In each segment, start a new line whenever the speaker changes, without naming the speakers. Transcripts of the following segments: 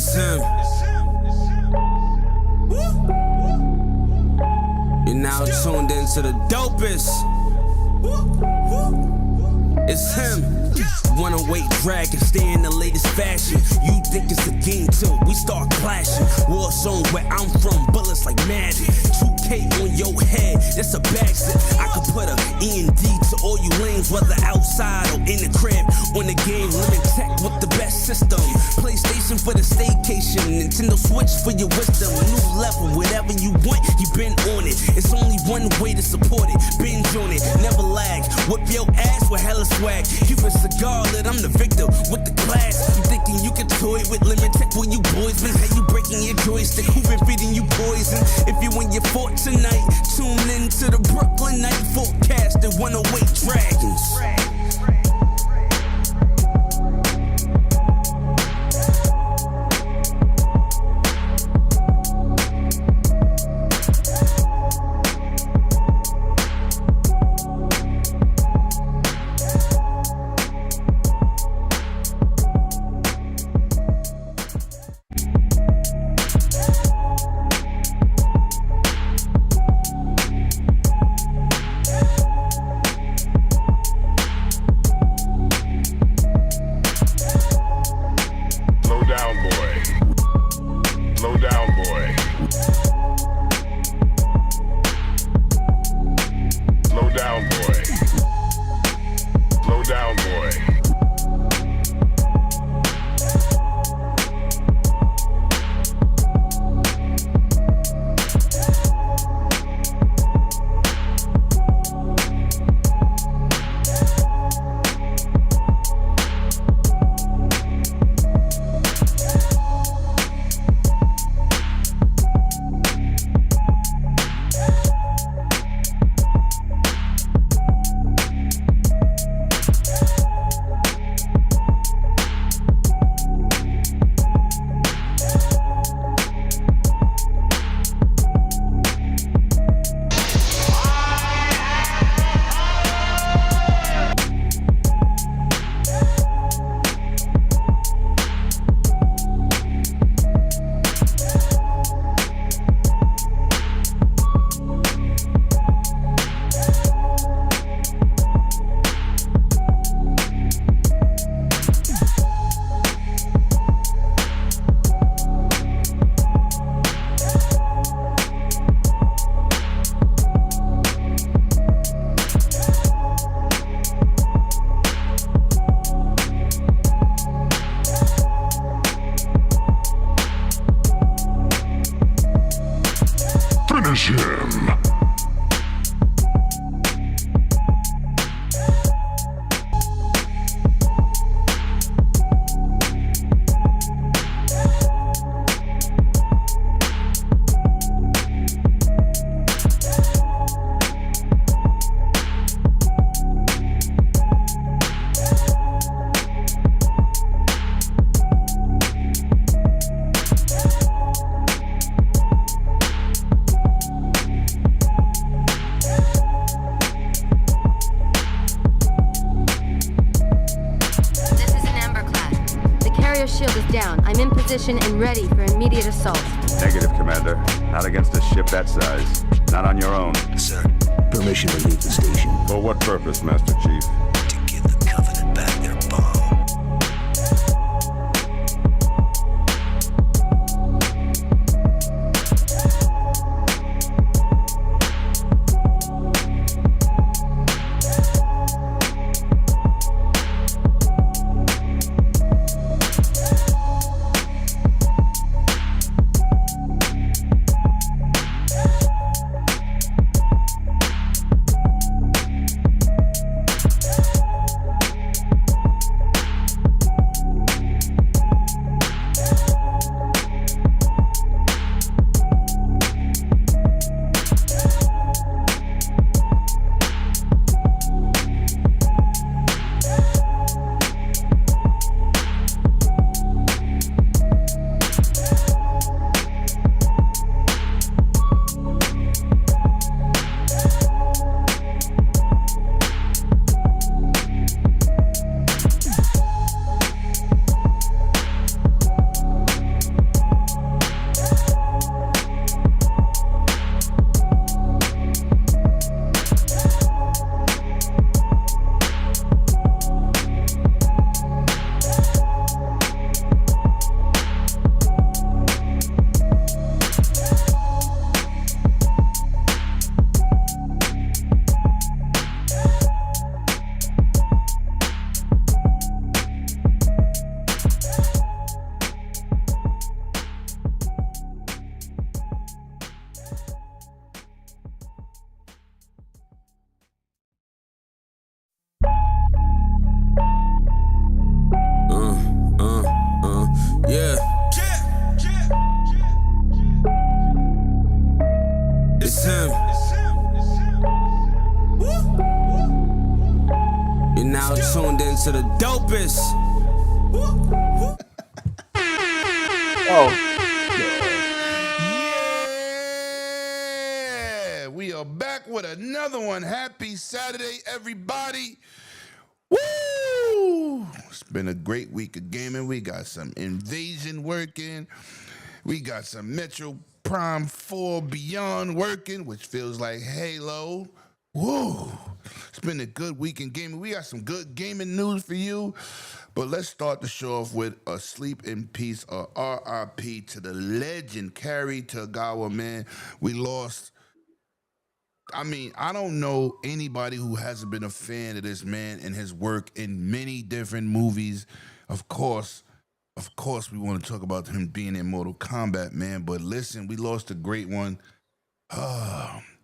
It's him. You're now tuned into the dopest. It's him. Wanna wait, drag, and stay in the latest fashion. You think it's a game till we start clashing. War zone where I'm from, bullets like magic. 2K on your head, that's a backseat. I could put a END to all you lanes, whether outside or in the crib. On the game, limit tech with the best system. PlayStation for the staycation, Nintendo Switch for your wisdom. New level, whatever you want, you been on it. It's only one way to support it. Binge on it, never lag. Whip your ass with hella swag. Keep a cigar lit, I'm the victor with the class. You thinking you can toy with limit tech? Well, you boys been how you breaking your joystick? Who been feeding you poison? If you in your fort tonight, tune in to the Brooklyn night forecast and 108 Dragons.
Finish him!
Shield is down. I'm in position and ready for immediate assault.
Negative, Commander. Not against a ship that size. Not on your own.
Sir, permission to leave the station.
For what purpose, Master Chief?
To give the Covenant back their bomb.
to the dopest.
Yeah, we are back with another one. Happy Saturday, everybody. Woo! It's been a great week of gaming. We got some Invasion working. We got some Metro Prime 4 Beyond working, which feels like Halo. Woo! It's been a good week in gaming. We got some good gaming news for you. But let's start the show off with a sleep in peace, or RIP to the legend, Cary Tagawa, man. We lost. I mean, I don't know anybody who hasn't been a fan of this man and his work in many different movies. Of course, we want to talk about him being in Mortal Kombat, man. But listen, we lost a great one.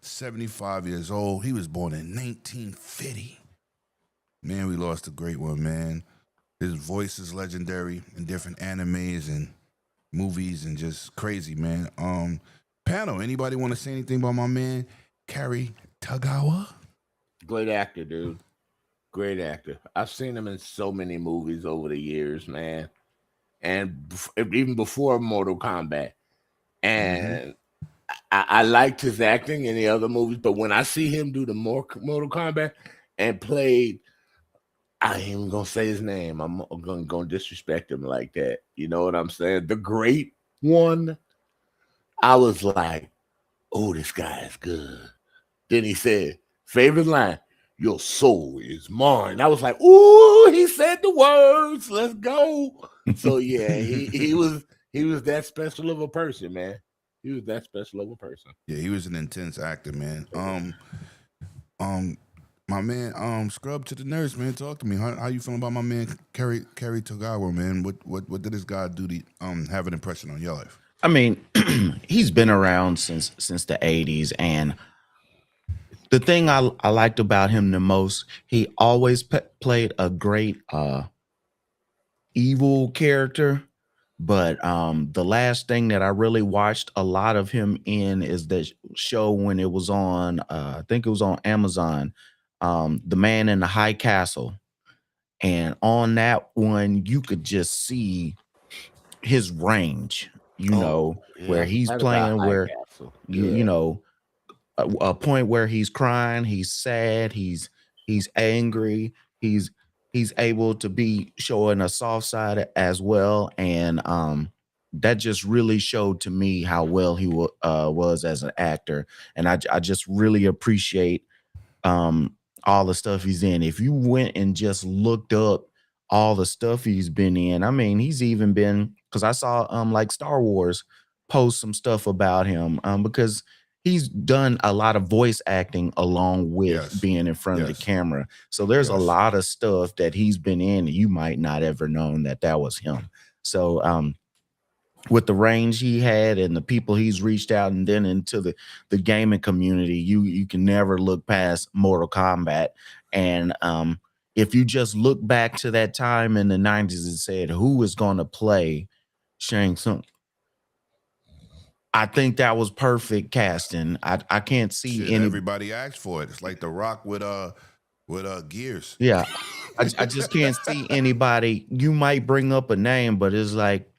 75 years old. He was born in 1950. Man, we lost a great one, man. His voice is legendary in different animes and movies and just crazy, man. Panel, anybody want to say anything about my man, Cary Tagawa?
Great actor, dude. Great actor. I've seen him in so many movies over the years, man. And even before Mortal Kombat. And I liked his acting in the other movies, but when I see him do the Mortal Kombat and played, I ain't even gonna say his name. I'm gonna disrespect him like that. You know what I'm saying? The great one. I was like, oh, this guy is good. Then he said, favorite line, your soul is mine. I was like, ooh, he said the words. Let's go. So yeah, he was that special of a person, man. He was that special of a person.
Yeah, he was an intense actor, man. My man, Scrub to the nurse, man. Talk to me. How you feeling about my man, Cary Tagawa, man? What did this guy do to have an impression on your life?
I mean, he's been around since the 80s, and the thing I liked about him the most, he always played a great evil character. But the last thing that I really watched a lot of him in is the show when it was on, I think it was on Amazon, The Man in the High Castle. And on that one, you could just see his range, where he's playing, where, you know, a point where he's crying, he's sad, he's angry, he's able to be showing a soft side as well, and that just really showed to me how well he was as an actor, and I just really appreciate all the stuff he's in. If you went and just looked up all the stuff he's been in, I mean, he's even been, because I saw like Star Wars post some stuff about him, because he's done a lot of voice acting along with being in front of the camera. So there's a lot of stuff that he's been in, and you might not ever known that was him. So with the range he had and the people he's reached out, and then into the gaming community, you can never look past Mortal Kombat. And if you just look back to that time in the 90s and said, who is going to play Shang Tsung? I think that was perfect casting. I can't see
everybody asked for it. It's like The Rock with Gears.
Yeah, I just can't see anybody. You might bring up a name, but it's like,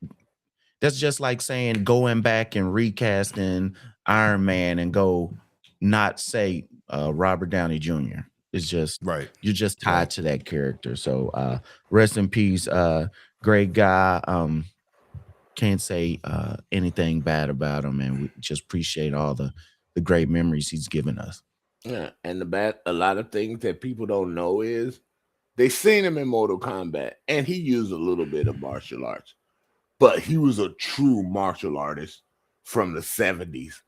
that's just like saying going back and recasting Iron Man and go not say Robert Downey Jr. It's just
right.
You're just tied to that character. So rest in peace, great guy. Can't say anything bad about him, and we just appreciate all the great memories he's given us.
Yeah, and a lot of things that people don't know is they seen him in Mortal Kombat, and he used a little bit of martial arts, but he was a true martial artist from the 70s,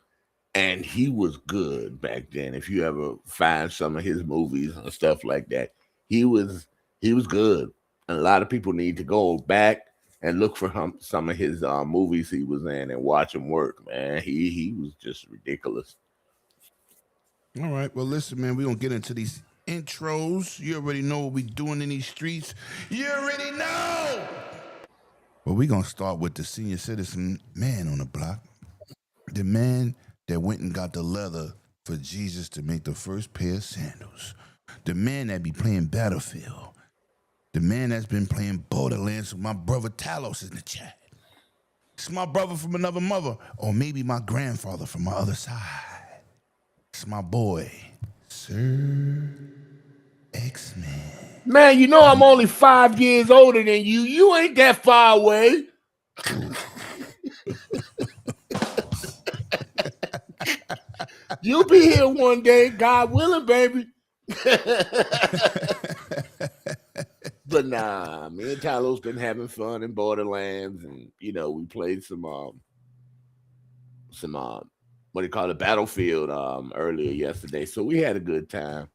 and he was good back then. If you ever find some of his movies and stuff like that, he was good. And a lot of people need to go back and look for some of his movies he was in and watch him work, man. He was just ridiculous.
All right, well, listen, man, we're going to get into these intros. You already know what we doing in these streets. You already know! Well, we're going to start with the senior citizen man on the block. The man that went and got the leather for Jesus to make the first pair of sandals. The man that be playing Battlefield. The man that's been playing Borderlands with my brother Talos in the chat. It's my brother from another mother, or maybe my grandfather from my other side. It's my boy, Sir X-Man.
Man, you know I'm only 5 years older than you. You ain't that far away. You'll be here one day, God willing, baby. But nah, me and Talos been having fun in Borderlands, and we played some what do you call it, Battlefield earlier yesterday. So we had a good time.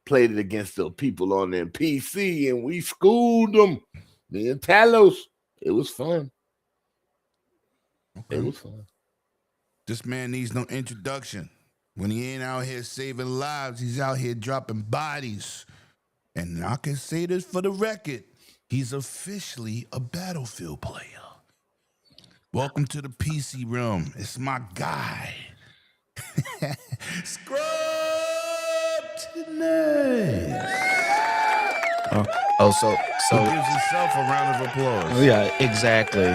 Played it against the people on their PC, and we schooled them. Me and Talos. It was fun.
Okay.
It was fun.
This man needs no introduction. When he ain't out here saving lives, he's out here dropping bodies. And I can say this for the record, he's officially a Battlefield player. Welcome to the PC realm. It's my guy. Scrub to the nose.
So
He gives himself a round of applause.
yeah, exactly.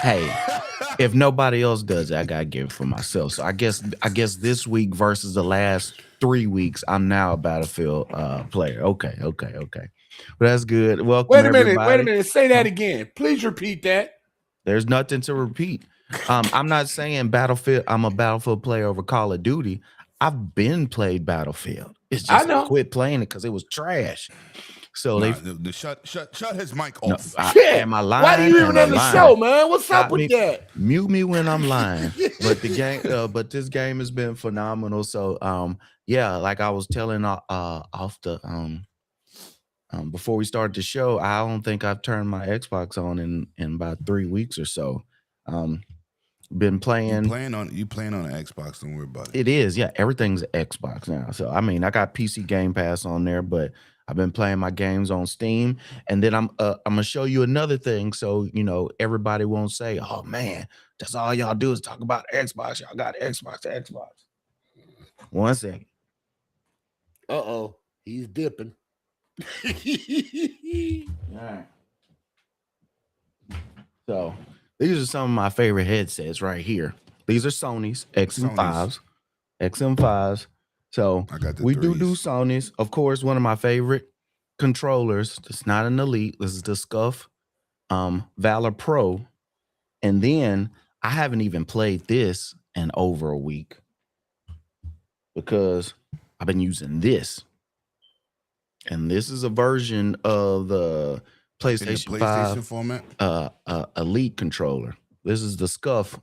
Hey, if nobody else does it, I gotta give it for myself. So I guess this week versus the last 3 weeks, I'm now a Battlefield player. Okay. Well, that's good. Welcome.
Wait a minute.
everybody.
Say that again. Please repeat that.
There's nothing to repeat. I'm not saying Battlefield. I'm a Battlefield player over Call of Duty. I've been played Battlefield. It's just I quit playing it because it was trash. So
shut his mic off.
Am I lying?
Why do you even on the show, man? What's up with that?
Mute me when I'm lying. But the game, but this game has been phenomenal. So yeah, like I was telling off the before we started the show, I don't think I've turned my Xbox on in about 3 weeks or so. Been playing.
You playing on an Xbox? Don't worry about it.
It is, yeah. Everything's Xbox now. So I mean, I got PC Game Pass on there, but I've been playing my games on Steam, and then I'm gonna show you another thing, so everybody won't say, "Oh man, that's all y'all do is talk about Xbox. Y'all got Xbox." 1 second.
He's dipping.
All right. So these are some of my favorite headsets right here. These are Sony's XM5s. So we do Sony's. Of course, one of my favorite controllers. It's not an Elite. This is the Scuff Valor Pro. And then I haven't even played this in over a week because I've been using this. And this is a version of the PlayStation 5
format?
Elite controller. This is the Scuff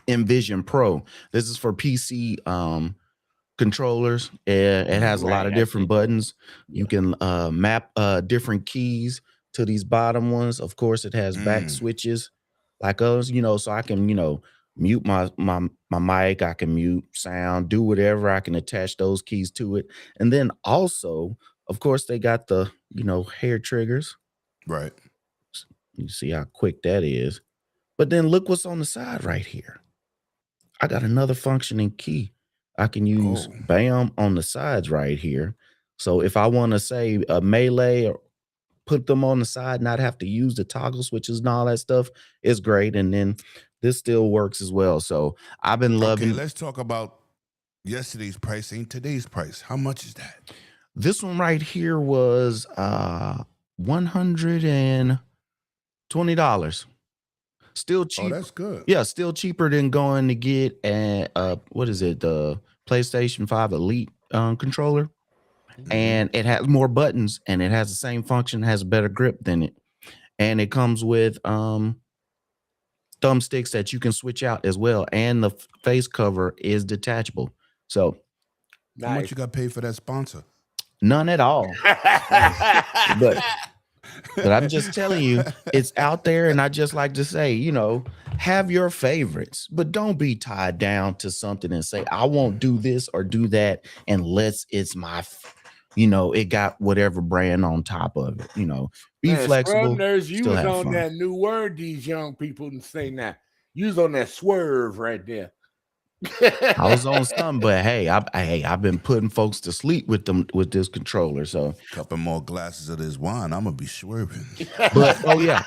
Envision Pro. This is for PC controllers. It has a lot of different buttons. You can map different keys to these bottom ones. Of course, it has back switches like us, so I can, mute my mic, I can mute sound, do whatever. I can attach those keys to it. And then also, of course, they got the, hair triggers.
Right.
You see how quick that is. But then look what's on the side right here. I got another functioning key. I can use BAM on the sides right here. So if I want to say a melee or put them on the side, not have to use the toggle switches and all that stuff, it's great. And then this still works as well. So I've been loving.
Okay, let's talk about yesterday's price and today's price. How much is that?
This one right here was $120. Still cheap.
Oh, that's good.
Yeah, still cheaper than going to get what is it? The PlayStation 5 Elite controller. And it has more buttons and it has the same function, has a better grip than it. And it comes with thumbsticks that you can switch out as well. And the face cover is detachable. So
how much you got paid for that sponsor?
None at all. But I'm just telling you, it's out there. And I just like to say, have your favorites, but don't be tied down to something and say, I won't do this or do that unless it's my, it got whatever brand on top of it. Be flexible.
Nerds, you
still
was
have
on
fun.
that new word these young people say now. You was on that swerve right there.
I was on something, but hey, I've been putting folks to sleep with this controller. So,
Couple more glasses of this wine, I'm gonna be swerving.
but oh yeah,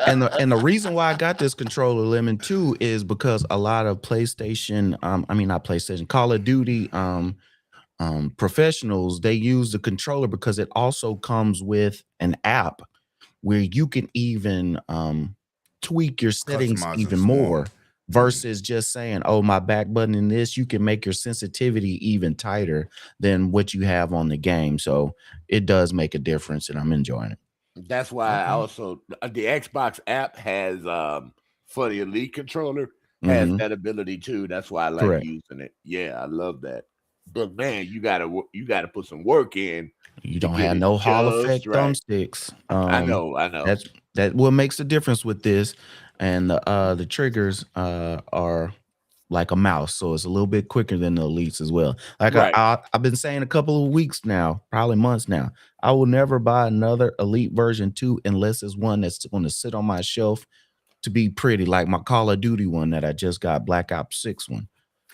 and the reason why I got this controller lemon too is because a lot of PlayStation, I mean not PlayStation, Call of Duty, professionals, they use the controller because it also comes with an app where you can even tweak your settings
Customize
even
it some more.
more versus just saying, oh, my back button in this. You can make your sensitivity even tighter than what you have on the game. So it does make a difference, and I'm enjoying it.
That's why I also the Xbox app has for the Elite controller has that ability too. That's why I like
Correct.
using it. Yeah, I love that. But man, you gotta put some work in.
You
to
don't
get
have
it
no Hall
just
effect
right.
thumbsticks.
I know.
That what makes the difference with this, and the triggers are like a mouse, so it's a little bit quicker than the elites as well. Like
Right.
I've been saying a couple of weeks now, probably months now, I will never buy another Elite version 2 unless it's one that's going to sit on my shelf to be pretty, like my Call of Duty one that I just got, Black Ops 6 one.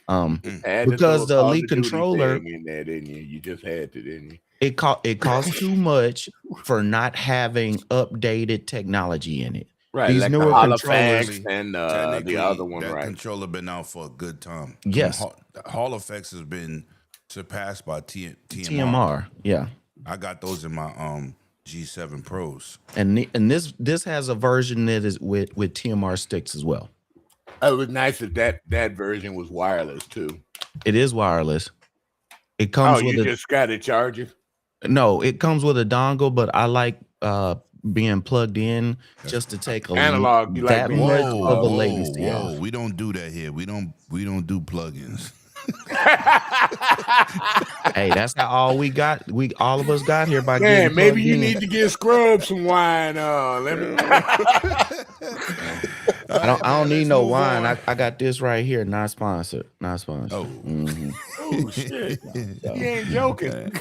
Had to
Because
throw
the
a Call of
Elite
Duty
controller,
thing in there, didn't you? You just had to, didn't you?
it costs too much for not having updated technology in it.
Right,
These
like the
newer controllers,
Holofax and the
Technically,
other one,
that
right?
controller been out for a good time.
Yes.
Hall effects has been surpassed by TMR.
TMR, yeah.
I got those in my G7 Pros.
And this has a version that is with TMR sticks as well.
It was nice that version was wireless too.
It is wireless. It comes with
you just got to charge it.
No, it comes with a dongle, but I like being plugged in just to take a
Analog. You like
that
being
much
analog.
of a latency
Whoa,
off.
we don't do that here. We don't do plugins.
Hey, that's how all of us got here by
Man,
getting
maybe
plugged
you
in.
need to get Scrub some wine. Let me.
I don't need no wine. I got this right here, not sponsored. Not sponsored.
Oh.
Oh shit! You ain't joking.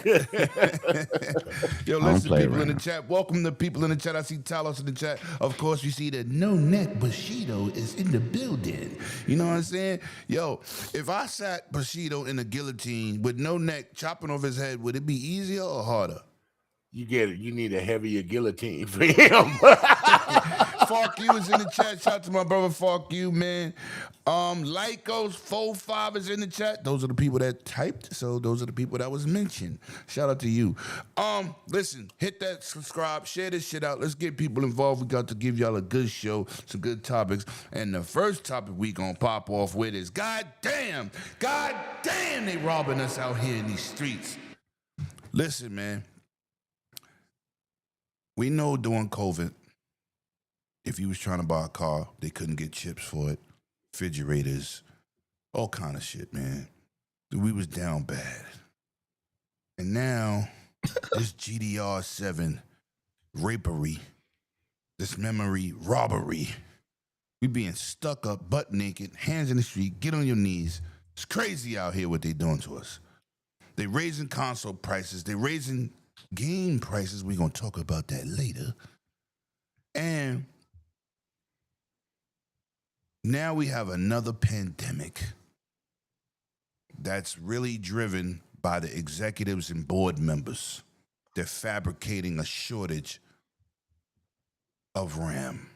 Yo, listen, people in the chat. Welcome to people in the chat. I see Talos in the chat. Of course, we see that No Neck Bushido is in the building. You know what I'm saying? Yo, if I sat Bushido in a guillotine with no neck chopping off his head, would it be easier or harder?
You get it. You need a heavier guillotine for him.
Fuck you is in the chat. Shout out to my brother. Fuck you, man. Lycos 45 is in the chat. Those are the people that typed. So those are the people that was mentioned. Shout out to you. Listen, hit that subscribe, share this shit out. Let's get people involved. We got to give y'all a good show, some good topics. And the first topic we gonna pop off with is God damn, they robbing us out here in these streets. Listen, man. We know during COVID, if you was trying to buy a car, they couldn't get chips for it, refrigerators, all kind of shit, man. We was down bad. And now, this GDR7 rapery, this memory robbery, we being stuck up, butt naked, hands in the street, get on your knees. It's crazy out here what they doing to us. They raising console prices. They raising game prices. We're going to talk about that later. And now we have another pandemic that's really driven by the executives and board members. They're fabricating a shortage of RAM,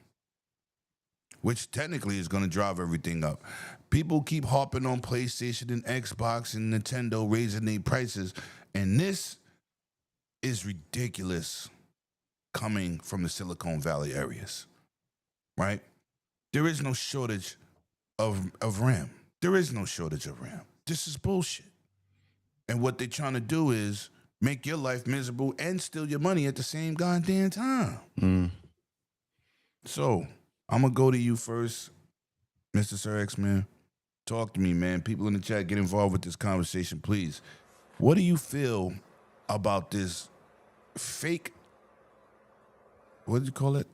which technically is going to drive everything up. People keep harping on PlayStation and Xbox and Nintendo raising their prices, and this is ridiculous coming from the Silicon Valley areas, right? There is no shortage of RAM. There is no shortage of RAM. This is bullshit. And what they're trying to do is make your life miserable and steal your money at the same goddamn time. So, I'm going to go to you first, Mr. Sir X-Man. Talk to me, man. People in the chat, get involved with this conversation, please. What do you feel about this fake, what did you call it?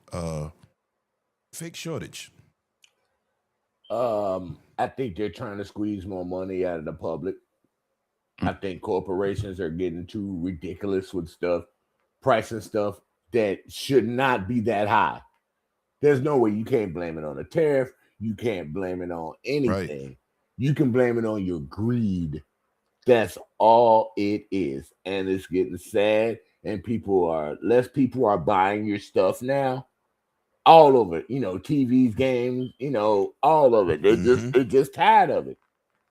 Fake shortage.
I think they're trying to squeeze more money out of the public. I think corporations are getting too ridiculous with stuff, pricing stuff that should not be that high. There's no way. You can't blame it on a tariff. You can't blame it on anything. you can blame it on your greed. That's all it is. And it's getting sad. And less people are buying your stuff now. All of it, TVs, games, all of it.
Mm-hmm.
They're just tired of it,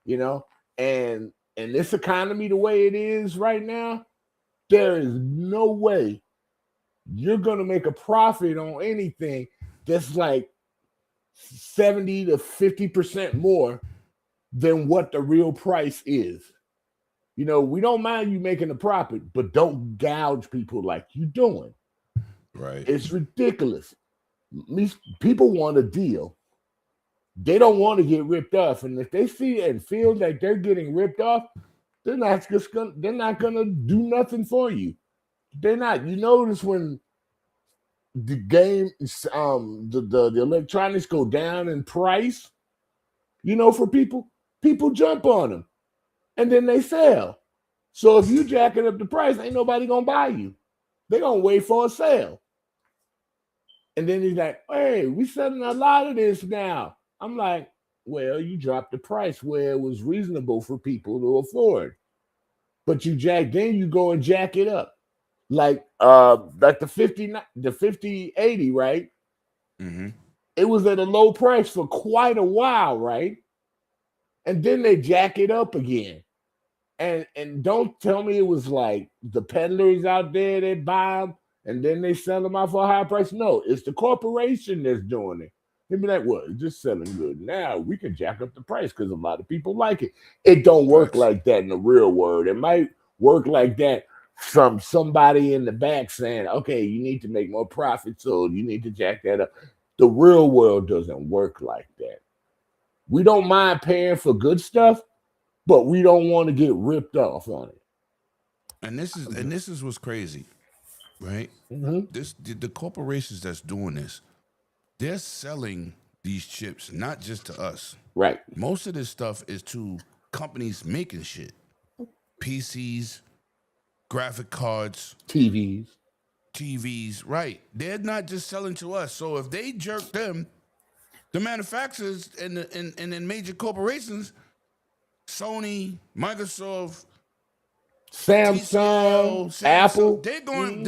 you know. And this economy, the way it is right now, there is no way you're gonna make a profit on anything that's like 70 to 50% more than what the real price is. We don't mind you making a profit, but don't gouge people like you doing.
Right.
It's ridiculous. These people want a deal. They don't want to get ripped off. And if they see and feel like they're getting ripped off, they're not gonna do nothing for you. They're not. You notice when the game the electronics go down in price, for people jump on them and then they sell. So if you jacking up the price, ain't nobody gonna buy you. They gonna wait for a sale. And then he's like, hey, we selling a lot of this now. I'm like, well, you dropped the price where it was reasonable for people to afford. But then you go and jack it up. Like the 5080, right?
Mm-hmm.
It was at a low price for quite a while, right? And then they jack it up again. And don't tell me it was like the peddlers out there that buy them and then they sell them out for a high price. No, it's the corporation that's doing it. They'd be like, well, it's just selling good. Now we can jack up the price because a lot of people like it. It don't work
Facts.
like that in the real world. It might work like that from somebody in the back saying, okay, you need to make more profit, so you need to jack that up. The real world doesn't work like that. We don't mind paying for good stuff, but we don't want to get ripped off on it.
And this is what's crazy, right?
Mm-hmm.
The corporations that's doing this, they're selling these chips not just to us.
Right.
Most of this stuff is to companies making shit, PCs, graphic cards,
TVs.
Right? They're not just selling to us. So if they jerk them, the manufacturers and then major corporations, Sony, Microsoft,
Samsung, Apple.
they're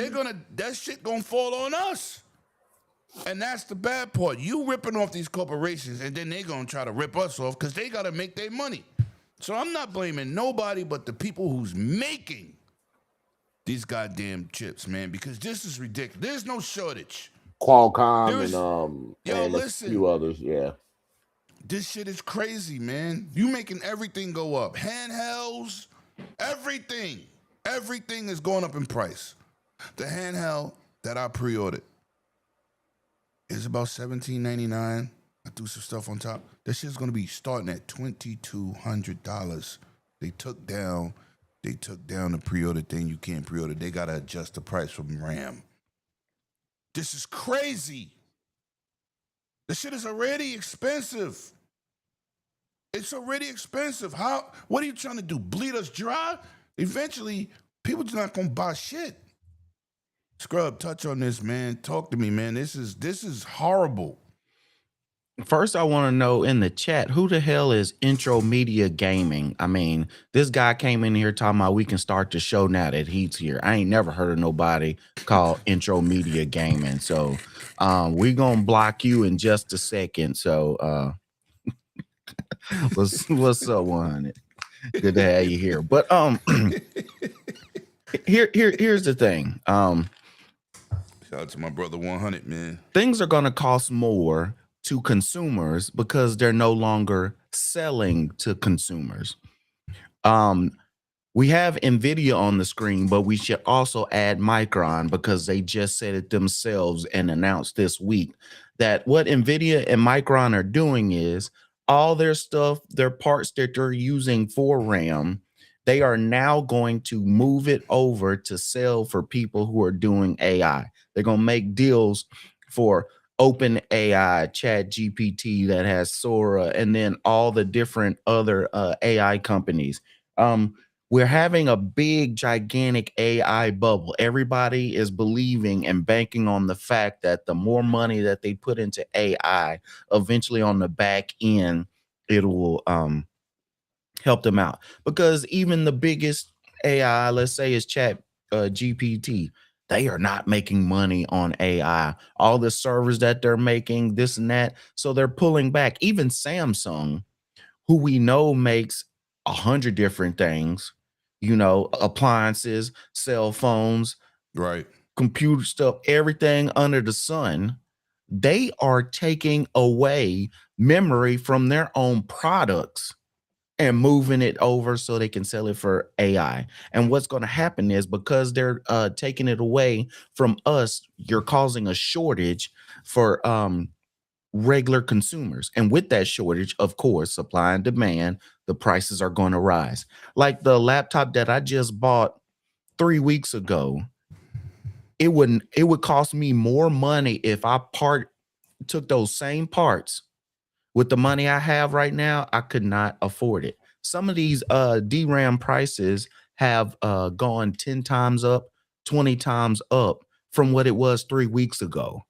gonna that shit gonna fall on us. And that's the bad part. You ripping off these corporations and then they're gonna try to rip us off because they gotta make their money. So I'm not blaming nobody but the people who's making these goddamn chips, man, because this is ridiculous. There's no shortage.
Qualcomm and
listen,
a few others, yeah.
This shit is crazy, man. You making everything go up. Handhelds, everything. Everything is going up in price. The handheld that I pre-ordered is about $17.99. I threw some stuff on top. That shit's gonna be starting at $2,200. They took down the pre-order thing. You can't pre-order. They gotta adjust the price from RAM. This is crazy. The shit is already expensive. It's already expensive. What are you trying to do? Bleed us dry? Eventually, people just not gonna buy shit. Scrub, touch on this, man. Talk to me, man. This is horrible.
First, I want to know in the chat, who the hell is Intro Media Gaming? I mean, this guy came in here talking about we can start the show now that he's here. I ain't never heard of nobody called Intro Media Gaming. So we gonna block you in just a second. So what's up, 100? Good to have you here. But here's the thing.
Shout out to my brother 100, man.
Things are gonna cost more to consumers because they're no longer selling to consumers. We have Nvidia on the screen, but we should also add Micron because they just said it themselves and announced this week that what Nvidia and Micron are doing is all their stuff, their parts that they're using for RAM, they are now going to move it over to sell for people who are doing AI. They're going to make deals for Open AI, Chat GPT that has Sora, and then all the different other AI companies. We're having a big, gigantic AI bubble. Everybody is believing and banking on the fact that the more money that they put into AI, eventually on the back end, it will help them out, because even the biggest AI, let's say is Chat GPT, they are not making money on AI. All the servers that they're making, this and that, so they're pulling back. Even Samsung, who we know makes 100 different things, appliances, cell phones,
Right.
computer stuff, everything under the sun, they are taking away memory from their own products and moving it over so they can sell it for AI. And what's going to happen is, because they're taking it away from us, you're causing a shortage for regular consumers. And with that shortage, of course, supply and demand, the prices are going to rise. Like the laptop that I just bought 3 weeks ago, it would cost me more money if I took those same parts. With the money I have right now, I could not afford it. Some of these DRAM prices have gone 10 times up, 20 times up from what it was 3 weeks ago.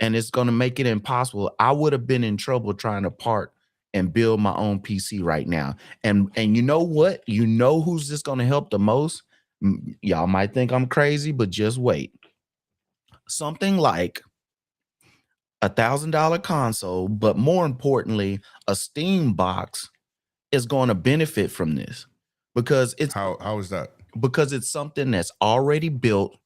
And it's going to make it impossible. I would have been in trouble trying to part and build my own PC right now. And you know what? You know who's just going to help the most? Y'all might think I'm crazy, but just wait. Something like $1,000 console, but more importantly, a Steam box is going to benefit from this, because
How is that?
it's something that's already built.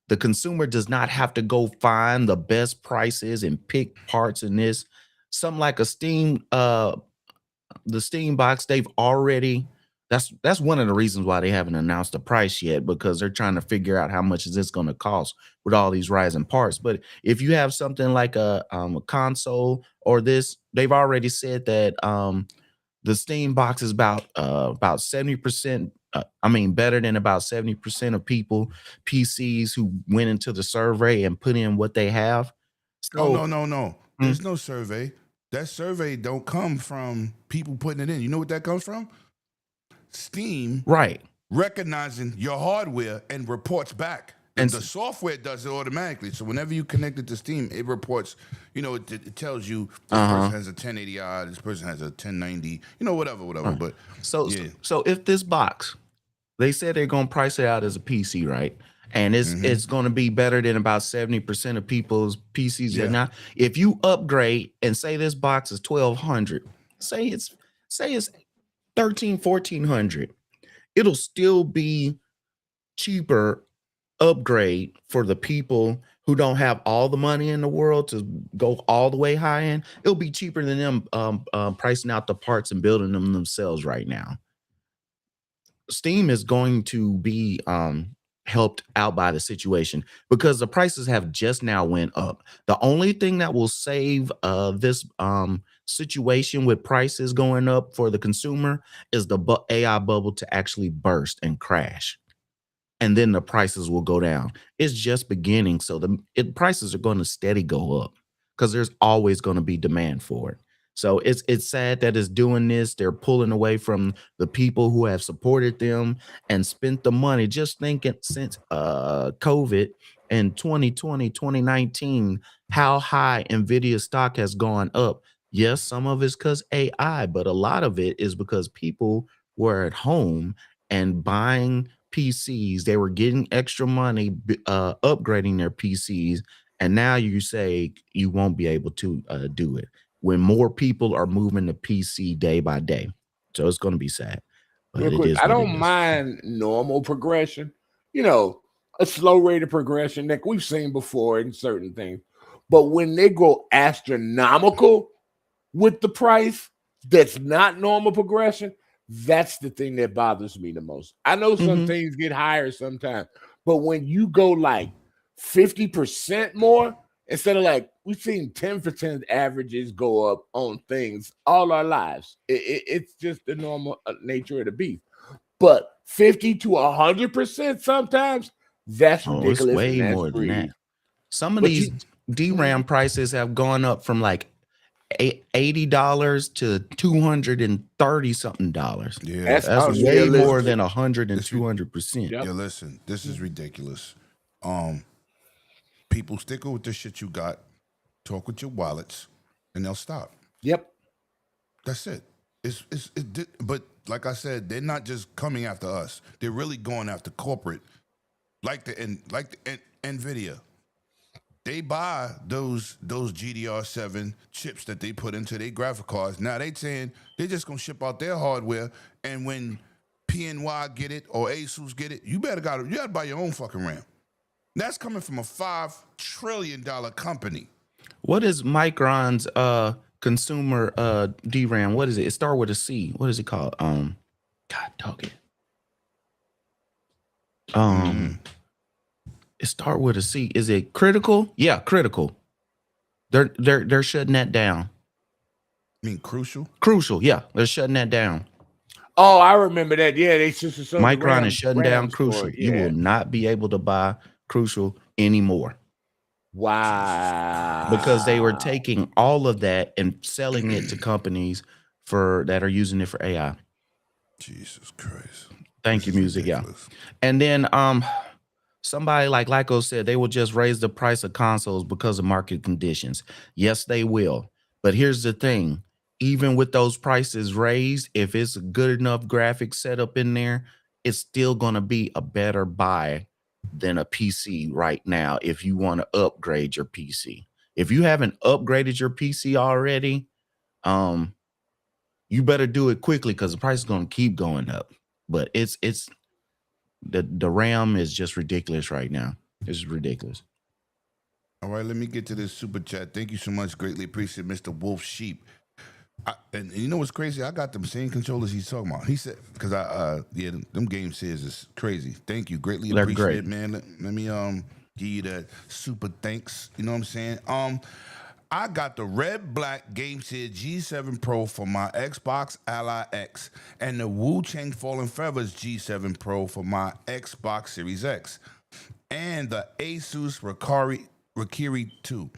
The consumer does not have to go find the best prices and pick parts in this. Something like a Steam, the Steam box, they've already. That's one of the reasons why they haven't announced the price yet, because they're trying to figure out how much is this going to cost with all these rising parts. But if you have something like a console or this, they've already said that the Steam box is about 70%. Better than about 70% of people PCs who went into the survey and put in what they have. So,
No. There's no survey. That survey don't come from people putting it in. You know what that comes from? Steam
right.
recognizing your hardware and reports back.
And
The software does it automatically. So whenever you connect it to Steam, it reports, it tells you this person has a 1080i, this person has a 1090, whatever. But
So if this box, they said they're going to price it out as a PC, right? And it's going to be better than about 70% of people's PCs right now. If you upgrade and say this box is $1,200, say it's 1,400, it'll still be cheaper upgrade for the people who don't have all the money in the world to go all the way high end. It'll be cheaper than them pricing out the parts and building them themselves right now. Steam is going to be helped out by the situation, because the prices have just now went up. The only thing that will save this situation with prices going up for the consumer is the AI bubble to actually burst and crash, and then the prices will go down. It's just beginning, so the prices are going to steady go up, because there's always going to be demand for it. So it's sad that it's doing this. They're pulling away from the people who have supported them and spent the money. Just thinking since COVID in 2020, 2019, how high Nvidia stock has gone up. Yes, some of it's because AI, but a lot of it is because people were at home and buying PCs. They were getting extra money upgrading their PCs, and now you say you won't be able to do it when more people are moving to PC day by day. So it's going to be sad. But
Real
it
quick,
is
I
what it
don't
is.
mind normal progression, a slow rate of progression that we've seen before in certain things. But when they go astronomical with the price, that's not normal progression. That's the thing that bothers me the most. I know some things get higher sometimes, but when you go like 50% more, instead of like we've seen 10% averages go up on things all our lives. It's just the normal nature of the beast. But 50 to 100% sometimes, that's
Oh, it's
ridiculous and
way
that's
more than that.
greedy.
Some of
But
these DRAM prices have gone up from like $80 to $230 something dollars.
yeah,
That's way more than 100 and
This
200%.
Yep.
yeah. Listen, this is ridiculous. People stick with the shit you got, talk with your wallets, and they'll stop.
Yep.
That's it. But like I said, they're not just coming after us. They're really going after corporate, like the Nvidia. They buy those GDR7 chips that they put into their graphic cards. Now they saying they're just gonna ship out their hardware, and when PNY get it or ASUS get it, you gotta buy your own fucking RAM. That's coming from a $5 trillion company.
What is Micron's consumer DRAM? What is it? It starts with a C. What is it called? God dog it. It start with a C. Is it Critical? Yeah, Critical. They're shutting that down.
I mean, Crucial?
Crucial, yeah. They're shutting that down.
Oh, I remember that. Yeah, they just
Micron is shutting down Crucial. You will not be able to buy Crucial anymore.
Wow.
Because they were taking all of that and selling it to companies that are using it for AI.
Jesus Christ.
Thank you, music,
ridiculous.
yeah. And then somebody like Lyco said they will just raise the price of consoles because of market conditions. Yes, they will. But here's the thing. Even with those prices raised, if it's a good enough graphics setup in there, it's still going to be a better buy than a PC right now if you want to upgrade your PC. If you haven't upgraded your PC already, you better do it quickly because the price is going to keep going up. But it's the RAM is just ridiculous right now. It's ridiculous.
All right, let me get to this super chat. Thank you so much. Greatly appreciate Mr. Wolf Sheep. And you know what's crazy? I got them same controllers he's talking about. He said, because them game says is crazy. Thank you. Greatly
They're
appreciate
great.
it, man. Let me give you that super thanks. You know what I'm saying? I got the red black Game Series G7 Pro for my Xbox Ally X and the Wu Chang Fallen Feathers G7 Pro for my Xbox Series X and the Asus Rakiri 2.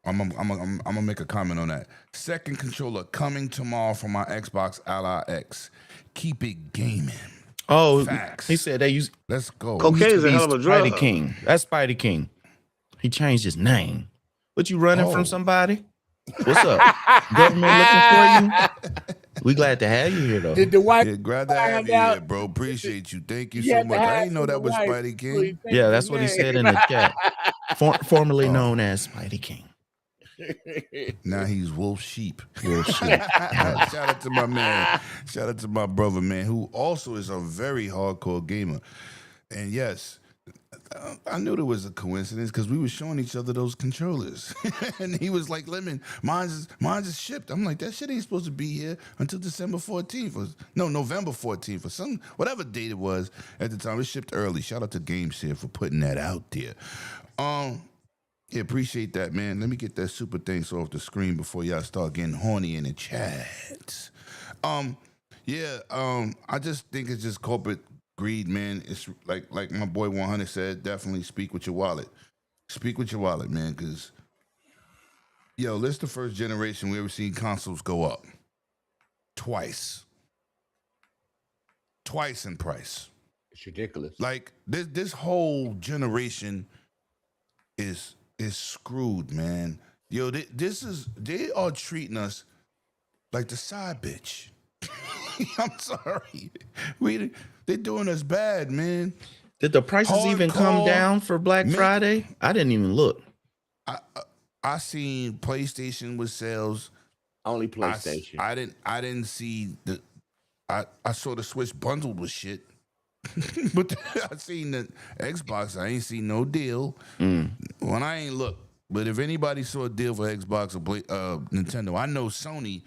I'm gonna make a comment on that. Second controller coming tomorrow for my Xbox Ally X. Keep it gaming.
Oh,
Facts.
he said they use
Let's go.
Cocaine is a hell of a drug.
Spidey King. That's Spidey King. He changed his name. What you running from somebody? What's up? Government looking for you? We glad to have you here though.
Did the wife?
Yeah, glad to have you here, bro. Appreciate you. Thank you so much. I didn't know that was Spidey King.
Yeah, that's what he said in the chat. Formerly known as Spidey King.
Now he's Wolf Sheep.
Wolf Sheep.
Shout out to my man. Shout out to my brother, man, who also is a very hardcore gamer. And yes, I knew there was a coincidence because we were showing each other those controllers. And he was like, Lemon, mine's is shipped. I'm like, that shit ain't supposed to be here until December 14th. November 14th or whatever date it was at the time. It shipped early. Shout out to GameShare for putting that out there. Yeah, appreciate that, man. Let me get that super thanks off the screen before y'all start getting horny in the chat. I just think it's just corporate greed, man. It's like my boy 100 said, definitely speak with your wallet. Speak with your wallet, man, because, this is the first generation we ever seen consoles go up. Twice in price.
It's ridiculous.
Like, this whole generation is screwed, man. They are treating us like the side bitch. I'm sorry. They're doing us bad, man.
Did the prices even come down for Black Friday? I didn't even look.
I seen PlayStation with sales.
Only PlayStation.
I didn't see I saw the Switch bundled with shit. But I seen the Xbox. I ain't seen no deal. When I ain't look. But if anybody saw a deal for Xbox or Nintendo, I know Sony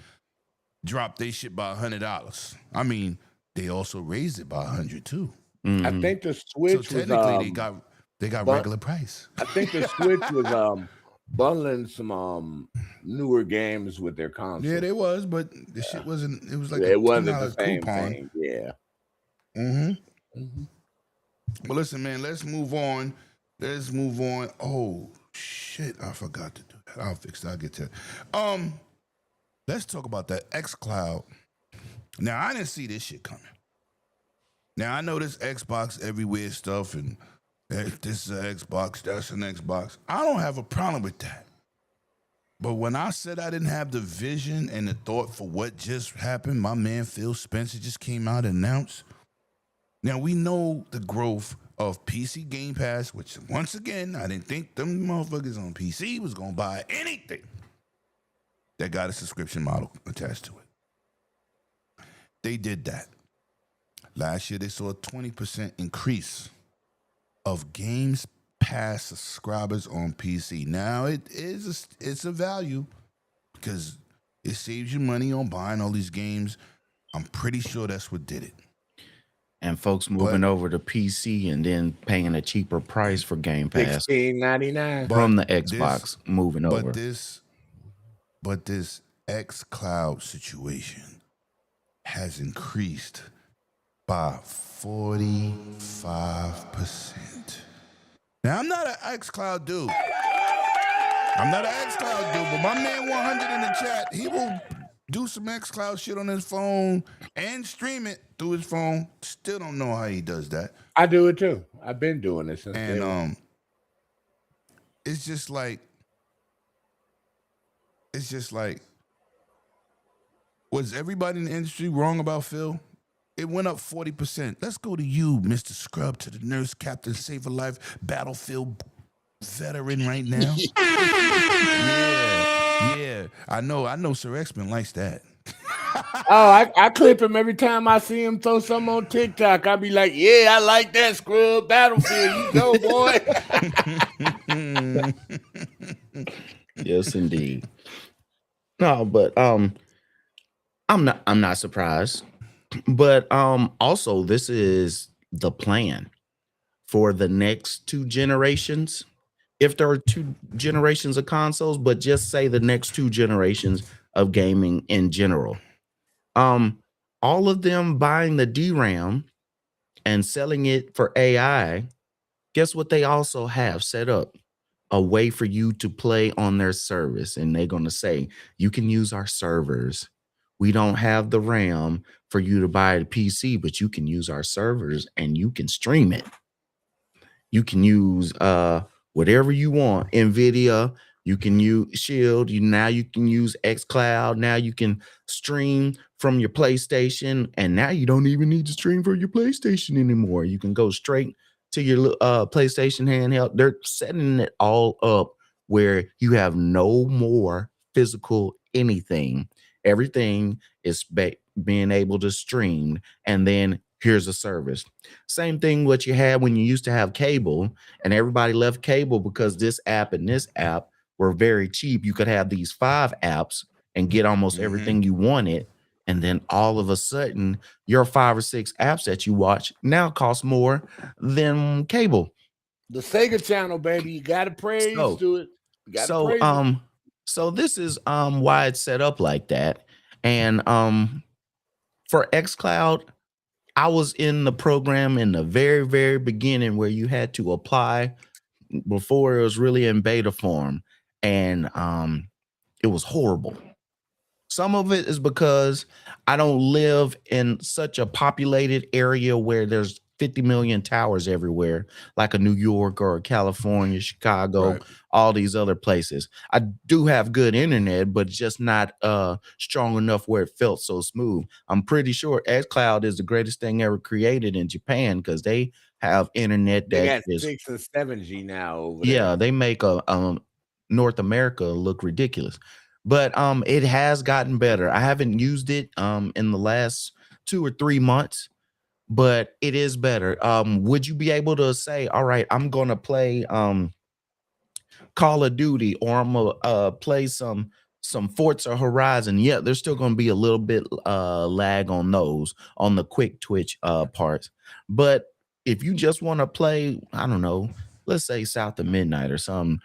dropped their shit by $100. I mean, they also raised it by $100 too.
I think the Switch
so technically they got regular price.
I think the Switch was bundling some newer games with their console.
Yeah, they was, but the shit wasn't. It was like
it wasn't the same
coupon.
thing. Yeah.
Well, listen, man. Let's move on. Oh shit, I forgot to do that. I'll fix that. I'll get to it. Let's talk about that Xcloud. Now, I didn't see this shit coming. Now, I know this Xbox everywhere stuff, and this is an Xbox, that's an Xbox. I don't have a problem with that. But when I said I didn't have the vision and the thought for what just happened, my man Phil Spencer just came out and announced. Now we know the growth of PC Game Pass, which once again, I didn't think them motherfuckers on PC was gonna buy anything that got a subscription model attached to it. They did that. Last year they saw a 20% increase of Games Pass subscribers on PC. Now it's a value because it saves you money on buying all these games. I'm pretty sure that's what did it.
And folks moving over to PC and then paying a cheaper price for Game Pass
$16.99
from the Xbox moving over.
But this Xcloud situation has increased by 45%. Now, I'm not an Xcloud dude. But my man 100 in the chat, he will do some Xcloud shit on his phone and stream it through his phone. Still don't know how he does that.
I do it too. I've been doing it since.
And it's just like, was everybody in the industry wrong about Phil? It went up 40%. Let's go to you, Mr. Scrub, to the nurse captain, save a life, battlefield veteran right now. yeah. I know Sir X-Men likes that.
I clip him every time I see him throw something on TikTok. I be like, yeah, I like that, Scrub. Battlefield, you go, boy.
Yes, indeed. No, but I'm not surprised. But also this is the plan for the next 2 generations. If there are 2 generations of consoles, but just say the next 2 generations of gaming in general. All of them buying the DRAM and selling it for AI, guess what they also have set up? A way for you to play on their service. And they're going to say, you can use our servers. We don't have the RAM for you to buy a PC, but you can use our servers and you can stream it. You can use whatever you want. NVIDIA, you can use Shield. Now you can use Xcloud. Now you can stream from your PlayStation. And now you don't even need to stream from your PlayStation anymore. You can go straight to your PlayStation handheld. They're setting it all up where you have no more physical anything. Everything is being able to stream, and then here's a service. Same thing what you had when you used to have cable, and everybody left cable because this app and this app were very cheap. You could have these 5 apps and get almost everything you wanted, and then all of a sudden, your 5 or 6 apps that you watch now cost more than cable.
The Sega channel, baby, you gotta praise to it.
So this is why it's set up like that. And for Xcloud, I was in the program in the very, very beginning where you had to apply before it was really in beta form. And it was horrible. Some of it is because I don't live in such a populated area where there's 50 million towers everywhere, like a New York or California, Chicago, all these other places. I do have good internet, but just not strong enough where it felt so smooth. I'm pretty sure Xcloud is the greatest thing ever created in Japan because they have internet that
is 6 and 7G now over
there.
Yeah,
they make a North America look ridiculous. But it has gotten better. I haven't used it in the last 2 or 3 months. But it is better. Would you be able to say, all right, I'm going to play Call of Duty or I'm going to play some Forza Horizon? Yeah, there's still going to be a little bit lag on those, on the quick twitch parts. But if you just want to play, I don't know, let's say South of Midnight or something,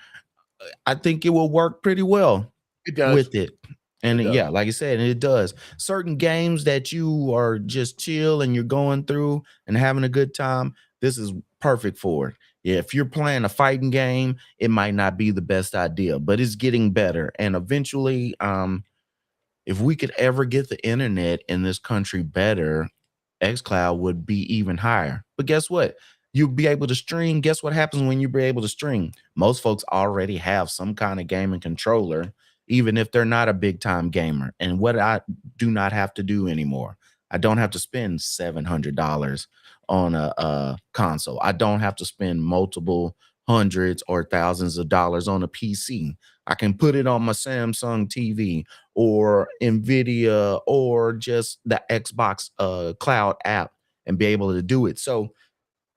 I think it will work pretty well with it. And yeah, like I said, it does. Certain games that you are just chill and you're going through and having a good time, this is perfect for it. Yeah, if you're playing a fighting game, it might not be the best idea, but it's getting better. And eventually, if we could ever get the internet in this country better, Xcloud would be even higher. But guess what? You'll be able to stream. Guess what happens when you be able to stream? Most folks already have some kind of gaming controller. even if they're not a big time gamer. And what I do not have to do anymore, I don't have to spend $700 on a console. I don't have to spend multiple hundreds or thousands of dollars on a PC. I can put it on my Samsung TV or Nvidia or just the Xbox Cloud app and be able to do it. So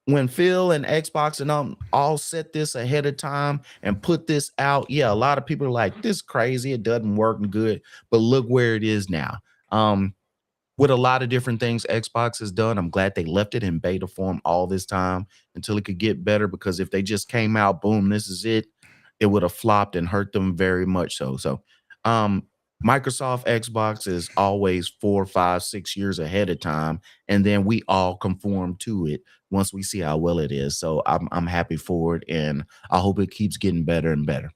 when Phil and Xbox and all set this ahead of time and put this out, yeah, a lot of people are like, this crazy, it doesn't work good, but look where it is now. With a lot of different things Xbox has done, I'm glad they left it in beta form all this time until it could get better, because if they just came out, boom, this is it, it would have flopped and hurt them very much so. So Microsoft Xbox is always 4, 5, 6 years ahead of time, and then we all conform to it once we see how well it is. So I'm happy for it, and I hope it keeps getting better and better.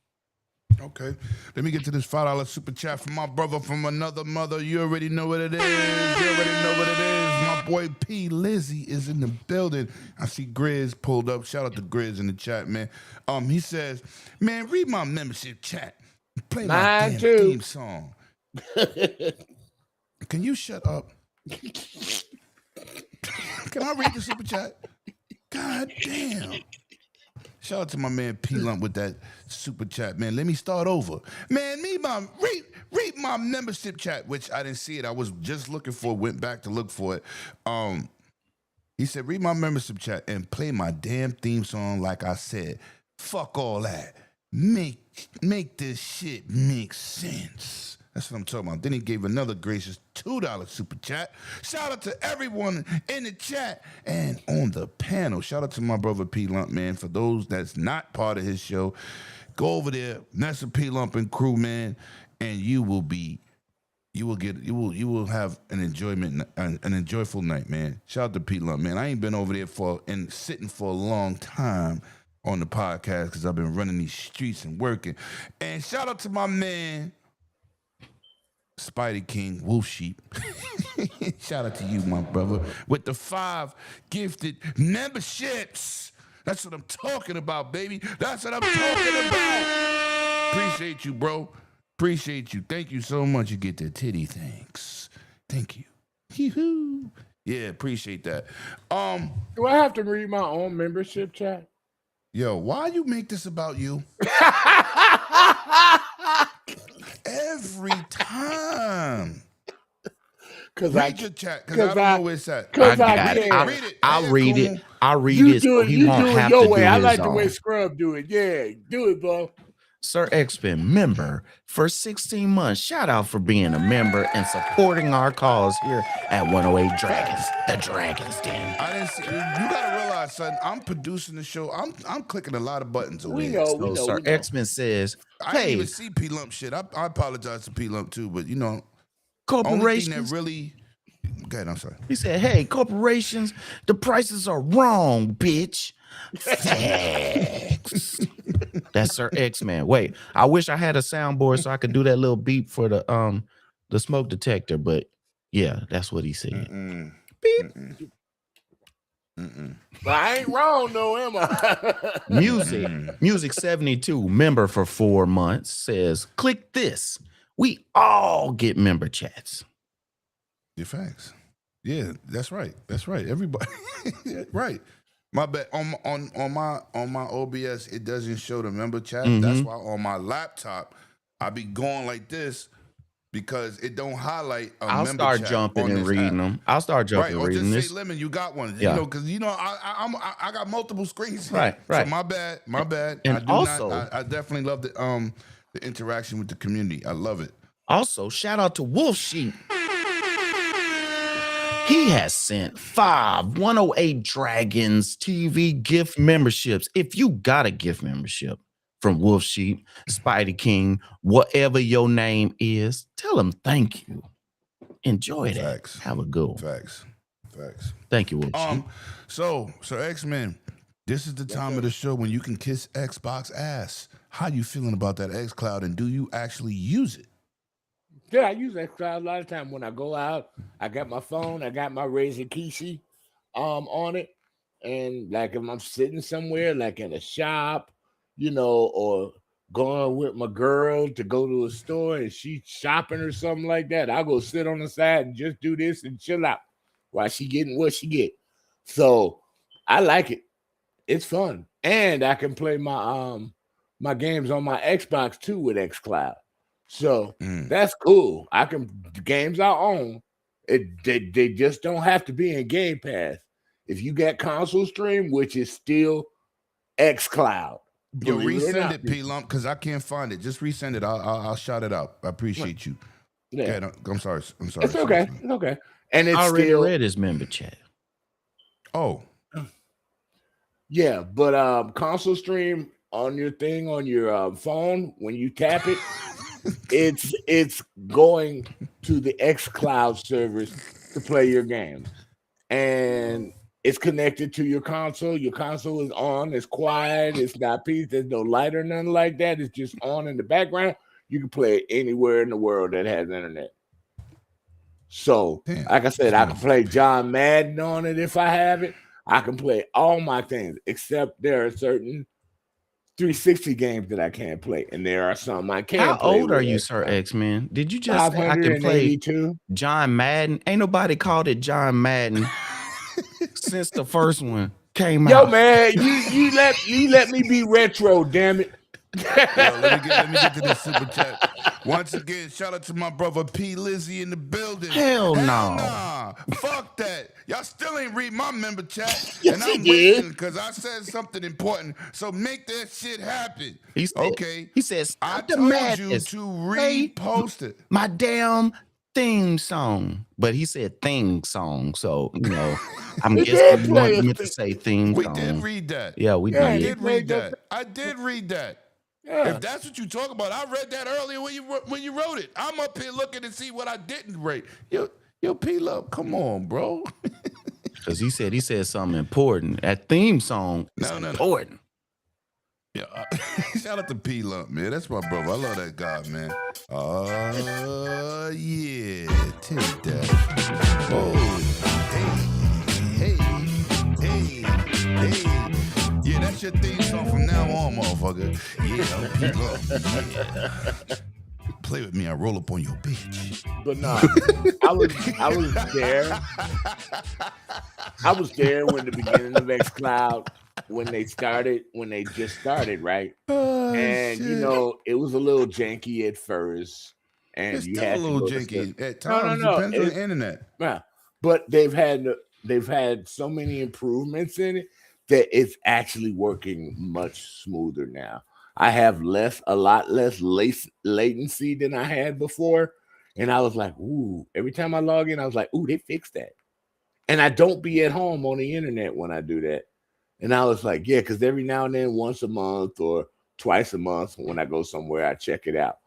Okay, let me get to this $5 super chat from my brother from another mother. You already know what it is. You already know what it is. My boy P. Lizzy is in the building. I see Grizz pulled up. Shout out to Grizz in the chat, man. He says, man, read my membership chat. Play my damn theme song. Can you shut up? Can I read the super chat? God damn. Shout out to my man P Lump with that super chat, man. Let me start over. Man, read my membership chat, which I didn't see it. I was just looking for it, went back to look for it. He said, read my membership chat and play my damn theme song like I said. Fuck all that. Make this shit make sense. That's what I'm talking about. Then he gave another gracious $2 super chat. Shout out to everyone in the chat and on the panel. Shout out to my brother P Lump, man. For those that's not part of his show, go over there, mess with P Lump and crew, man, and you will have an enjoyable night, man. Shout out to P Lump, man. I ain't been over there sitting for a long time on the podcast because I've been running these streets and working. And shout out to my man Spidey King Wolf Sheep. Shout out to you, my brother, with the 5 gifted memberships. That's what I'm talking about, baby. That's what I'm talking about. Appreciate you, bro. Appreciate you. Thank you so much. You get the titty thanks. Thank you. Hee-hoo. Yeah, appreciate that.
Do I have to read my own membership chat?
Yo, why you make this about you? Every time. Read your chat, because I don't know where it's at.
I'll read it. I'll read it so he won't have to do it.
I like the way Scrub do it. Yeah, do it, bro.
Sir X-Pen, member for 16 months. Shout out for being a member and supporting our cause here at 108 Dragons, the Dragons Den.
I didn't see. You gotta realize, son. I'm producing the show. I'm clicking a lot of buttons over here.
So Sir X-Men says,
I didn't even see P Lump shit. I apologize to P Lump too, but
corporations
only thing that really. Go ahead, I'm sorry.
He said, hey, corporations, the prices are wrong, bitch. Facts. That's Sir X-Man. Wait, I wish I had a soundboard so I could do that little beep for the smoke detector, but yeah, that's what he said. Beep.
But I ain't wrong though, am I?
Music 72, member for 4 months, says, click this. We all get member chats.
Your facts. Yeah, that's right. That's right. Everybody. Right. My bad. On my OBS, it doesn't show the member chat. That's why on my laptop, I be going like this because it don't highlight a
I'll
member
start
chat
jumping and reading them. I'll start jumping and reading
just
this.
say Lemon, you got one.
Yeah.
Because I got multiple screens.
Right.
So my bad.
And
I definitely love the interaction with the community. I love it.
Also, shout out to Wolf Sheep. He has sent 5 108 Dragons TV gift memberships. If you got a gift membership from Wolf Sheep, Spidey King, whatever your name is, tell him thank you. Enjoy that.
Facts.
Have a good one.
Facts.
Thank you, Wolf Sheep.
So X-Men, this is the time of the show when you can kiss Xbox ass. How you feeling about that Xcloud, and do you actually use it?
Yeah, I use Xcloud a lot of time when I go out. I got my phone, I got my Razer Kishi on it. And like if I'm sitting somewhere, like in a shop, or going with my girl to go to a store and she's shopping or something like that, I'll go sit on the side and just do this and chill out while she getting what she get. So I like it. It's fun. And I can play my games on my Xbox too with Xcloud. So that's cool. I can the games I own. They just don't have to be in Game Pass. If you got console stream, which is still Xcloud.
Yo,
Believe it or
resend
not.
it, P Lump, because I can't find it. Just resend it. I'll shout it out. I appreciate you.
Yeah.
Yeah, I'm sorry. I'm sorry.
It's okay. It's okay. And it's
I already
still
read his member chat.
Oh,
yeah, but console stream on your thing on your phone when you tap it, it's going to the XCloud servers to play your games, and it's connected to your console. Your console is on. It's quiet. It's not peace. There's no light or nothing like that. It's just on in the background. You can play it anywhere in the world that has internet. So,
damn.
like I said, I can play John Madden on it if I have it. I can play all my things, except there are certain 360 games that I can't play, and there are some I can't
How
play.
old are you, Sir X-Men? Did you just say I can play
582.
John Madden? Ain't nobody called it John Madden since the first one came
Yo,
out.
man, you let me be retro, damn it.
Yo, let me get to this super chat. Once again, shout out to my brother P. Lizzie in the building.
Hell no.
Nah. Fuck that. Y'all still ain't read my member chat.
Yes,
and
he
I'm
did.
waiting because I said something important. So make that shit happen.
He said,
Okay.
He says,
I
"Stop the
told
madness.
you to
Play
repost it.
my damn theme song." But he said thing song. So, I'm
He
guessing
did
you
play
wanted
a
me to say theme
We
song.
did read that.
Yeah, we
Yeah,
I
he
did.
did
played
read
that.
that. I did read that.
Yeah.
If that's what you talk about, I read that earlier when you wrote it. I'm up here looking to see what I didn't write. Yo, P Love, come on, bro.
Because he said something important. That theme song is
No.
important.
Yeah, shout out to P Lump, man. That's my brother. I love that guy, man. Yeah, take that. Oh, hey. Yeah, that's your theme song from now on, motherfucker. Yeah, I'm P Lump. Yeah. Play with me, I roll up on your bitch.
But no, I was there. I was there when the beginning of Xcloud, when they just started, right?
Oh,
And
shit.
it was a little janky at first, and
It's
you
still
had
a
to
little
go to
janky
stuff.
at times.
No.
Depends on the internet.
Yeah, but they've had so many improvements in it that it's actually working much smoother now. I have a lot less latency than I had before, and I was like, "Ooh!" Every time I log in, I was like, "Ooh, they fixed that." And I don't be at home on the internet when I do that. And I was like, "Yeah," because every now and then, once a month or twice a month, when I go somewhere, I check it out.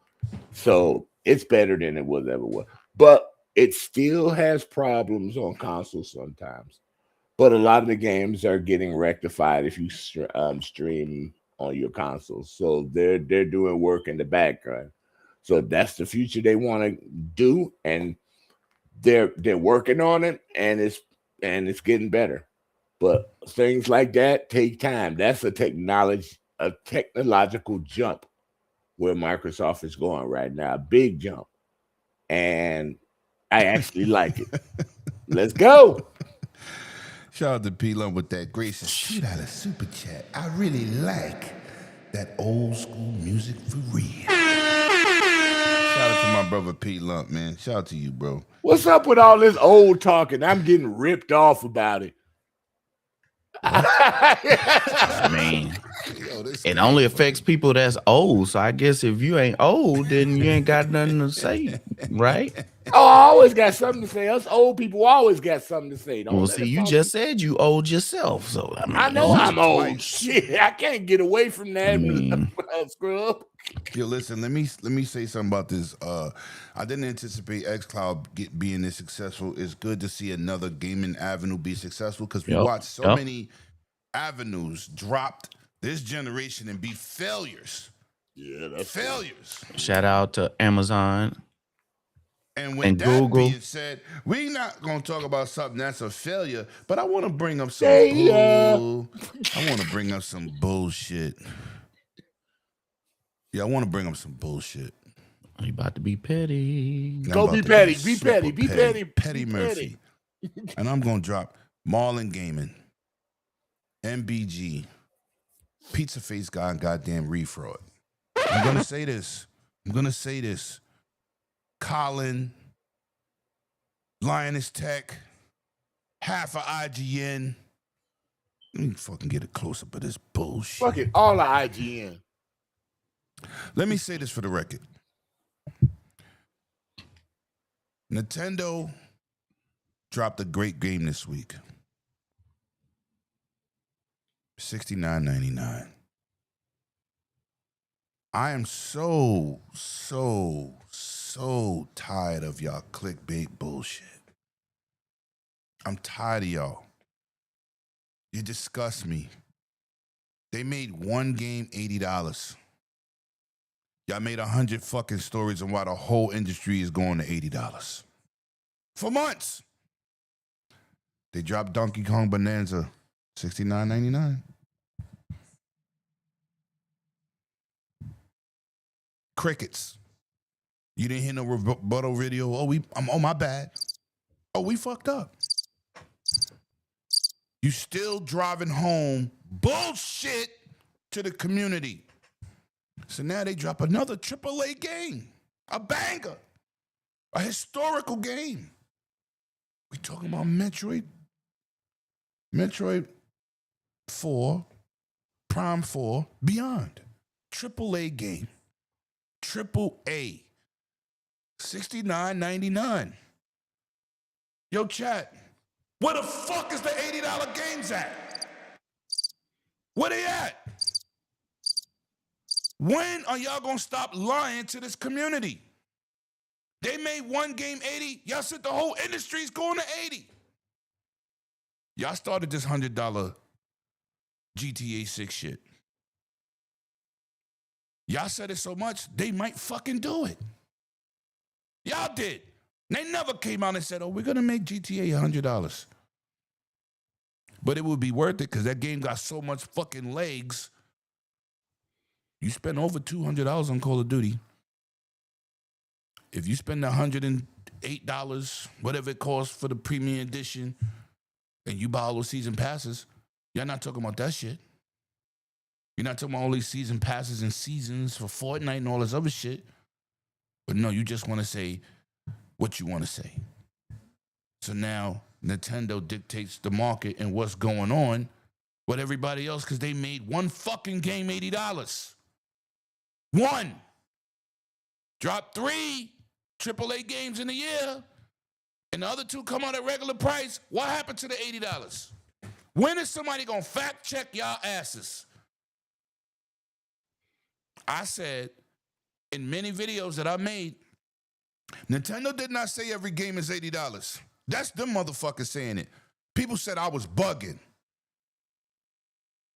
So it's better than it was ever was, but it still has problems on consoles sometimes. But a lot of the games are getting rectified if you stream on your console. So they're doing work in the background. So that's the future they want to do, and they're working on it, and it's getting better. But things like that take time. That's a technological jump where Microsoft is going right now. Big jump. And I actually like it. Let's go.
Shout out to P Lump with that gracious shoot out of super chat. I really like that old school music for real. Shout out to my brother P Lump, man. Shout out to you, bro.
What's up with all this old talking? I'm getting ripped off about it.
Man,
Yo, this
it only affects people that's old. So I guess if you ain't old, then you ain't got nothing to say, right?
Oh, I always got something to say. Us old people always got something to say. Don't
Well,
let
see,
it
you
fall-
just said you old yourself. So
I know I'm old.
twice.
Shit, I can't get away from that.
mean-
Scrub.
Yo, listen, let me say something about this. I didn't anticipate xCloud being this successful. It's good to see another gaming avenue be successful because we
Yep,
watched so
yep.
many avenues dropped this generation and be failures.
Yeah, that's
Failures.
Shout out to Amazon.
And with
And
that
Google.
being said, we're not going to talk about something that's a failure, but I want to bring up some
Hey,
bull. I want to bring up some bullshit. Yeah, I want to bring up some bullshit.
You about to be petty.
I'm
Go
about
be
to
petty. Be
super
petty. Be petty.
Petty
Be
Murphy. And I'm going to drop Marlon Gaming, MBG, Pizza Face Guy, and goddamn Refraud. I'm going to say this. Colin, Lioness Tech, half of IGN. Let me fucking get a close up of this bullshit.
Fuck it. All the IGN.
Let me say this for the record. Nintendo dropped a great game this week. $69.99. I am so tired of y'all clickbait bullshit. I'm tired of y'all. You disgust me. They made one game $80. Y'all made 100 fucking stories on why the whole industry is going to $80. For months. They dropped Donkey Kong Bonanza, $69.99. Crickets. You didn't hear no rebuttal video. Oh, my bad. Oh, we fucked up. You still driving home bullshit to the community. So now they drop another AAA game, a banger, a historical game. We talking about Metroid 4, Prime 4, Beyond. AAA game. AAA. $69.99. Yo, chat, where the fuck is the $80 games at? Where they at? When are y'all gonna stop lying to this community? They made one game 80. Y'all said the whole industry's going to 80. Y'all started this $100 GTA 6 shit. Y'all said it so much, they might fucking do it. Y'all did. They never came out and said, oh, we're gonna make GTA $100. But it would be worth it because that game got so much fucking legs. You spend over $200 on Call of Duty. If you spend $108, whatever it costs for the premium edition, and you buy all those season passes, you're not talking about that shit. You're not talking about all these season passes and seasons for Fortnite and all this other shit. But no, you just want to say what you want to say. So now Nintendo dictates the market and what's going on with everybody else because they made one fucking game $80. One. Drop 3 AAA games in a year, and the other 2 come out at regular price. What happened to the $80? When is somebody gonna fact check y'all asses? I said in many videos that I made, Nintendo did not say every game is $80. That's them motherfuckers saying it. People said I was bugging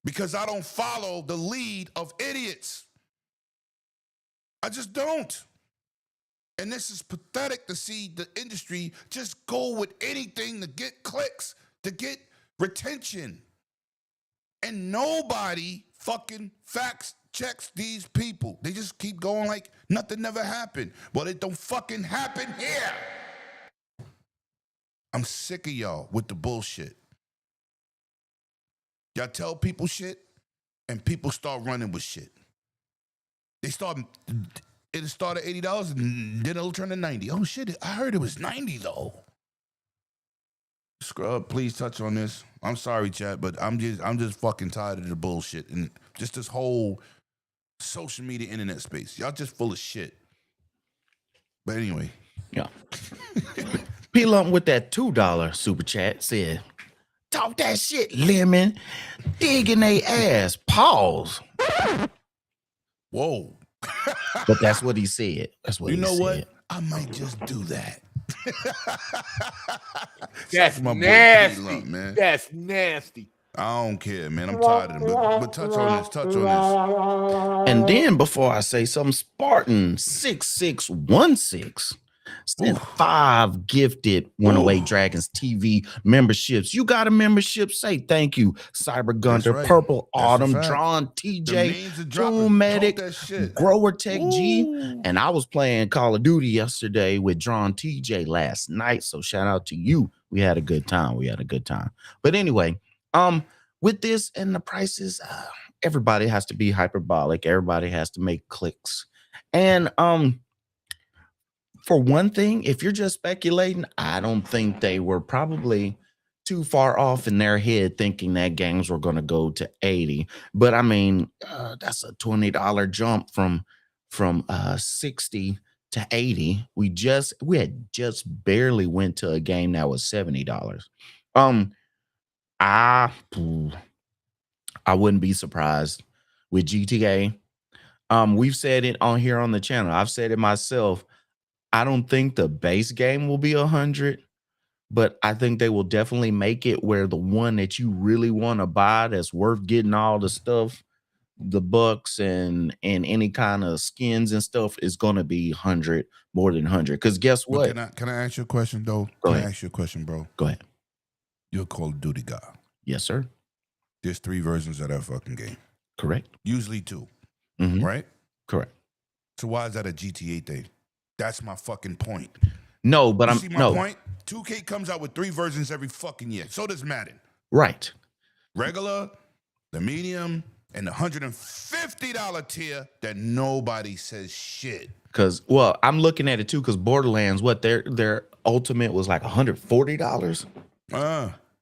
because I don't follow the lead of idiots. I just don't. And this is pathetic to see the industry just go with anything to get clicks, to get retention. And nobody fucking fact checks these people. They just keep going like nothing never happened. Well, it don't fucking happen here. I'm sick of y'all with the bullshit. Y'all tell people shit, and people start running with shit. It'll start at $80 and then it'll turn to 90. Oh shit, I heard it was 90 though. Scrub, please touch on this. I'm sorry, chat, but I'm just fucking tired of the bullshit and just this whole social media internet space. Y'all just full of shit. But anyway.
Yeah. P-Lump with that $2 super chat said, talk that shit, Lemon. Digging they ass. Pause.
Whoa.
But that's what he said. That's what
you
he
know
said.
what? I might just do that.
That's
my boy
nasty.
P-Lump, man.
That's nasty.
I don't care, man. I'm tired of them. But touch on this.
And then before I say something, Spartan 6616 Sent
Oof.
5 gifted Runaway
Ooh.
Dragons TV memberships. You got a membership? Say thank you. Cyber
That's
Gunter,
right.
Purple
That's a
Autumn,
fact.
Drawn
The
TJ,
names are dropping.
Toon
Talk
Medic,
that shit.
Grower Tech G.
Ooh.
And I was playing Call of Duty yesterday with Drawn TJ last night. So shout out to you. We had a good time. But anyway, with this and the prices, everybody has to be hyperbolic. Everybody has to make clicks. And for one thing, if you're just speculating, I don't think they were probably too far off in their head thinking that games were going to go to 80. But I mean, that's a $20 jump from 60 to 80. We had just barely went to a game that was $70. I wouldn't be surprised with GTA. We've said it on here on the channel. I've said it myself. I don't think the base game will be 100, but I think they will definitely make it where the one that you really want to buy that's worth getting all the stuff, the bucks and any kind of skins and stuff is going to be 100, more than 100. Because guess what?
Can I ask you a question, though?
Go
Can
ahead.
I ask you a question, bro?
Go ahead.
You're a Call of Duty guy.
Yes, sir.
There's 3 versions of that fucking game.
Correct.
Usually 2,
Mhm.
right?
Correct.
So why is that a GTA thing? That's my fucking point.
No, but
You
I'm
see my
no
point? 2K comes out with 3 versions every fucking year. So does Madden.
right.
Regular, the medium, and the $150 tier that nobody says shit.
Because I'm looking at it too. Because Borderlands, what their ultimate was like $140.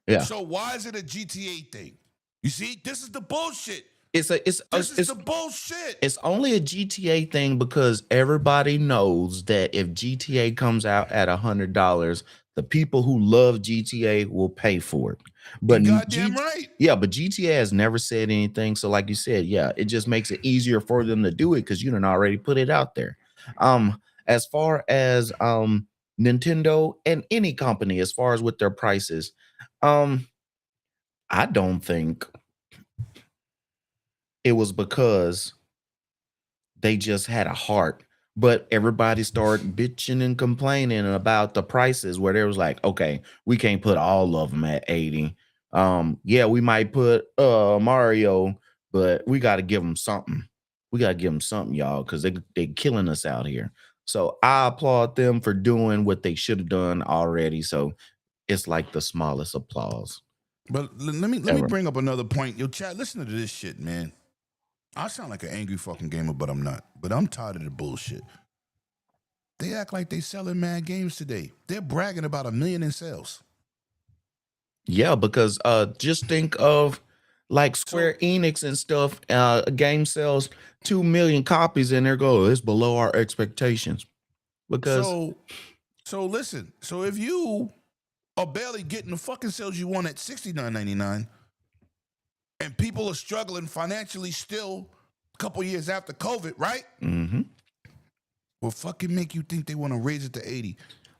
Yeah.
So why is it a GTA thing? You see, this is the bullshit.
This is
the bullshit.
It's only a GTA thing because everybody knows that if GTA comes out at $100, the people who love GTA will pay for it. But
you goddamn right.
Yeah, but GTA has never said anything. So, like you said, yeah, it just makes it easier for them to do it because you done already put it out there. As far as Nintendo and any company, as far as with their prices, I don't think it was because they just had a heart, but everybody started bitching and complaining about the prices where there was like, okay, we can't put all of them at 80. Yeah, we might put Mario, but we got to give them something. We got to give them something, y'all, because they killing us out here. So I applaud them for doing what they should have done already. So it's like the smallest applause.
But let me bring up another point. Yo, chat, listen to this shit, man. I sound like an angry fucking gamer, but I'm not. But I'm tired of the bullshit. They act like they selling mad games today. They're bragging about 1 million in sales.
Yeah, because just think of like Square Enix and stuff. A game sells 2 million copies, and they're going, it's below our expectations. Because
so listen. So if you are barely getting the fucking sales you want at $69.99, and people are struggling financially still a couple years after COVID, right?
Mm-hmm.
Well, fucking make you think they want to raise it to 80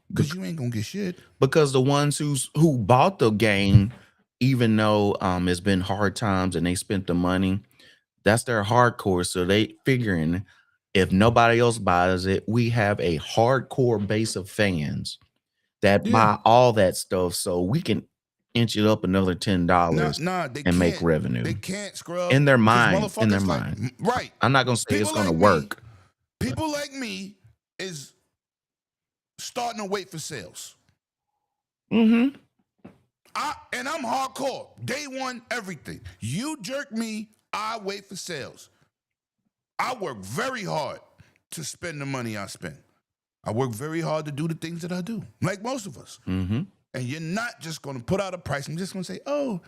because you ain't gonna get shit.
Because the ones who bought the game, even though it's been hard times and they spent the money, that's their hardcore. So they figuring if nobody else buys it, we have a hardcore base of fans that buy all that stuff, so we can inch it up another $10 and make revenue.
They can't scrub
in their mind. In their mind,
right?
I'm not gonna say it's gonna
like
work.
People like me is starting to wait for sales.
Mm-hmm.
And I'm hardcore. Day one, everything. You jerk me, I wait for sales. I work very hard to spend the money I spend. I work very hard to do the things that I do, like most of us.
Mm-hmm.
And you're not just going to put out a price. I'm just going to say, oh,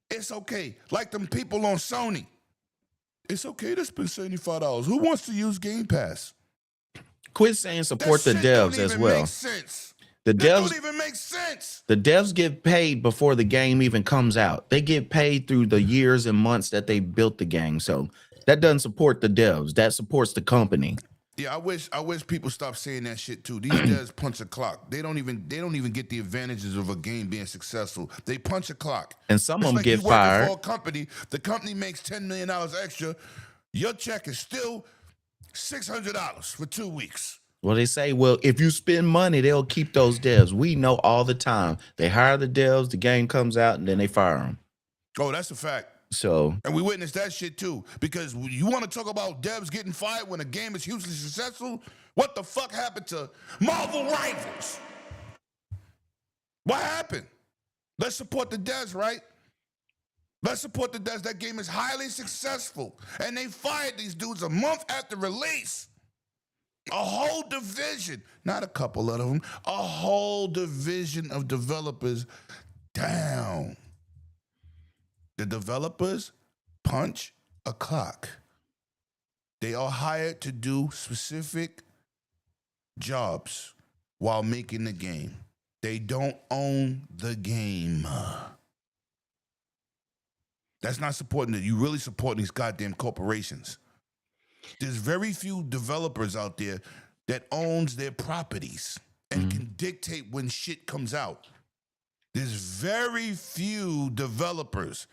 it's okay. Like them people on Sony. It's okay to spend $75. Who wants to use Game Pass?
Quit saying support the devs as well.
Make sense.
The devs
don't even make sense.
The devs get paid before the game even comes out. They get paid through the years and months that they built the game. So that doesn't support the devs. That supports the company.
Yeah, I wish people stop saying that shit too. These devs punch a clock. They don't even get the advantages of a game being successful. They punch a clock.
And some of them
like
get
you working
fired.
for a company, the company makes $10 million extra. Your check is still $600 for 2 weeks.
Well, they say, well, if you spend money, they'll keep those devs. We know all the time. They hire the devs, the game comes out, and then they fire them.
Oh, that's a fact.
So,
And we witnessed that shit too. Because you want to talk about devs getting fired when a game is hugely successful? What the fuck happened to Marvel Rivals? What happened? Let's support the devs, right? Let's support the devs. That game is highly successful. And they fired these dudes a month after release. A whole division, not a couple of them, a whole division of developers down. The developers punch a clock. They are hired to do specific jobs while making the game. They don't own the game. That's not supporting it. You really supporting these goddamn corporations. There's very few developers out there that owns their properties and can dictate when shit comes out. There's very few developers,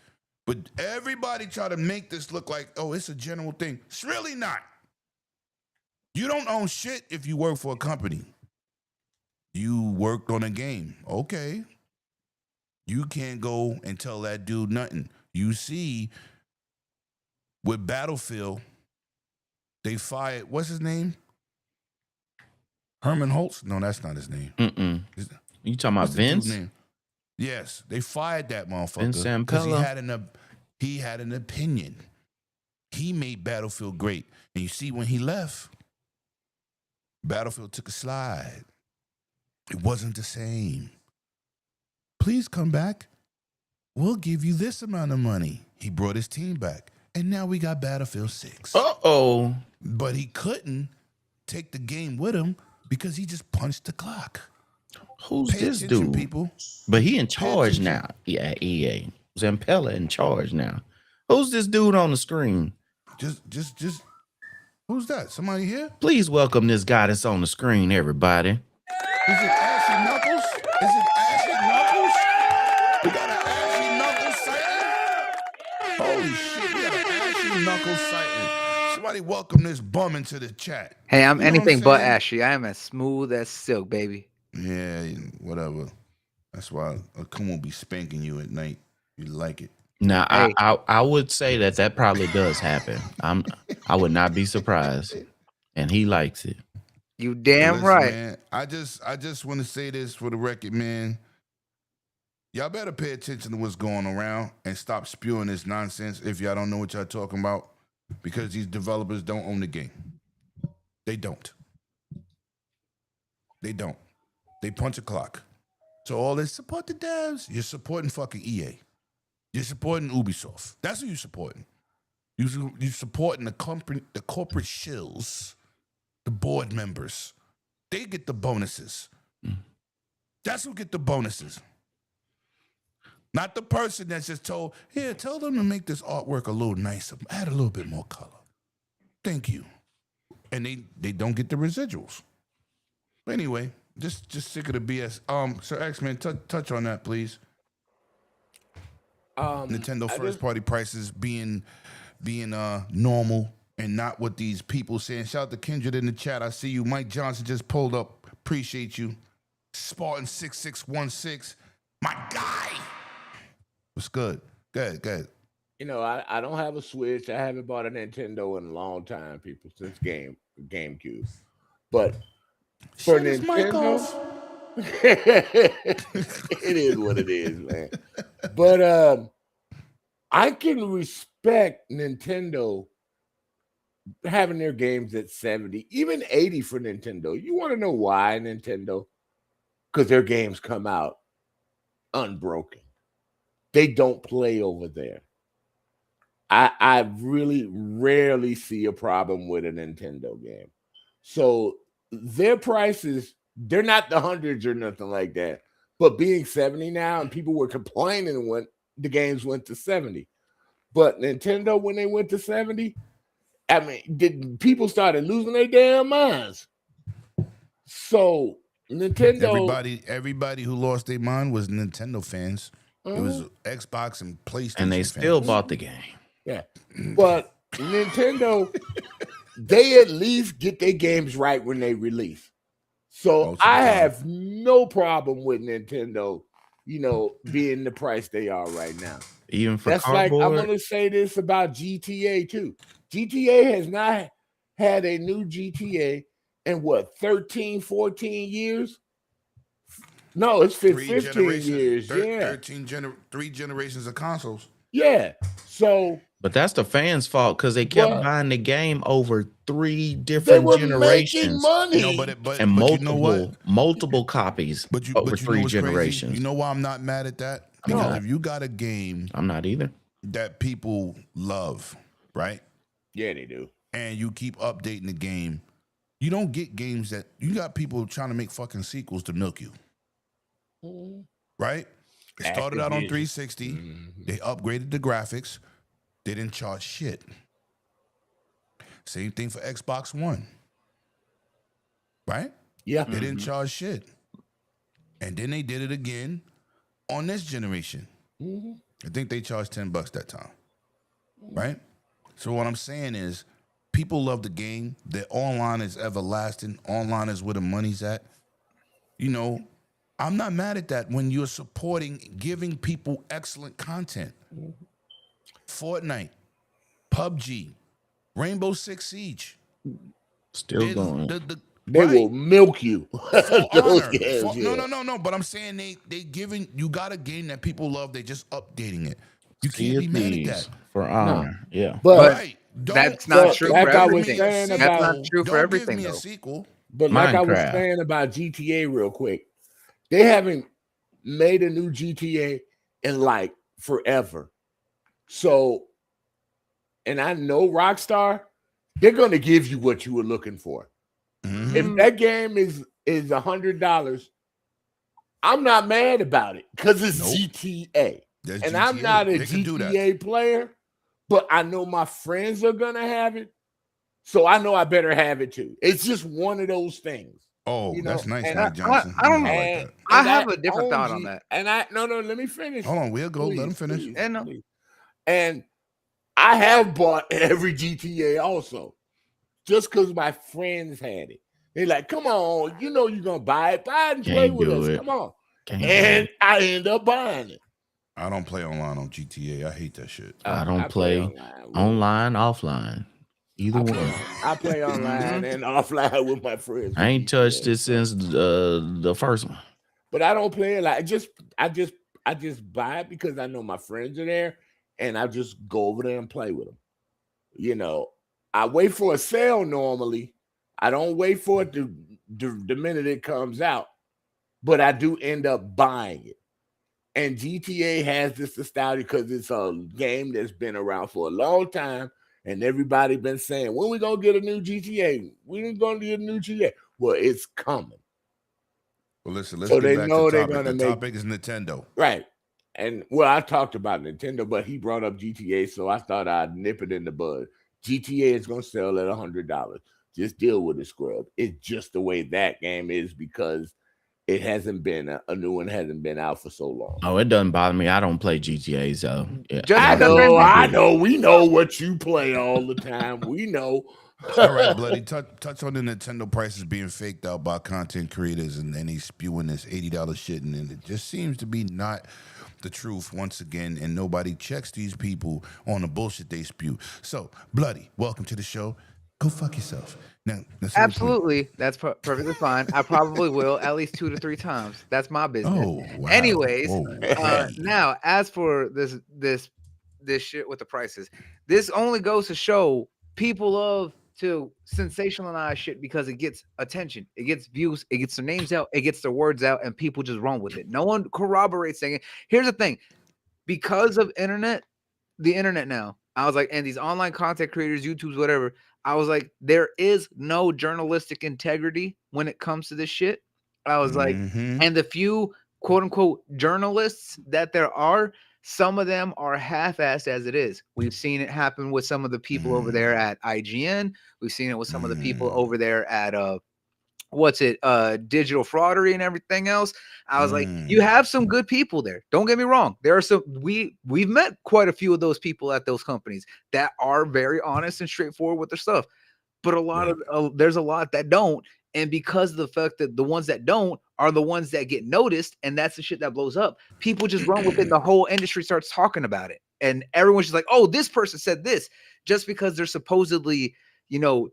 but everybody try to make this look like, oh, it's a general thing. It's really not. You don't own shit if you work for a company. You worked on a game. Okay. You can't go and tell that dude nothing. You see, with Battlefield, they fired, what's his name? Herman Holtz? No, that's not his name.
You talking about
What's the dude's
Vince?
name? Yes, they fired that motherfucker.
Vince
because
Zampella.
he had an opinion. He made Battlefield great. And you see when he left, Battlefield took a slide. It wasn't the same. Please come back. We'll give you this amount of money. He brought his team back. And now we got Battlefield 6.
Uh-oh.
But he couldn't take the game with him because he just punched the clock.
Who's
Pay
this
attention,
dude?
people.
But he in charge
attention.
now. Yeah, EA. Zampella in charge now. Who's this dude on the screen?
Just, who's that? Somebody here?
Please welcome this guy that's on the screen, everybody.
Is it Ashy Knuckles? Is it Ashy Knuckles? We got an Ashy Knuckles sighting? Holy shit, we got an Ashy Knuckles sighting. Somebody welcome this bum into the chat.
Hey, I'm
You know what
anything but
saying?
ashy. I am as smooth as silk, baby.
Yeah, whatever. That's why Akuma will be spanking you at night. You like it.
Now,
Hey.
I would say that probably does happen. I would not be surprised, and he likes it.
You damn
Listen,
right.
man, I just want to say this for the record, man. Y'all better pay attention to what's going around and stop spewing this nonsense if y'all don't know what y'all talking about, because these developers don't own the game. They don't. They don't. They punch a clock. So all this support the devs, you're supporting fucking EA. You're supporting Ubisoft. That's who you're supporting. You're supporting the company, the corporate shills, the board members. They get the bonuses. That's who get the bonuses. Not the person that's just told, here, tell them to make this artwork a little nicer. Add a little bit more color. Thank you. And they don't get the residuals. But anyway, just sick of the BS. Sir X-Men, touch on that, please. Nintendo first party prices being normal and not what these people saying. Shout out to Kindred in the chat. I see you. Mike Johnson just pulled up. Appreciate you. Spartan 6616. My guy. What's good? Good.
You know, I don't have a Switch. I haven't bought a Nintendo in a long time, people, since GameCube. But for
Shut his mic
Nintendo,
off.
it is what it is, man. But I can respect Nintendo having their games at 70, even 80 for Nintendo. You want to know why, Nintendo? Because their games come out unbroken. They don't play over there. I really rarely see a problem with a Nintendo game. So their prices, they're not the hundreds or nothing like that. But being 70 now, and people were complaining when the games went to 70. But Nintendo, when they went to 70, I mean, people started losing their damn minds. So Nintendo,
Everybody who lost their mind was Nintendo fans. It was Xbox and PlayStation
And they
fans.
still bought the game.
yeah. But Nintendo, they at least get their games right when they release. So
Most of the
I
time.
have no problem with Nintendo, being the price they are right now.
Even for
That's like I'm
cardboard.
gonna say this about GTA too. GTA has not had a new GTA in what 13, 14 years? No, it's 15 years. Yeah.
3 generations of consoles.
Yeah. So
But that's the fans' fault because they kept
But-
buying the game over 3
they
different
were making
generations
money.
No, but
and
you know what?
multiple copies
But you
over
know
3
what's crazy?
generations.
You know why I'm not mad at that?
I'm
Because
not.
if you got a game
I'm not either.
that people love, right?
Yeah, they do.
And you keep updating the game, you don't get games that you got people trying to make fucking sequels to milk you. Right? It started out on
Activision.
360. They upgraded the graphics. They didn't charge shit. Same thing for Xbox One. Right?
Yeah.
They didn't charge shit. And then they did it again on this generation. I think they charged $10 that time. Right? So what I'm saying is people love the game. The online is everlasting. Online is where the money's at. I'm not mad at that when you're supporting, giving people excellent content. Fortnite, PUBG, Rainbow Six Siege.
Still going.
They
right.
will milk you.
For
Those
honor.
games, yeah.
No. But I'm saying they giving you got a game that people love. They just updating it. You
Sea
can't
of
be mad at
Thieves
that.
for honor. Yeah.
But
Right.
That's not
But
true
like
for
I was
everything.
saying
That's
about-
not true for
Don't
everything,
give me a
though.
sequel.
But like I was
Minecraft.
saying about GTA real quick, they haven't made a new GTA in like forever. So, and I know Rockstar, they're gonna give you what you were looking for.
Mhm.
If that game is $100, I'm not mad about it because it's
Nope.
GTA.
That's
And
GTA.
I'm not a
They can do that.
GTA player, but I know my friends are gonna have it. So I know I better have it too. It's just one of those things.
Oh,
You know,
that's nice,
and
Mike Johnson.
I don't know.
like
And,
that.
I
and
have a different
own
thought on that.
And no, let me finish.
Hold on, we'll go. Let him finish.
Please,
And,
please. And I have bought every GTA also, just because my friends had it. They're like, "Come on, you're gonna buy it and play
Can't
with
do
us.
it.
Come on."
Can't do
And
it.
I end up buying it.
I don't play online on GTA. I hate that shit.
I don't play online, offline. Either
I
one.
play, I play online and offline with my friends.
I ain't touched it since the first one.
But I don't play it like I just buy it because I know my friends are there, and I just go over there and play with them. I wait for a sale normally. I don't wait for it the minute it comes out, but I do end up buying it. And GTA has this nostalgia because it's a game that's been around for a long time, and everybody been saying, "When we gonna get a new GTA? We ain't gonna get a new GTA." Well, it's coming.
Well, listen, let's
So
get
they
back
know
to
they're
the topic.
gonna
The
make-
topic is Nintendo.
Right. And I talked about Nintendo, but he brought up GTA, so I thought I'd nip it in the bud. GTA is gonna sell at $100. Just deal with it, scrub. It's just the way that game is because it hasn't been a new one hasn't been out for so long.
Oh, it doesn't bother me. I don't play GTA, so yeah.
Just
I
because
know,
they're-
I know. We know what you play all the time. We know.
All right, Bloody, touch on the Nintendo prices being faked out by content creators and they spewing this $80 shit, and it just seems to be not the truth once again, and nobody checks these people on the bullshit they spew. So, Bloody, welcome to the show. Go fuck yourself. Now,
Absolutely, that's perfectly fine. I probably will at least 2 to 3 times. That's my business.
Oh, wow.
Anyways,
Whoa.
now as for this shit with the prices, this only goes to show people love to sensationalize shit because it gets attention, it gets views, it gets their names out, it gets their words out, and people just run with it. No one corroborates anything. Here's the thing, because of the internet now, I was like, and these online content creators, YouTubes, whatever, I was like, there is no journalistic integrity when it comes to this shit. I was like, and the few quote unquote journalists that there are, some of them are half-assed as it is. We've seen it happen with some of the people over there at IGN. We've seen it with some of the people over there at digital fraudery and everything else. I was like, you have some good people there. Don't get me wrong. There are some, we've met quite a few of those people at those companies that are very honest and straightforward with their stuff. but a lot
Right.
of there's a lot that don't. And because of the fact that the ones that don't are the ones that get noticed, and that's the shit that blows up, people just run with it, and the whole industry starts talking about it. And everyone's just like, oh, this person said this, just because they're supposedly,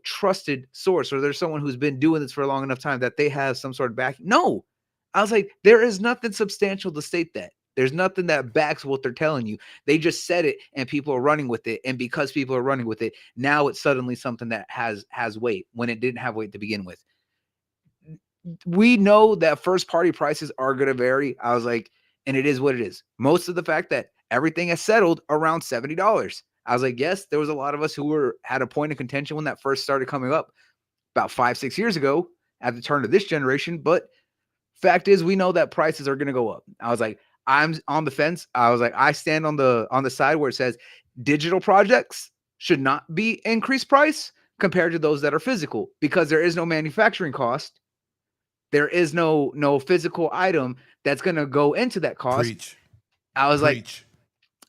trusted source, or there's someone who's been doing this for a long enough time that they have some sort of back. No, I was like, there is nothing substantial to state that. There's nothing that backs what they're telling you. They just said it, and people are running with it. And because people are running with it, now it's suddenly something that has weight when it didn't have weight to begin with. We know that first party prices are going to vary. I was like, and it is what it is. Most of the fact that everything has settled around $70. I was like, yes, there was a lot of us who had a point of contention when that first started coming up about 5-6 years ago at the turn of this generation. But fact is, we know that prices are going to go up. I was like, I'm on the fence. I was like, I stand on the side where it says digital projects should not be increased price compared to those that are physical, because there is no manufacturing cost. There is no physical item that's going to go into that cost.
Preach.
I was like,
Preach.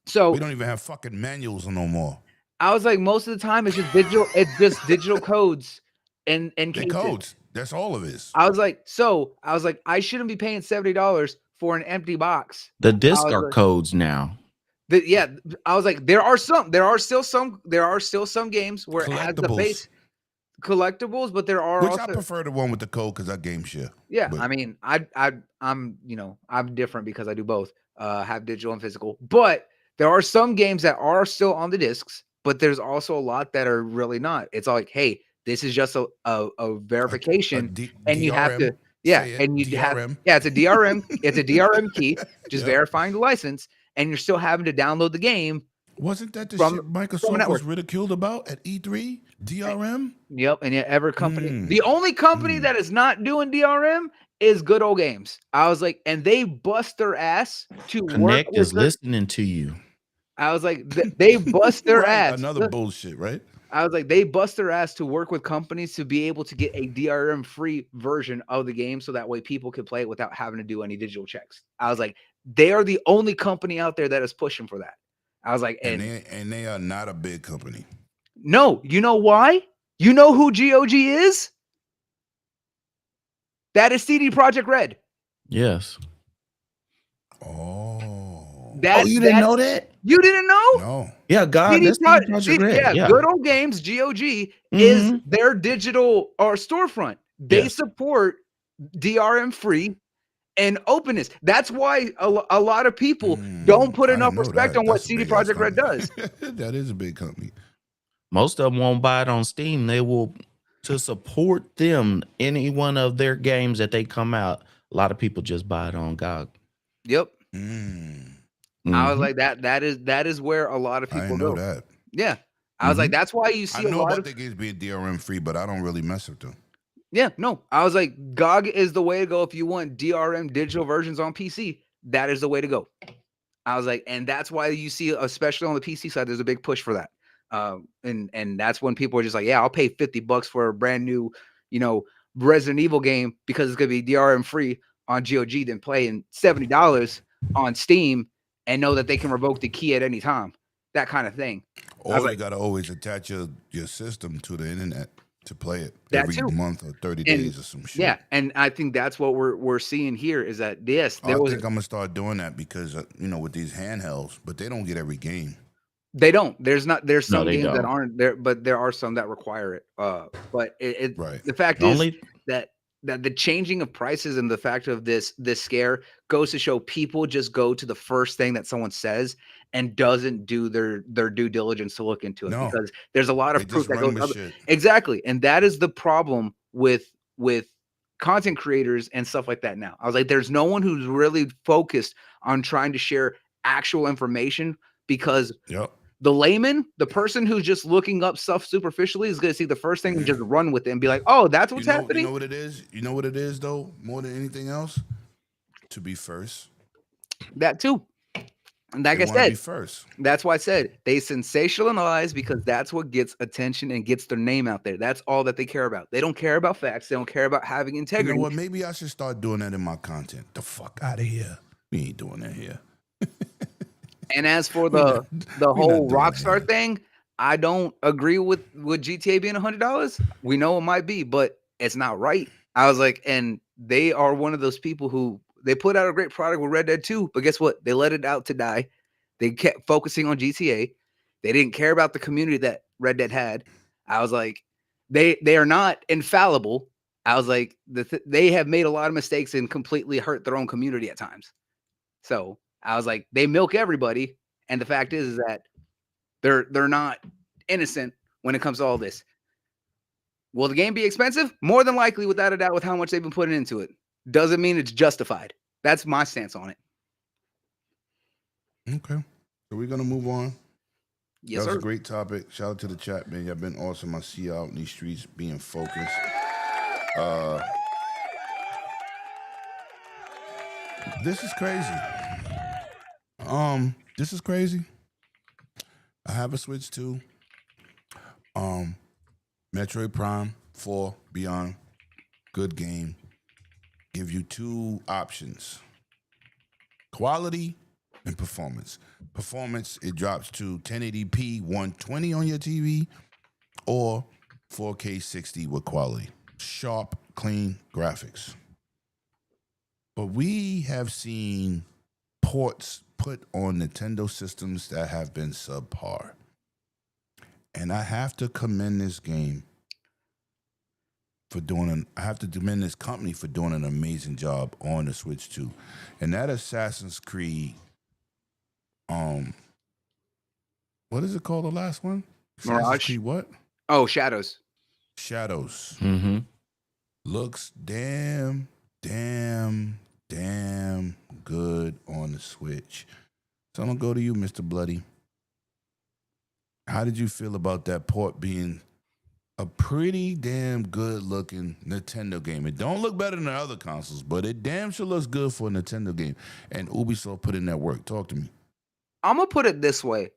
so
We don't even have fucking manuals no more.
I was like, most of the time it's just digital. It's just digital codes and
The
cases.
codes. That's all of it.
I was like, I shouldn't be paying $70 for an empty box.
The disc
was
are
like-
codes now.
I was like, there are still some games where it has the base collectibles, but there are
Which
also,
I prefer the one with the code because I game share.
yeah.
But-
I mean, I'm different because I do both, have digital and physical. But there are some games that are still on the discs, but there's also a lot that are really not. It's like, hey, this is just a verification, and you have to, and you have, it's a DRM, it's a DRM key, just verifying the license, and you're still having to download the game.
Wasn't that the
from
shit
a
Microsoft
network.
was ridiculed about at E3? DRM?
Yep, and yet every company, the only company that is not doing DRM is Good Old Games. I was like, and they bust their ass to work
Connect
with
is listening to you.
I was like, they bust their
Right,
ass.
another bullshit, right?
I was like, they bust their ass to work with companies to be able to get a DRM free version of the game, so that way people can play it without having to do any digital checks. I was like, they are the only company out there that is pushing for that. I was like,
And they are not a big company.
no, you know why? You know who GOG is? That is CD Projekt Red.
Yes.
Oh.
You didn't know that?
You didn't know?
No.
Yeah, God,
CD
that's Project Red. Yeah.
Good Old Games, GOG, is their digital or storefront. They
Yes.
support DRM free and openness. That's why a lot of people don't put
I
enough
didn't know
respect
that.
on what
That's a
CD
big-ass
Projekt Red
company.
does.
That is a big company.
Most of them won't buy it on Steam. They will, to support them, any one of their games that they come out. A lot of people just buy it on GOG.
Yep. I was
Mhm.
like, that is where a lot of
I
people
didn't know
go.
that.
Yeah. I was like, that's why you see
I
a
know
lot
about
of
the games being DRM free, but I don't really mess with them.
Yeah, no. I was like, GOG is the way to go if you want DRM digital versions on PC. That is the way to go. I was like, and that's why you see, especially on the PC side, there's a big push for that. And that's when people are just like, yeah, I'll pay $50 for a brand new, Resident Evil game because it's gonna be DRM free on GOG than paying $70 on Steam and know that they can revoke the key at any time. That kind of thing.
Or you gotta always attach your system to the internet to play it
That
every
too.
month or 30 days or some shit.
Yeah, and I think that's what we're seeing here is that yes,
I think I'm gonna start doing that because with these handhelds, but they don't get every game.
They don't. There's some
they
games that
don't.
aren't there, but there are some that require it. But
Right.
the fact
The
is
only-
that the changing of prices and the fact of this scare goes to show people just go to the first thing that someone says and doesn't do their due diligence to look into it
No.
because there's a lot
They
of proof
just
that
run
goes
with
up.
shit.
Exactly, and that is the problem with content creators and stuff like that. Now, I was like, there's no one who's really focused on trying to share actual information because
Yep.
the layman, the person who's just looking up stuff superficially, is going to see the first thing and just run with it and be like, "Oh, that's what's happening."
You know what it is? You know what it is though? More than anything else, to be first.
That too. And like
They
I
wanna be
said,
first.
that's why I said they sensationalize because that's what gets attention and gets their name out there. That's all that they care about. They don't care about facts. They don't care about having
You
integrity.
know what? Maybe I should start doing that in my content. The fuck out of here. We ain't doing that here.
And as for the whole
doing that
Rockstar thing, I don't agree with GTA being $100. We know it might be, but it's not right. I was like, and they are one of those people who they put out a great product with Red Dead 2, but guess what? They let it out to die. They kept focusing on GTA. They didn't care about the community that Red Dead had. I was like, they are not infallible. I was like, they have made a lot of mistakes and completely hurt their own community at times. So I was like, they milk everybody, and the fact is that they're not innocent when it comes to all this. Will the game be expensive? More than likely, without a doubt, with how much they've been putting into it. Doesn't mean it's justified. That's my stance on it.
Okay. So we're gonna move on.
Yes,
that was
sir.
a great topic. Shout out to the chat, man. Y'all been awesome. I see y'all out in these streets being focused. This is crazy. This is crazy. I have a Switch 2. Metroid Prime 4 Beyond. Good game. Give you two options. Quality and performance. Performance, it drops to 1080p 120 on your TV or 4K 60 with quality. Sharp, clean graphics. But we have seen ports put on Nintendo systems that have been subpar. And I have to commend this game for I have to commend this company for doing an amazing job on the Switch 2. And that Assassin's Creed, what is it called, the last one? Assassin's
Mirage?
Creed what?
Oh, Shadows.
Shadows.
Mm-hmm.
Looks damn good on the Switch. So I'm gonna go to you, Mr. Bloody. How did you feel about that port being a pretty damn good looking Nintendo game? It don't look better than the other consoles, but it damn sure looks good for a Nintendo game. And Ubisoft put in that work. Talk to me.
I'm gonna put it this way.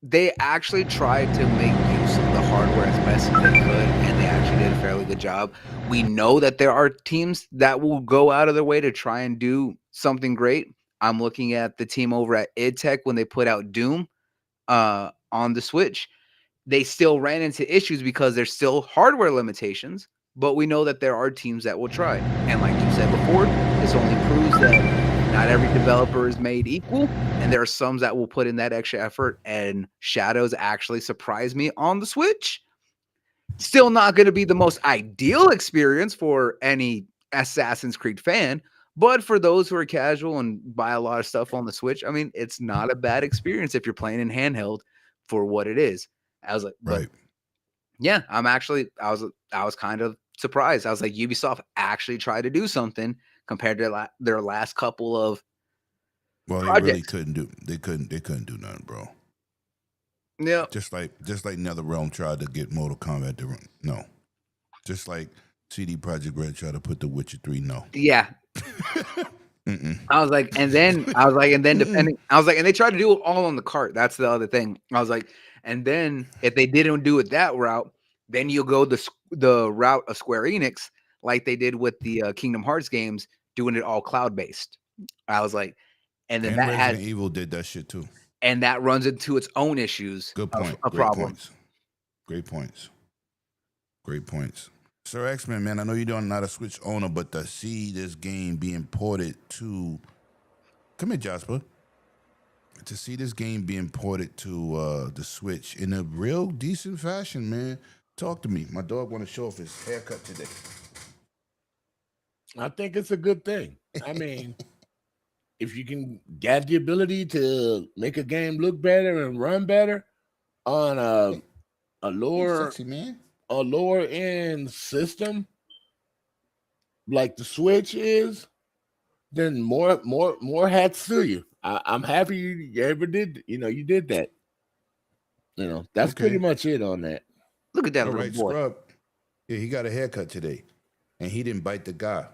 They actually tried to make use of the hardware as best as they could, and they actually did a fairly good job. We know that there are teams that will go out of their way to try and do something great. I'm looking at the team over at IdTech when they put out Doom on the Switch. They still ran into issues because there's still hardware limitations, but we know that there are teams that will try. And like you said before, this only proves that not every developer is made equal, and there are some that will put in that extra effort, and Shadows actually surprised me on the Switch. Still not going to be the most ideal experience for any Assassin's Creed fan, but for those who are casual and buy a lot of stuff on the Switch, I mean, it's not a bad experience if you're playing in handheld for what it is. I was like,
Right.
Yeah, I was kind of surprised. I was like, Ubisoft actually tried to do something compared to their last couple of
Well, they
projects.
really couldn't do nothing, bro.
Yeah.
Just like NetherRealm tried to get Mortal Kombat to run. No. Just like CD Projekt Red tried to put The Witcher 3. No.
Yeah.
Mm-mm.
And they tried to do it all on the cart. That's the other thing. I was like, and then if they didn't do it that route, then you'll go the route of Square Enix, like they did with the Kingdom Hearts games, doing it all cloud based. I was like, and then
And
that
Resident
has,
Evil did that shit too.
and that runs into its own issues.
Good point.
A
Great
problem.
points. Great points. Sir X-Men, man, I know you're not a Switch owner, but to see this game being ported to... Come here, Jasper. To see this game being ported to the Switch in a real decent fashion, man. Talk to me. My dog want to show off his haircut today.
I think it's a good thing. I mean, if you can get the ability to make a game look better and run better on a lower
Sexy, man.
a lower end system like the Switch is, then more hats to you. I'm happy you ever did. You did that. That's
Okay.
pretty much it on that.
Look at that
All
little
right,
boy.
Scrub. Yeah, he got a haircut today, and he didn't bite the guy.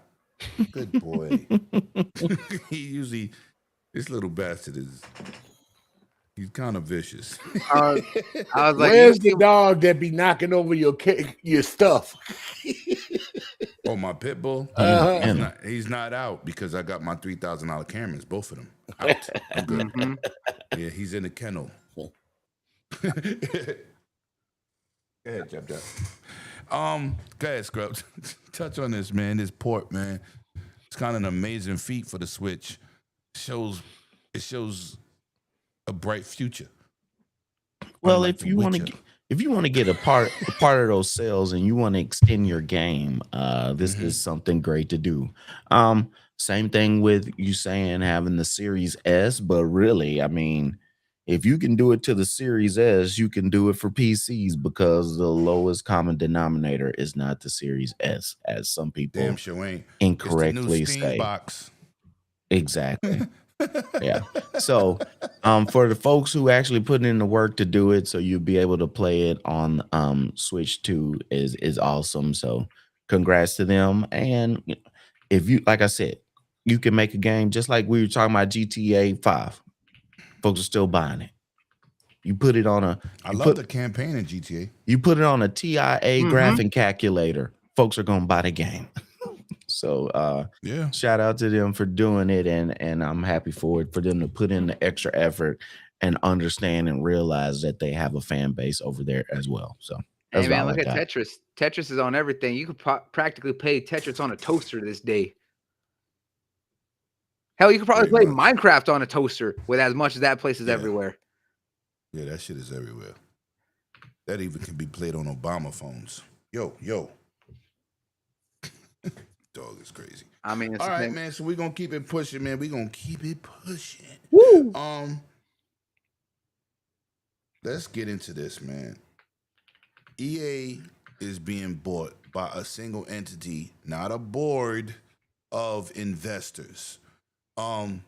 Good boy. He usually, this little bastard he's kind of vicious.
I was like,
Where's the dog that be knocking over your stuff?
Oh, my pit bull?
Uh-huh.
He's not out because I got my $3,000 cameras, both of them out. I'm good.
Mhm.
Yeah, he's in the kennel. Go ahead, Jab Jab. Go ahead, Scrubs. Touch on this, man. This port, man. It's kind of an amazing feat for the Switch. It shows a bright future.
Well,
Unlike
if
The
you want
Witcher.
to if you want to get a part of those sales and you want to extend your game, this is something great to do. Same thing with you saying having the Series S, but really, I mean, if you can do it to the Series S, you can do it for PCs because the lowest common denominator is not the Series S, as some people
Damn sure ain't. It's the new
incorrectly
Steam
say.
box.
Exactly. Yeah. So, for the folks who actually put in the work to do it, so you'll be able to play it on Switch 2 is awesome. So, congrats to them. And if you, like I said, you can make a game just like we were talking about GTA 5. Folks are still buying it. You put it on
I love the campaign in GTA.
you put it on a TIA graphic calculator. Folks are gonna buy the game. So
Yeah.
shout out to them for doing it, and I'm happy for them to put in the extra effort and understand and realize that they have a fan base over there as well. So that's
Hey man,
all I
look at
got.
Tetris. Tetris is on everything. You could practically play Tetris on a toaster this day. Hell, you could probably play
Pretty much.
Minecraft on a toaster with as much as that place is
Yeah.
everywhere.
Yeah, that shit is everywhere. That even can be played on Obama phones. Yo. Dog is crazy.
I mean, it's
All
the
right,
same-
man. So we're gonna keep it pushing, man. We're gonna keep it pushing.
Woo!
Let's get into this, man. EA is being bought by a single entity, not a board of investors. Tencent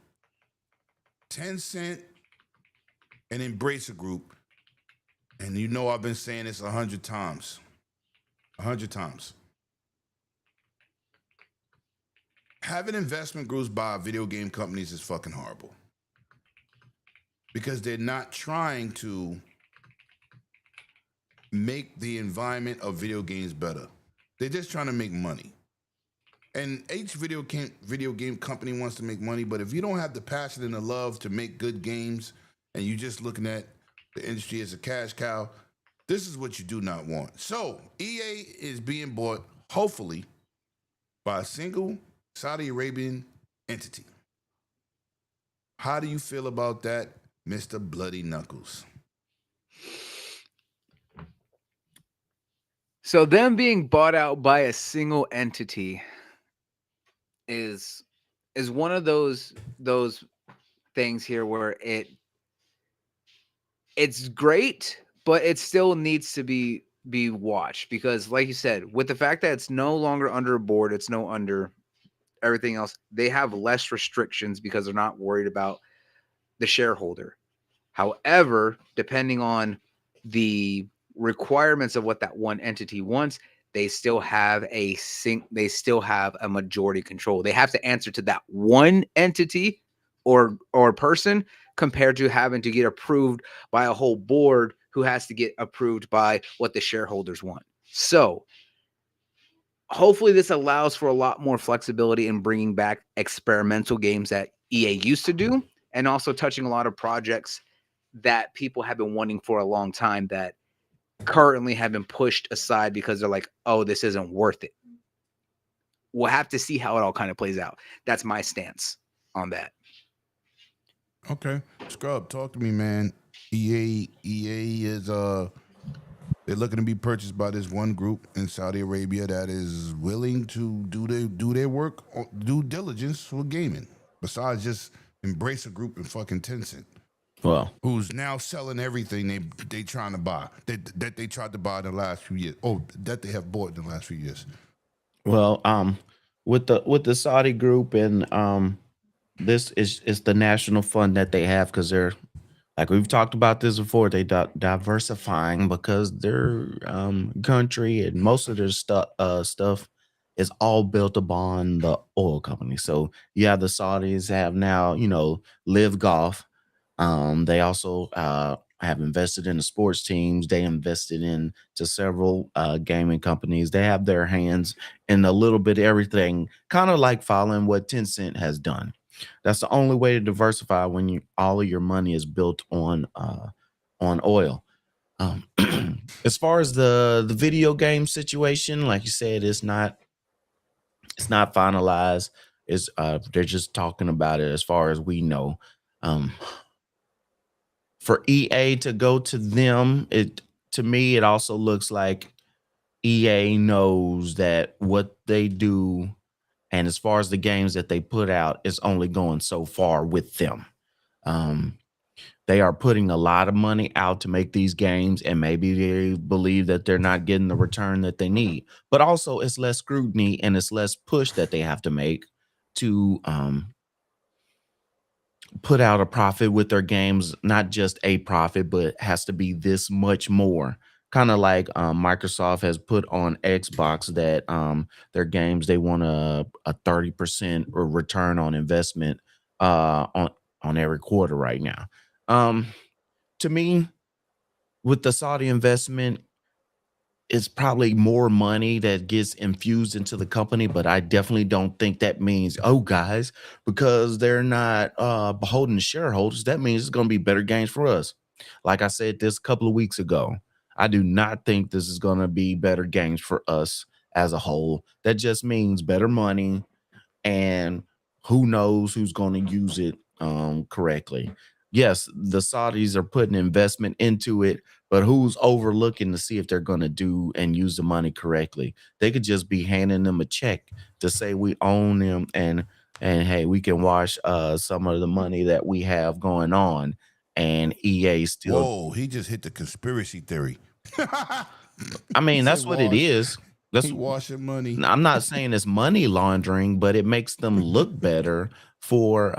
and Embracer Group, and you know I've been saying this 100 times. 100 times. Having investment groups by video game companies is fucking horrible. Because they're not trying to make the environment of video games better. They're just trying to make money. And each video game company wants to make money, but if you don't have the passion and the love to make good games and you're just looking at the industry as a cash cow, this is what you do not want. So EA is being bought, hopefully, by a single Saudi Arabian entity. How do you feel about that, Mr. Bloody Knuckles?
So them being bought out by a single entity is one of those things here where it's great, but it still needs to be watched because, like you said, with the fact that it's no longer under a board, it's no under everything else, they have less restrictions because they're not worried about the shareholder. However, depending on the requirements of what that one entity wants, they still have a majority control. They have to answer to that one entity or person compared to having to get approved by a whole board who has to get approved by what the shareholders want. So hopefully this allows for a lot more flexibility in bringing back experimental games that EA used to do, and also touching a lot of projects that people have been wanting for a long time that currently have been pushed aside because they're like, oh, this isn't worth it. We'll have to see how it all kind of plays out. That's my stance on that.
Okay. Scrub, talk to me, man. EA is they're looking to be purchased by this one group in Saudi Arabia that is willing to do their work, due diligence for gaming. Besides just Embracer Group and fucking Tencent.
Well,
Who's now selling everything they trying to buy that they tried to buy in the last few years. Oh, that they have bought in the last few years.
well, with the Saudi group and this is the national fund that they have because they're, like we've talked about this before, they diversifying because their country and most of their stuff is all built upon the oil company. So you have the Saudis have now, Live Golf. They also have invested in the sports teams. They invested into several gaming companies. They have their hands in a little bit of everything, kind of like following what Tencent has done. That's the only way to diversify when all of your money is built on oil. Um, as far as the video game situation, like you said, it's not finalized. It's they're just talking about it as far as we know. For EA to go to them, to me it also looks like EA knows that what they do, and as far as the games that they put out, is only going so far with them. They are putting a lot of money out to make these games, and maybe they believe that they're not getting the return that they need. But also, it's less scrutiny and it's less push that they have to make to put out a profit with their games. Not just a profit, but has to be this much more. Kind of like Microsoft has put on Xbox that their games, they want a 30% return on investment on every quarter right now. To me, with the Saudi investment, it's probably more money that gets infused into the company, but I definitely don't think that means, oh, guys, because they're not beholden to shareholders, that means it's going to be better games for us. Like I said this a couple of weeks ago, I do not think this is going to be better games for us as a whole. That just means better money, and who knows who's going to use it correctly. Yes, the Saudis are putting investment into it, but who's overlooking to see if they're going to do and use the money correctly? They could just be handing them a check to say we own them, and hey, we can wash some of the money that we have going on, and EA still.
Whoa, he just hit the conspiracy theory.
I mean, that's
said
what it
wash.
is. That's
He washing money.
I'm not saying it's money laundering, but it makes them look better for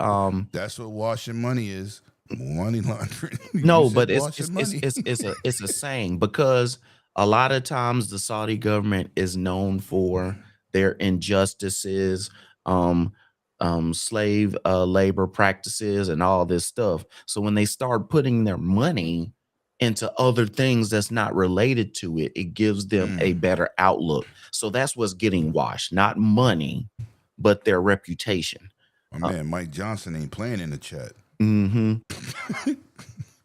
That's what washing money is. Money laundering.
no,
You said
but
washing money.
it's a saying, because a lot of times the Saudi government is known for their injustices, slave labor practices, and all this stuff. So when they start putting their money into other things that's not related to it, it gives them a better outlook. So that's what's getting washed, not money, but their reputation.
My man Mike Johnson ain't playing in the chat.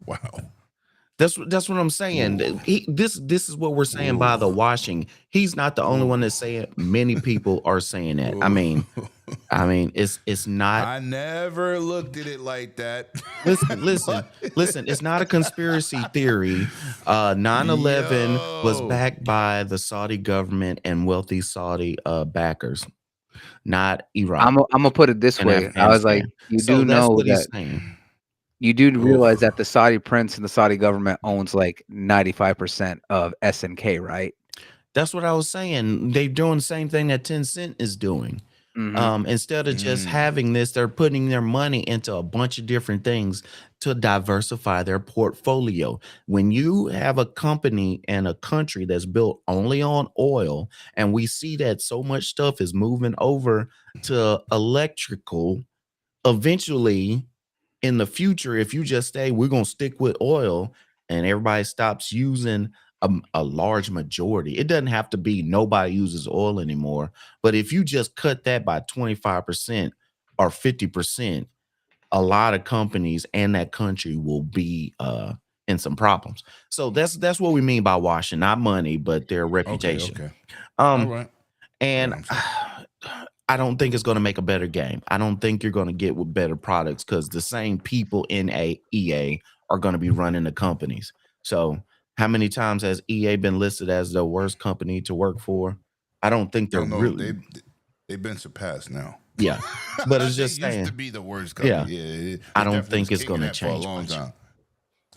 Wow.
That's what I'm saying. This is what we're saying by the washing. He's not the only one that's saying it. Many people are saying that. I mean, it's not.
I never looked at it like that.
Listen. It's not a conspiracy theory. 9/11 was backed by the Saudi government and wealthy Saudi backers, not Iraq.
I'm gonna put it this way. I was like, you do know that you do realize that the Saudi prince and the Saudi government owns like 95% of SNK, right?
That's what I was saying. They're doing the same thing that Tencent is doing. Instead of just having this, they're putting their money into a bunch of different things to diversify their portfolio. When you have a company and a country that's built only on oil, and we see that so much stuff is moving over to electrical, eventually in the future, if you just say we're going to stick with oil and everybody stops using a large majority, it doesn't have to be nobody uses oil anymore, but if you just cut that by 25% or 50%, a lot of companies and that country will be in some problems. So that's what we mean by washing, not money, but their reputation.
Okay. All right.
And I don't think it's going to make a better game. I don't think you're going to get with better products, because the same people in EA are going to be running the companies. So how many times has EA been listed as the worst company to work for? I don't think they're really.
They've been surpassed now.
Yeah, but it's just
used
saying
to be the worst company. Yeah,
I don't think it's going to change
for a long
much.
time.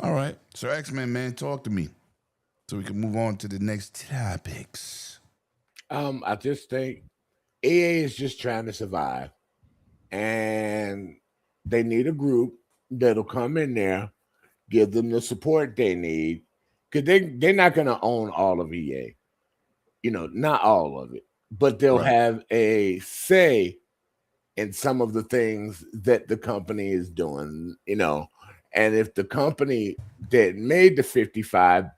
All right, so X-Men, man, talk to me so we can move on to the next topics.
I just think EA is just trying to survive, and they need a group that'll come in there, give them the support they need, because they're not going to own all of EA, not all of it, but they'll have a say in some of the things that the company is doing, and if the company that made the $55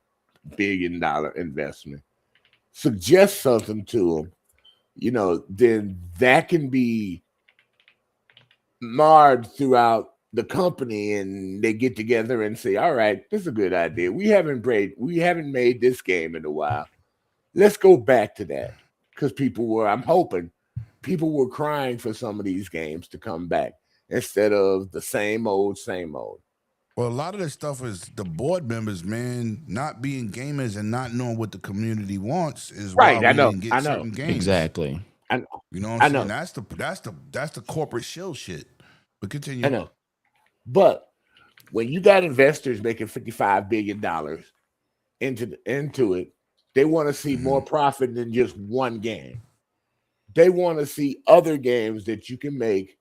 billion investment suggests something to them, then that can be marred throughout the company, and they get together and say, "All right, this is a good idea. We haven't made this game in a while. Let's go back to that." Because I'm hoping people were crying for some of these games to come back instead of the same old, same old.
Well, a lot of this stuff is the board members, man, not being gamers and not knowing what the community wants is why
Right. I
we
know.
didn't get
I know.
certain games.
Exactly.
I know.
You know what
I
I'm saying?
know.
That's the corporate shill shit. But continue.
I know. But when you got investors making $55 billion into it, they want to see more profit than just one game. They want to see other games that you can make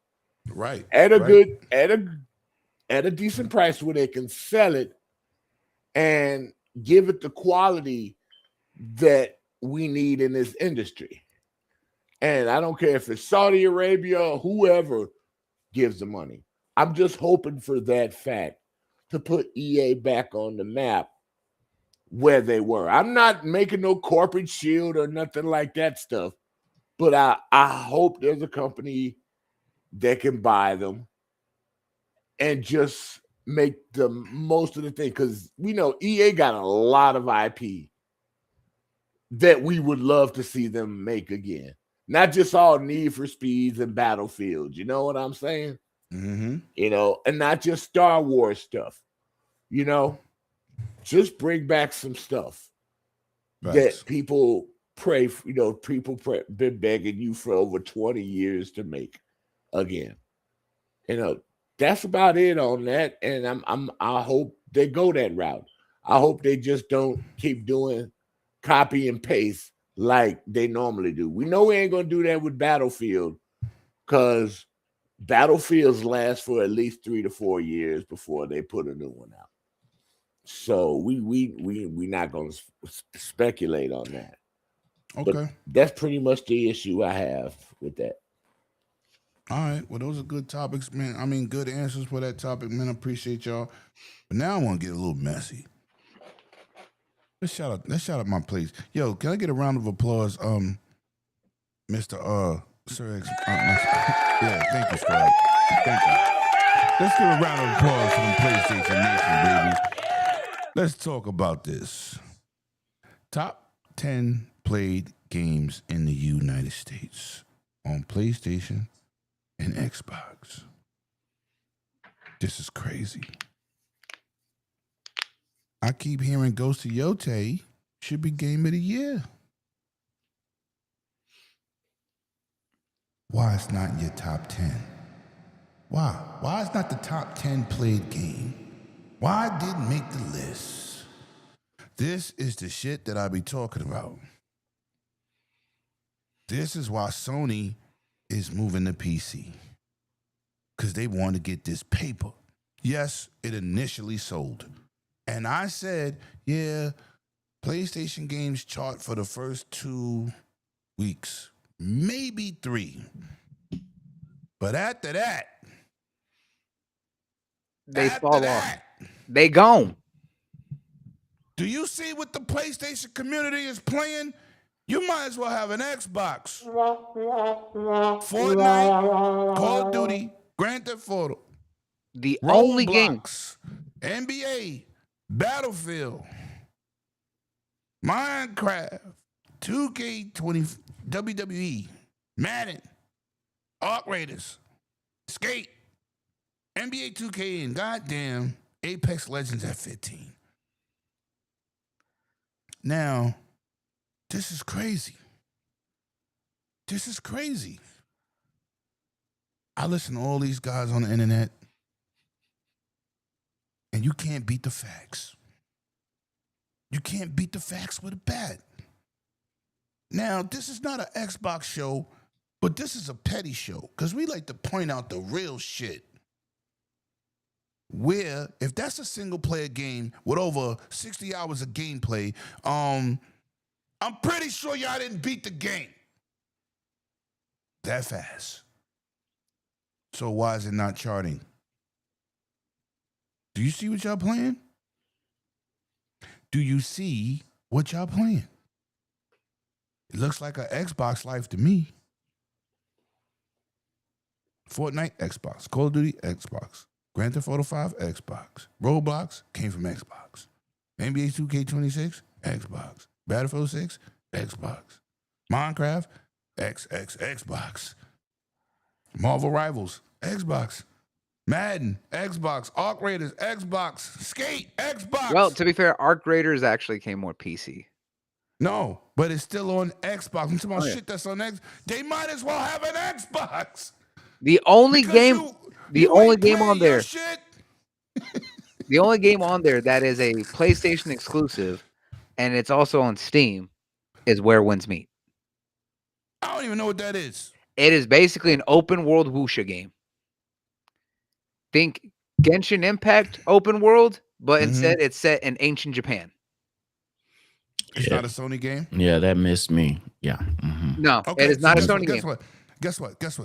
Right.
at a
right.
good at a decent price where they can sell it and give it the quality that we need in this industry. And I don't care if it's Saudi Arabia or whoever gives the money. I'm just hoping for that fact to put EA back on the map where they were. I'm not making no corporate shield or nothing like that stuff, but I hope there's a company that can buy them and just make the most of the thing, because we know EA got a lot of IP that we would love to see them make again. Not just all Need for Speeds and Battlefields. You know what I'm saying?
Mm-hmm.
You know, and not just Star Wars stuff. You know, just bring back some stuff that people pray. Been begging you for over 20 years to make again. You know, that's about it on that. And I hope they go that route. I hope they just don't keep doing copy and paste like they normally do. We know we ain't gonna do that with Battlefield, because Battlefields last for at least 3 to 4 years before they put a new one out. So we not gonna speculate on that.
Okay.
But that's pretty much the issue I have with that.
All right. Well, those are good topics, man. I mean, good answers for that topic, man. I appreciate y'all. But now I want to get a little messy. Let's shout out my place. Yo, can I get a round of applause, Mr. Sir X? Yeah, thank you, Scribe. Thank you. Let's give a round of applause for the PlayStation Nation, babies. Let's talk about this. Top 10 played games in the United States on PlayStation and Xbox. This is crazy. I keep hearing Ghost of Yote should be Game of the Year. Why it's not in your top 10? Why? Why is not the top 10 played game? Why didn't make the list? This is the shit that I be talking about. This is why Sony is moving to PC. Because they want to get this paper. Yes, it initially sold. And I said, yeah, PlayStation games chart for the first 2 weeks, maybe 3. But after that,
they fall off. They gone.
Do you see what the PlayStation community is playing? You might as well have an Xbox. Fortnite, Call of Duty, Grand Theft Auto.
The only game.
NBA, Battlefield, Minecraft, 2K20, WWE, Madden, Arc Raiders, Skate, NBA 2K, and goddamn Apex Legends at 15. Now, this is crazy. This is crazy. I listen to all these guys on the internet, and you can't beat the facts. You can't beat the facts with a bat. Now, this is not an Xbox show, but this is a petty show, because we like to point out the real shit. Where, if that's a single-player game with over 60 hours of gameplay, I'm pretty sure y'all didn't beat the game that fast. So why is it not charting? Do you see what y'all playing? Do you see what y'all playing? It looks like an Xbox Life to me. Fortnite, Xbox. Call of Duty, Xbox. Grand Theft Auto 5, Xbox. Roblox came from Xbox. NBA 2K26, Xbox. Battlefield 6, Xbox. Minecraft, Xbox. Marvel Rivals, Xbox. Madden, Xbox. Arc Raiders, Xbox. Skate, Xbox.
Well, to be fair, Arc Raiders actually came more PC.
No, but it's still on Xbox. I'm talking about
Oh, yeah.
shit that's on X. They might as well have an Xbox.
The only
Because
game, the only
ain't
game
playing
on
your
there,
shit.
the only game on there that is a PlayStation exclusive, and it's also on Steam, is Where Winds Meet.
I don't even know what that is.
It is basically an open world wuxia game. Think Genshin Impact open world, but instead it's set in ancient Japan.
It's
Yeah.
not a Sony game.
Yeah, that missed me. Yeah. Mhm.
No, it is not a
guess
Sony
what,
game.
Guess what? Guess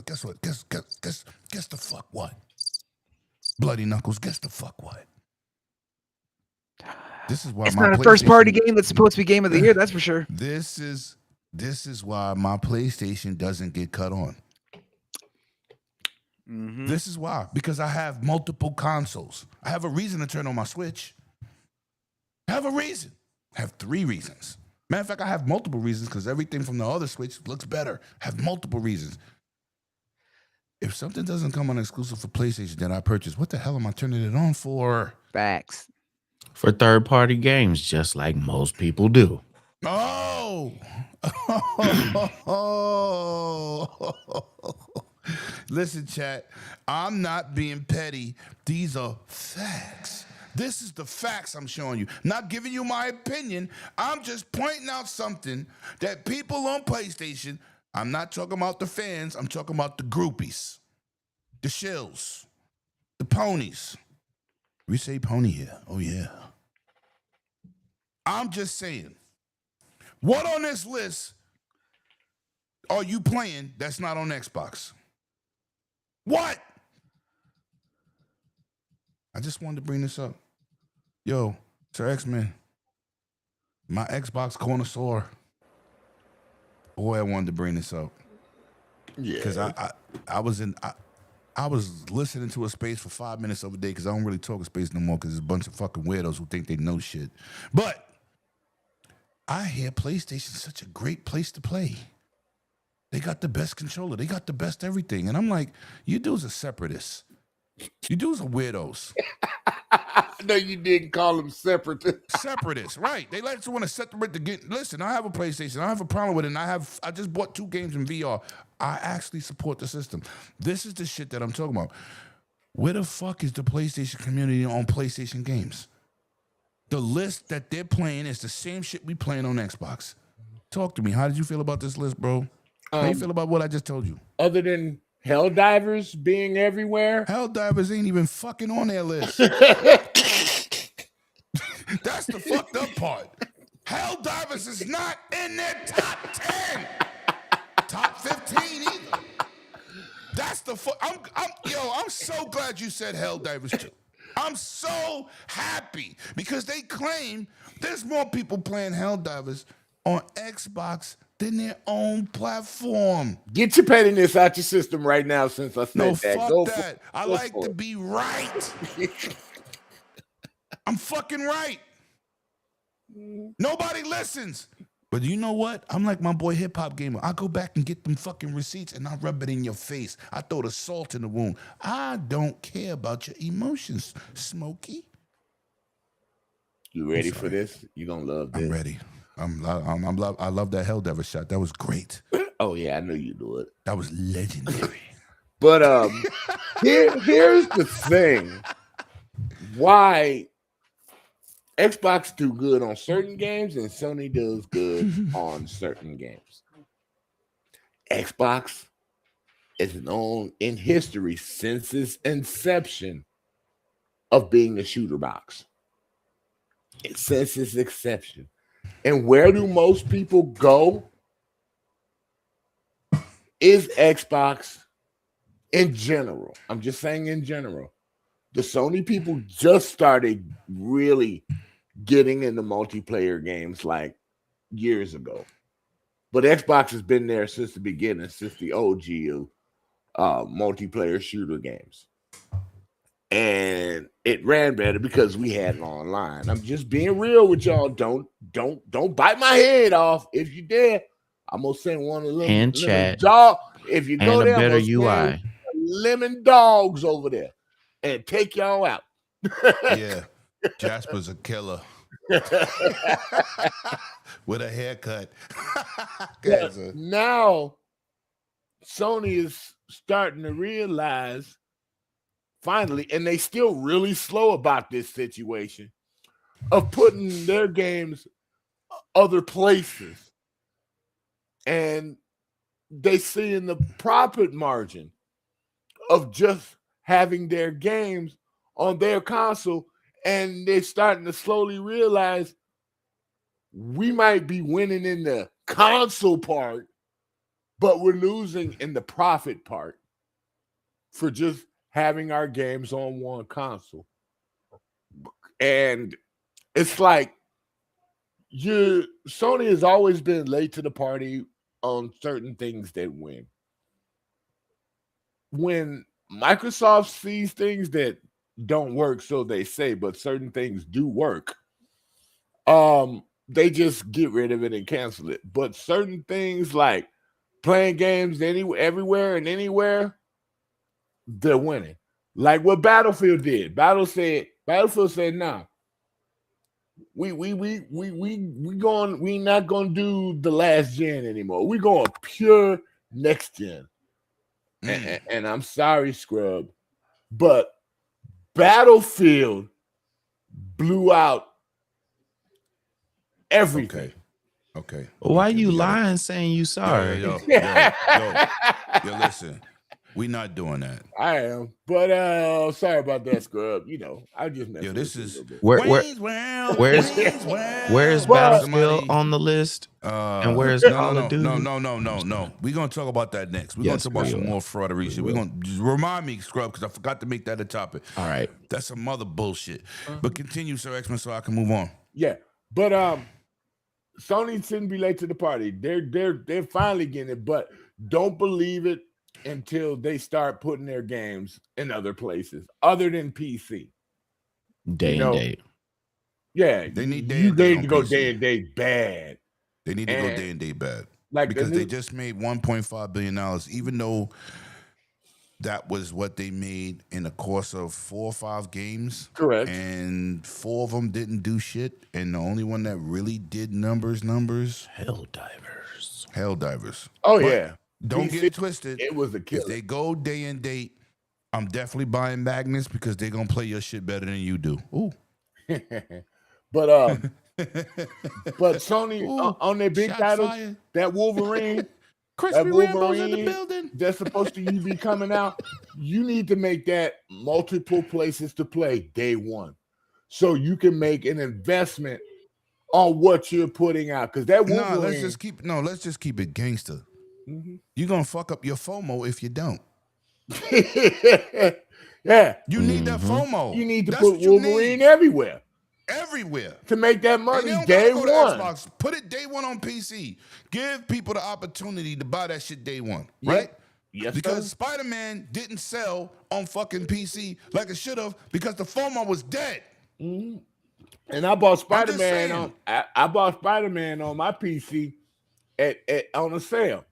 the fuck what? Bloody Knuckles, guess the fuck what? This is why
It's
my
not a first party
PlayStation-
game that's supposed to be game of the year, that's for sure.
This is why my PlayStation doesn't get cut on.
Mhm.
This is why. Because I have multiple consoles. I have a reason to turn on my Switch. I have a reason. I have 3 reasons. Matter of fact, I have multiple reasons because everything from the other Switch looks better. I have multiple reasons. If something doesn't come on exclusive for PlayStation that I purchase, what the hell am I turning it on for?
Facts.
For third-party games, just like most people do.
Oh. Listen, chat, I'm not being petty. These are facts. This is the facts I'm showing you. Not giving you my opinion. I'm just pointing out something that people on PlayStation, I'm not talking about the fans, I'm talking about the groupies, the shills, the ponies. We say pony here. Oh, yeah. I'm just saying, what on this list are you playing that's not on Xbox? What? I just wanted to bring this up. Yo, Sir X-Men, my Xbox connoisseur. Boy, I wanted to bring this up.
Yeah.
Because I was listening to a space for 5 minutes over day because I don't really talk a space no more because there's a bunch of fucking weirdos who think they know shit. But I hear PlayStation's such a great place to play. They got the best controller. They got the best everything. And I'm like, you dudes are separatists. You dudes are weirdos.
No, you didn't call them separate.
Separatists, right. They like to want to separate the game. Listen, I have a PlayStation. I don't have a problem with it. And I just bought 2 games in VR. I actually support the system. This is the shit that I'm talking about. Where the fuck is the PlayStation community on PlayStation games? The list that they're playing is the same shit we playing on Xbox. Talk to me. How did you feel about this list, bro? How you feel about what I just told you?
Other than Helldivers being everywhere,
Helldivers ain't even fucking on their list. That's the fucked up part. Helldivers is not in their top 10. Top 15 either. That's the I'm so glad you said Helldivers too. I'm so happy because they claim there's more people playing Helldivers on Xbox than their own platform.
get your pettiness out your system right now since I said
No,
that.
fuck
Go
that. I
go
like
for
to
it.
be right. I'm fucking right. Nobody listens. But you know what? I'm like my boy Hip Hop Gamer. I go back and get them fucking receipts and I rub it in your face. I throw the salt in the wound. I don't care about your emotions, Smokey.
You ready for this? You gonna love this.
I'm ready. I love that Helldiver shot. That was great.
Oh yeah, I know you do it.
That was legendary.
But here's the thing. Why Xbox do good on certain games and Sony does good on certain games. Xbox is known in history since its inception of being the shooter box. Since its inception. And where do most people go? Is Xbox in general. I'm just saying in general. The Sony people just started really getting into multiplayer games like years ago. But Xbox has been there since the beginning, since the OG multiplayer shooter games. And it ran better because we had it online. I'm just being real with y'all. Don't bite my head off. If you dare, I'm gonna send one of them
And
lemon
chat.
dog. If you go
And a
there, I'm
better
gonna
UI.
send lemon dogs over there and take y'all out.
Yeah, Jasper's a killer with a haircut.
But now Sony is starting to realize finally, and they still really slow about this situation of putting their games other places, and they see in the profit margin of just having their games on their console, and they're starting to slowly realize we might be winning in the console part, but we're losing in the profit part for just having our games on one console. And it's like Sony has always been late to the party on certain things that win. When Microsoft sees things that don't work, so they say, but certain things do work, they just get rid of it and cancel it. But certain things like playing games everywhere and anywhere, they're winning. Like what Battlefield did. Battlefield said, nah. We not gonna do the last gen anymore. We're going pure next gen. And I'm sorry, Scrub, but Battlefield blew out everything.
Okay.
Why
Okay,
you
we gotta-
lying saying you sorry?
Yo, listen. We not doing that.
I am, but sorry about that, Scrub. You know, I just messed
Yo,
with
this
you a
is
little bit.
Wayne's World,
where's-
Wayne's World.
Where's
But-
Battlefield
Somebody-
on the list? And where's
no,
Call
no,
of Duty?
no. We're gonna talk about that next. We're
Yes,
gonna talk about
we
some
will.
more fraudery shit. We're gonna just remind me, Scrub, because I forgot to make that a topic.
All right.
That's some other bullshit. But continue, Sir X-Men, so I can move on.
Yeah, but Sony shouldn't be late to the party. They're finally getting it, but don't believe it until they start putting their games in other places other than PC.
Day
You
and
know,
date.
Yeah,
They need
you
day
need
and
to
day
go
on PC.
day and day bad.
They need to go
And
day and day bad.
like the
Because they
new-
just made $1.5 billion, even though that was what they made in the course of 4 or 5 games.
Correct.
And 4 of them didn't do shit. And the only one that really did numbers, Helldivers.
Oh
But
yeah,
don't
PC,
get it twisted.
It was a
If
killer.
they go day and date, I'm definitely buying Magnus because they're going to play your shit better than you do. Ooh.
But Sony
Ooh,
on their big
shots
titles,
fired.
that Wolverine,
Crispy Rambo's in the building.
that's supposed to be coming out. You need to make that multiple places to play day one, so you can make an investment on what you're putting out. Because that Wolverine,
No, let's just keep it gangster. You're gonna fuck up your FOMO if you don't.
yeah,
You need that FOMO.
you need to
That's
put
what you
Wolverine
need.
everywhere
Everywhere.
to make that
And
money
they don't
day
gotta go to
one.
Xbox. Put it day one on PC. Give people the opportunity to buy that shit day one,
Yep.
right?
Yes,
Because
sir.
Spider-Man didn't sell on fucking PC like it should have because the FOMO was dead.
And I bought Spider-Man
saying.
on I bought Spider-Man on my PC at on a sale.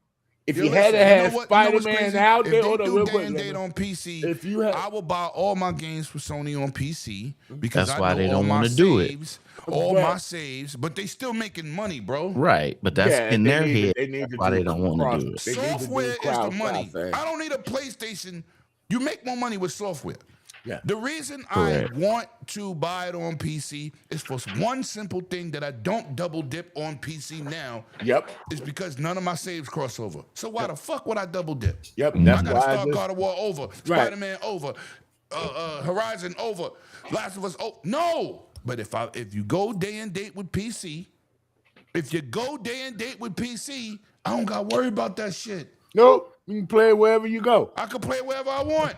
If you had to have Spider-Man out
if
there,
they
hold on
do
real
day
quick.
and
let
date
me-
on PC,
If you had-
I will buy all my games for Sony on PC because
That's
I
why
know
they
all
don't
my
wanna do it.
saves, all
But-
my saves, but they still making money, bro.
Right. But that's
Yeah,
in
they
their
need to-
head.
they need
That's
to
why
do
they don't want
cross-
to do it.
they need to do
Software is the
crowd
money.
thing.
I don't need a PlayStation. You make more money with software.
Yeah.
The reason
Correct.
I want to buy it on PC is for one simple thing that I don't double dip on PC now.
Yep.
Is because none of my saves cross over. So why the fuck would I double dip?
Yep.
I
That's
gotta
why I
start
just,
God of War over, Spider-Man over, Horizon over, Last of Us over. No. But if you go day and date with PC, I don't gotta worry about that shit.
nope. You can play it wherever you go.
I can play wherever I want.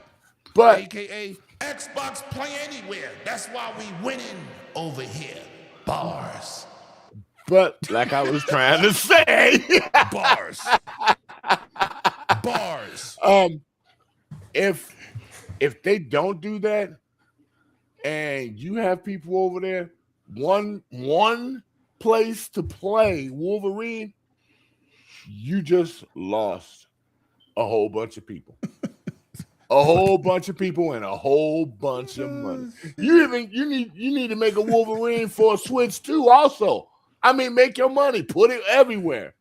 But
AKA Xbox Play Anywhere. That's why we winning over here. Bars.
like I was trying to say,
Bars. Bars.
if they don't do that, and you have people over there, one place to play Wolverine, you just lost a whole bunch of people. A whole bunch of people and a whole bunch of money. You need to make a Wolverine for a Switch too. Also, I mean, make your money. Put it everywhere.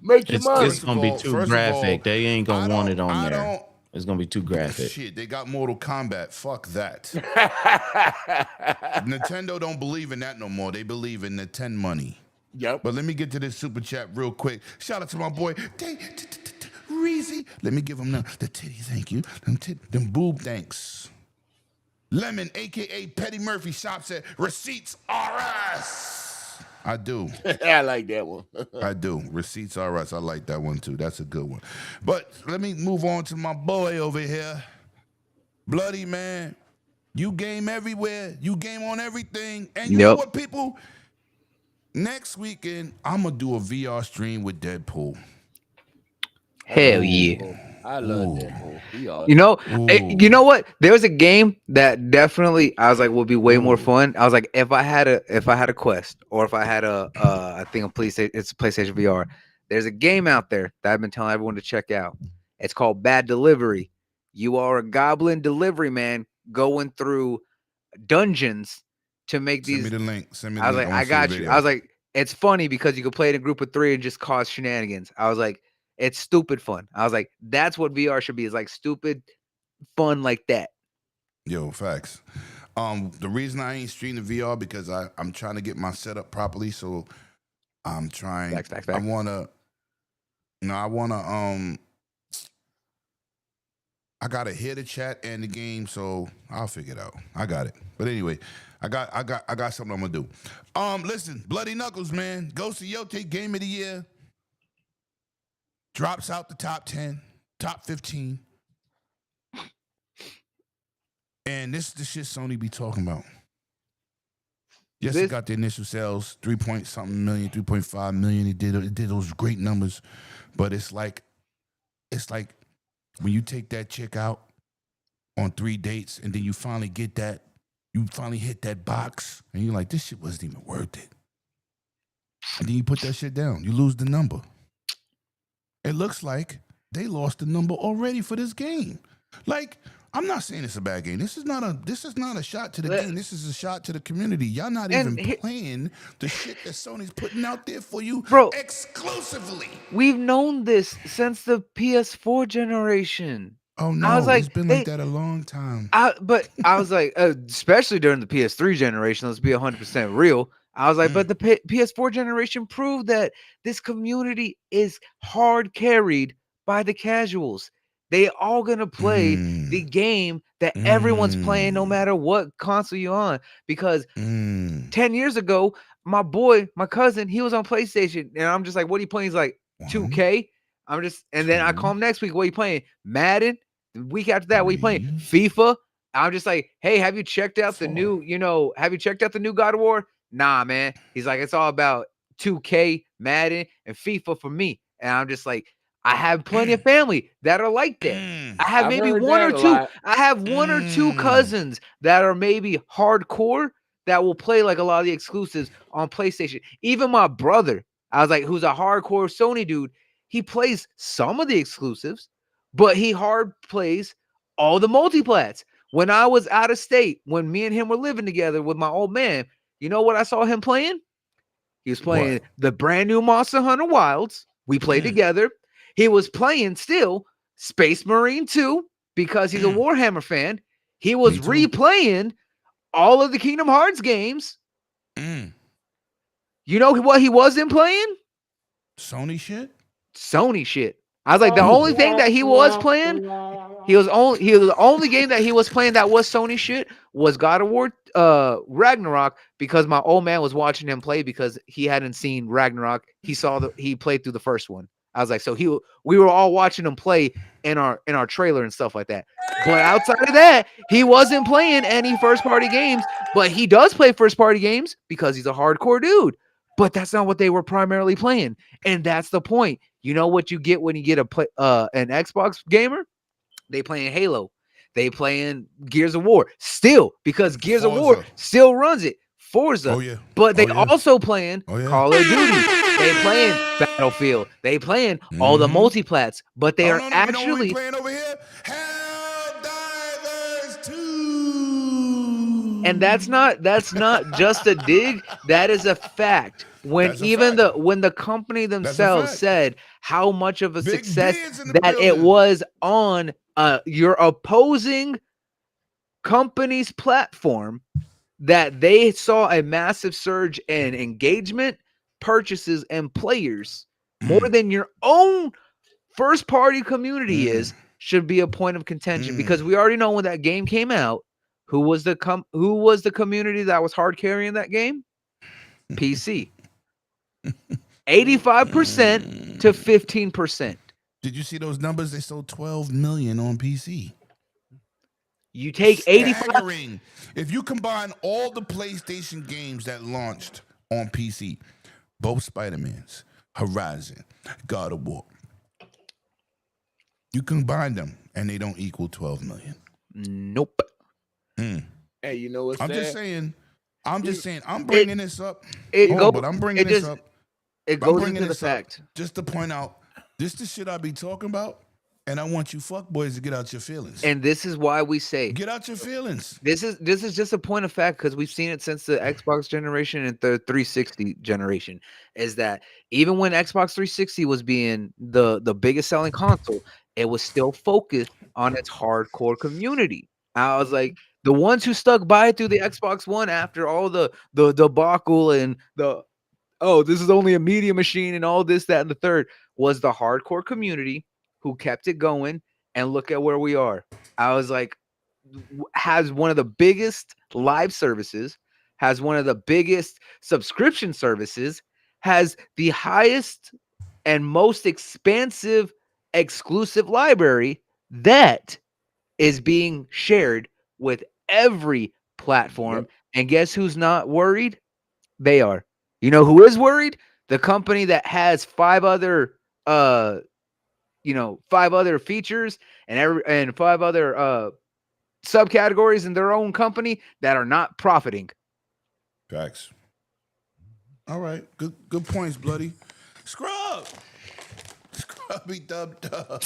Make your money.
It's gonna be too graphic. They ain't gonna want it on there. It's gonna be too graphic.
Shit, they got Mortal Kombat. Fuck that. Nintendo don't believe in that no more. They believe in Nintendo money.
Yep.
But let me get to this super chat real quick. Shout out to my boy Reezy. Let me give him the titty, thank you. Them boob thanks. Lemon, aka Petty Murphy, shops at Receipts RS. I do.
I like that one.
I do. Receipts RS. I like that one too. That's a good one. But let me move on to my boy over here. Bloody man. You game everywhere. You game on everything. And you know what, people? Next weekend, I'm going to do a VR stream with Deadpool.
Hell yeah.
I love Deadpool.
You know what? There was a game that definitely I was like would be way more fun. I was like, if I had a Quest or if I had I think it's a PlayStation VR. There's a game out there that I've been telling everyone to check out. It's called Bad Delivery. You are a goblin delivery man going through dungeons to make these.
Send me the link.
I was like, I got you. I was like, it's funny because you can play in a group of 3 and just cause shenanigans. I was like, it's stupid fun. I was like, that's what VR should be. Is like stupid fun like that.
Yo, facts. The reason I ain't streaming the VR because I'm trying to get my setup properly. So I'm trying.
Facts.
I gotta hear the chat and the game, so I'll figure it out. I got it. But anyway, I got something I'm gonna do. Listen, Bloody Knuckles, man. Ghost of Yote Game of the Year. Drops out the top 10, top 15. And this is the shit Sony be talking about. Yes, it got the initial sales, 3.something million, 3.5 million. It did those great numbers. But it's like when you take that chick out on 3 dates and then you finally hit that box and you're like, this shit wasn't even worth it. And then you put that shit down. You lose the number. It looks like they lost the number already for this game. Like, I'm not saying it's a bad game. This is not a shot to the game. This is a shot to the community. Y'all not even playing the shit that Sony's putting out there for you,
bro,
exclusively.
We've known this since the PS4 generation.
Oh no,
I was like,
it's been like that a long time.
But I was like, especially during the PS3 generation, let's be 100% real. I was like, but the PS4 generation proved that this community is hard carried by the casuals. They all gonna play the game that everyone's playing, no matter what console you're on. Because 10 years ago, my cousin, he was on PlayStation, and I'm just like, "What are you playing?" He's like, 2K. Then I call him next week. What are you playing? Madden. The week after that, what are you playing? FIFA. I'm just like, "Hey, have you checked out the new? Have you checked out the new God of War?" Nah, man. He's like, it's all about 2K, Madden, and FIFA for me. And I'm just like, I have plenty of family that are like that. I have maybe one or two. I have one or two cousins that are maybe hardcore that will play like a lot of the exclusives on PlayStation. Even my brother, I was like, who's a hardcore Sony dude, he plays some of the exclusives, but he hard plays all the multiplats. When I was out of state, when me and him were living together with my old man, you know what I saw him playing? He was playing the brand new Monster Hunter Wilds. We played together. He was playing still Space Marine 2 because he's a Warhammer fan. He was replaying all of the Kingdom Hearts games. You know what he wasn't playing?
Sony shit?
Sony shit. I was like, the only thing that he was playing, the only game that he was playing that was Sony shit was God of War Ragnarok, because my old man was watching him play because he hadn't seen Ragnarok. He played through the first one. I was like, so we were all watching him play in our trailer and stuff like that. But outside of that, he wasn't playing any first party games, but he does play first party games because he's a hardcore dude. But that's not what they were primarily playing. And that's the point. You know what you get when you get an Xbox gamer? They playing Halo. They playing Gears of War still because Gears of War
Forza.
still runs it. Forza.
Oh, yeah.
But they
Oh, yeah.
also playing
Oh, yeah.
Call of Duty. They playing Battlefield. They playing all the multiplats. But they
Oh,
are
no, no, you know what we
actually
playing over here? Helldivers 2.
and that's not just a dig. That is a fact. When
That's a
even
fact.
when the company
That's a
themselves
fact.
said how much of a
Big
success
Beard's in the
that it
building.
was on your opposing company's platform, that they saw a massive surge in engagement, purchases, and players more than your own first party community is, should be a point of contention because we already know when that game came out, who was the community that was hard carrying that game? PC. 85% to 15%.
Did you see those numbers? They sold 12 million on PC.
You take 85.
Staggering. If you combine all the PlayStation games that launched on PC, both Spider-Mans, Horizon, God of War, you combine them and they don't equal 12 million.
Nope.
Hey, you know what's
I'm
sad?
just saying. I'm bringing this up.
It
Hold on, but I'm bringing this up.
It
I'm
goes
bringing
into the
this up
fact.
just to point out this the shit I be talking about, and I want you fuckboys to get out your feelings.
And this is why we say
Get out your feelings.
this is just a point of fact because we've seen it since the Xbox generation and the 360 generation. Is that even when Xbox 360 was being the biggest selling console, it was still focused on its hardcore community. I was like, the ones who stuck by through the Xbox One after all the debacle and this is only a media machine and all this, that, and the third was the hardcore community who kept it going. And look at where we are. I was like, has one of the biggest live services, has one of the biggest subscription services, has the highest and most expansive exclusive library that is being shared with every platform. And guess who's not worried? They are. You know who is worried? The company that has five other features and five other subcategories in their own company that are not profiting.
Facts. All right. Good points, bloody. Scrub. Scrubby dub dub.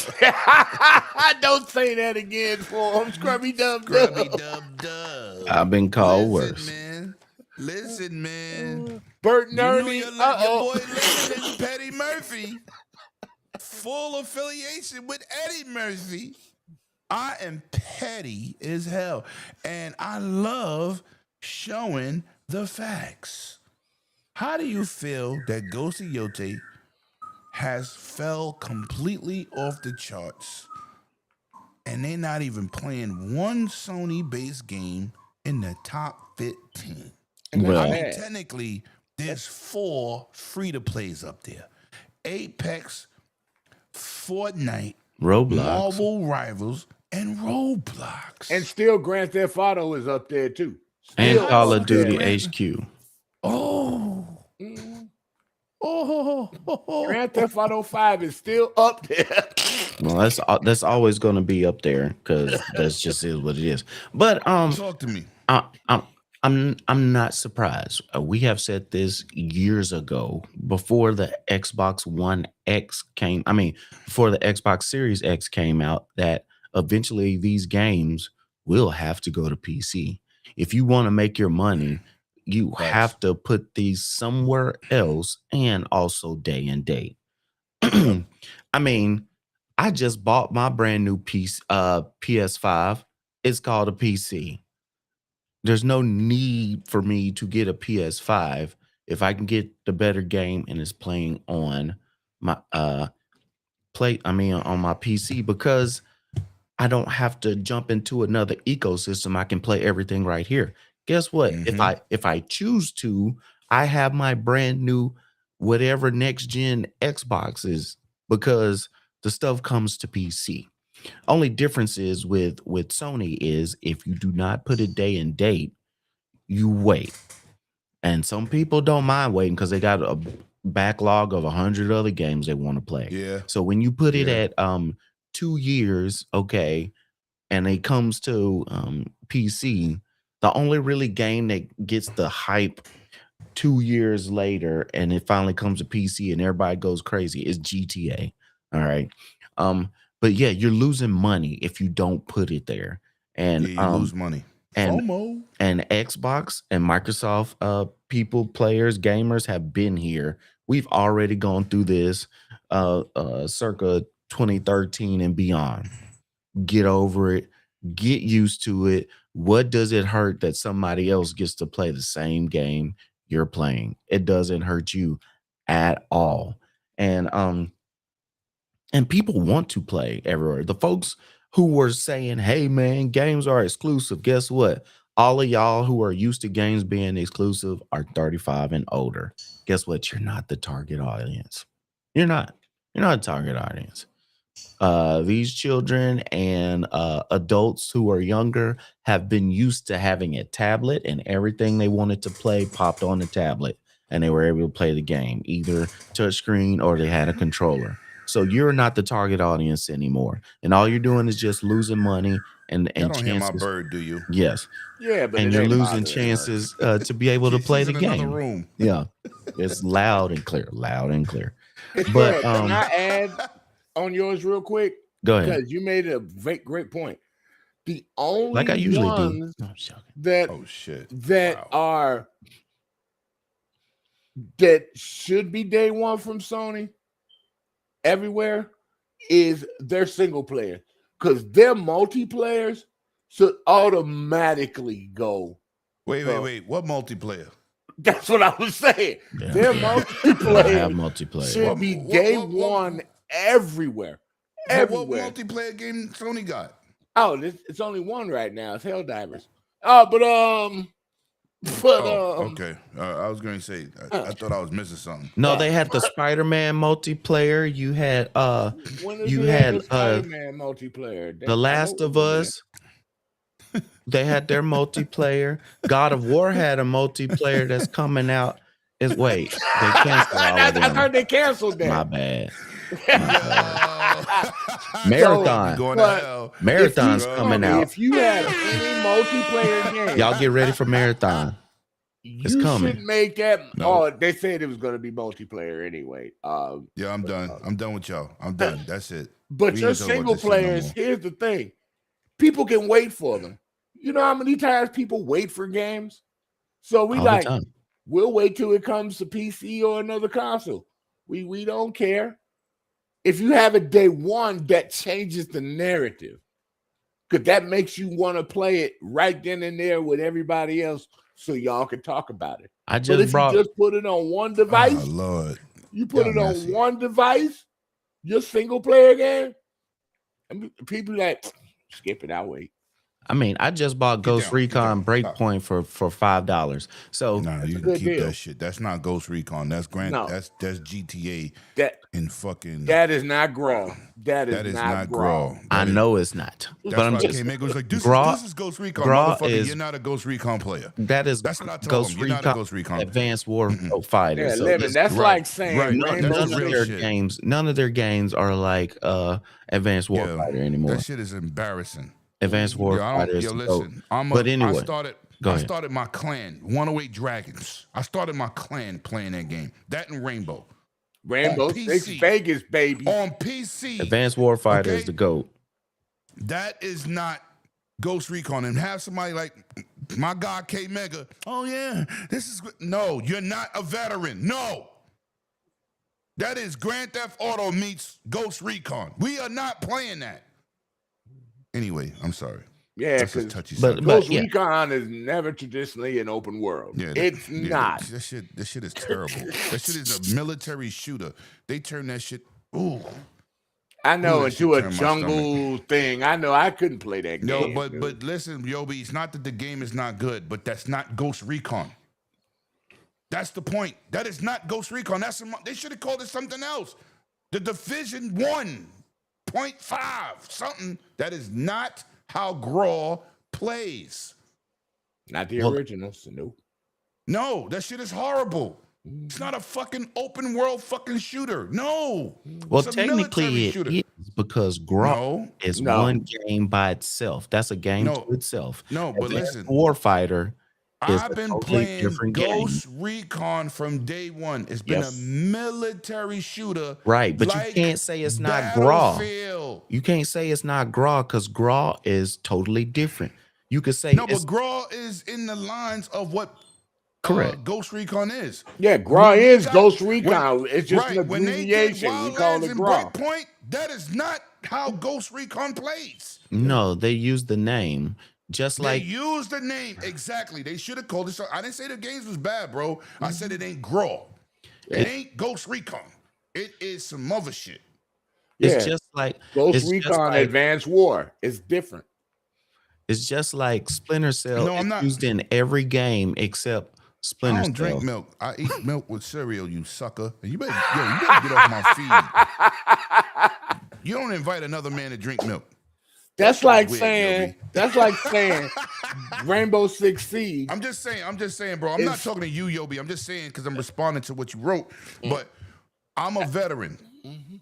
Don't say that again for him. Scrubby dub
Scrubby
dub.
dub dub.
I've been called
Listen,
worse.
man. Listen, man.
Bert
You know
Nerdy.
your boy listening, Petty Murphy. Full affiliation with Eddie Murphy. I am petty as hell. And I love showing the facts. How do you feel that Ghosty Yote has fell completely off the charts and they're not even playing one Sony-based game in the top 15?
Well,
I mean, technically, there's 4 free-to-plays up there. Apex, Fortnite,
Roblox.
Marvel Rivals, and Roblox.
And still Grand Theft Auto is up there too.
And
Still
Call
up
of Duty
there.
HQ.
Oh.
Grand Theft Auto 5 is still up there.
Well, that's always going to be up there because that's just is what it is. But
Talk to me.
I'm not surprised. We have said this years ago before the Xbox One X came. I mean, before the Xbox Series X came out, that eventually these games will have to go to PC. If you want to make your money, you have to put these somewhere else and also day and date. I mean, I just bought my brand new PS5. It's called a PC. There's no need for me to get a PS5 if I can get the better game and it's playing on my on my PC, because I don't have to jump into another ecosystem. I can play everything right here. Guess what? If I choose to, I have my brand new whatever next gen Xbox is, because the stuff comes to PC. Only difference is with Sony is if you do not put a day and date, you wait. And some people don't mind waiting because they got a backlog of 100 other games they want to play.
Yeah.
So when you put it at $2 2 years, okay, and it comes to PC, the only really game that gets the hype 2 years later and it finally comes to PC and everybody goes crazy is GTA. All right. But yeah, you're losing money if you don't put it there. And
Yeah, you lose money.
and
FOMO.
and Xbox and Microsoft people, players, gamers have been here. We've already gone through this circa 2013 and beyond. Get over it, get used to it. What does it hurt that somebody else gets to play the same game you're playing? It doesn't hurt you at all. And people want to play everywhere. The folks who were saying, hey man, games are exclusive, guess what? All of y'all who are used to games being exclusive are 35 and older. Guess what? You're not the target audience. You're not. You're not a target audience. These children and adults who are younger have been used to having a tablet and everything they wanted to play popped on the tablet and they were able to play the game, either touchscreen or they had a controller. So you're not the target audience anymore. And all you're doing is just losing money and
Y'all don't hear my
chances.
bird, do you?
Yes.
Yeah, but
And
it
you're
ain't
losing
bothering her.
chances to be able to play
She's
the
in another
game.
room.
Yeah. It's loud and clear. Loud and clear.
But
But
can I add on yours real quick?
go ahead.
Because you made a great point. The only
Like I usually do.
ones
No, I'm joking.
that
Oh shit.
that are that should be day one from Sony everywhere is their single player, because their multiplayers should automatically go.
Wait. What multiplayer?
That's what I was saying.
Yeah.
Their
I have
multiplayer
multiplayer.
should be day one everywhere.
What
Everywhere.
multiplayer game Sony got?
Oh, it's only one right now. It's Helldivers. Oh,
Okay. I was going to say, I thought I was missing something.
No, they had the Spider-Man multiplayer. You had
when is
you
it
had
the Spider-Man multiplayer?
The Last of Us. They had their multiplayer. God of War had a multiplayer that's coming out. They canceled all of
I
them.
heard they canceled that.
My bad.
You
Marathon.
going to hell.
Marathon's
If you-
coming out.
If you have any multiplayer game,
Y'all get ready for Marathon. It's
you
coming.
should make that.
No.
Oh, they said it was going to be multiplayer anyway.
Yeah, I'm done. I'm done with y'all. I'm done. That's it.
But
We
your
ain't talking
single
about this shit no
players,
more.
here's the thing: people can wait for them. You know how many times people wait for games? So we
All the
like,
time.
we'll wait till it comes to PC or another console. We don't care. If you have it day one, that changes the narrative, because that makes you want to play it right then and there with everybody else, so y'all can talk about it.
I
But
just
if
brought
you just put it on one device,
Oh, Lord.
you put
y'all
it on
messy.
one device, your single player game, and people like, skip it, I'll wait.
I just bought Ghost
down, get
Recon
down.
Breakpoint for $5. So
Nah, you
a
can
good
keep
deal.
that shit. That's not Ghost Recon. That's
No.
That's GTA
That
in fucking.
that is not Graw. That is not Graw.
I know it's not.
That's
But I'm
why
just
K-Maker was like, this is Ghost Recon.
Graw
Motherfucker,
is-
you're not a Ghost Recon player.
that is
That's what I told
Ghost
him. You're not a
Recon
Ghost Recon player.
Advanced War Fighter.
Yeah,
So
Lemon,
this-
that's
right,
like saying
right.
none,
Rainbow
That's
none of
real
their
shit.
games, none of their games are like Advanced War
Yeah,
Fighter anymore.
That shit is embarrassing.
Advanced War
I
Fighter is
listen.
dope. But anyway, go
I
ahead.
started my clan, 108 Dragons. I started my clan playing that game. That and Rainbow.
Rainbow
on
Six
PC.
Vegas, baby.
On PC.
Advanced War Fighter is
Okay.
the GOAT.
That is not Ghost Recon. And have somebody like my guy K Mega. Oh yeah, this is no. You're not a veteran. No. That is Grand Theft Auto meets Ghost Recon. We are not playing that. Anyway, I'm sorry.
Yeah,
That's a
because
touchy
But-
subject.
Ghost
yeah.
Recon is never traditionally an open world.
Yeah,
It's
yeah,
not.
That shit is terrible. That shit is a military shooter. They turn that shit. Ooh.
I know,
that
into
shit
a
turned my
jungle thing. I know I couldn't play that game.
No,
dude.
but listen, Yobi, it's not that the game is not good, but that's not Ghost Recon. That's the point. That is not Ghost Recon. They should have called it something else. The Division 1.5, something. That is not how Graw plays.
Not the
Well-
originals. Nope.
No, that shit is horrible. It's not a fucking open world fucking shooter. No.
Well,
It's a military
technically
shooter.
it is because Grok
No.
is
No.
one game by itself. That's a game
No.
to itself.
No, but
Advanced
listen.
Warfighter is
I've
a
been
totally
playing
different game.
Ghost Recon from day one. It's been
Yes.
a military shooter.
Right, but
like
you can't say it's not Graw.
Battlefield.
You can't say it's not Graw because Graw is totally different. You could say
No,
it's
but Graw is in the lines of what
correct.
Ghost Recon is.
Yeah, Graw
When you
is
got-
Ghost Recon.
when-
It's just
right,
an
when they did
abbreviation. We call
Wildlands
it
and
Graw.
Breakpoint, that is not how Ghost Recon plays.
No, they use the name. Just
They
like
used the name exactly. They should have called it. I didn't say the games was bad, bro. I said it ain't Graw. It ain't Ghost Recon. It is some other shit.
it's
Yeah.
just like
Ghost
it's just
Recon
like-
Advanced War. It's different.
It's just like Splinter Cell.
No, I'm
is
not-
used in every game except
I
Splinter
don't
Cell.
drink milk. I eat milk with cereal, you sucker. And you better get off my feed. You don't invite another man to drink milk.
That's
shit's
like
weird,
saying.
Yobi.
That's like saying Rainbow Six Siege.
I'm just saying, bro. I'm not talking to you, Yobi. I'm just saying because I'm responding to what you wrote. But I'm a veteran.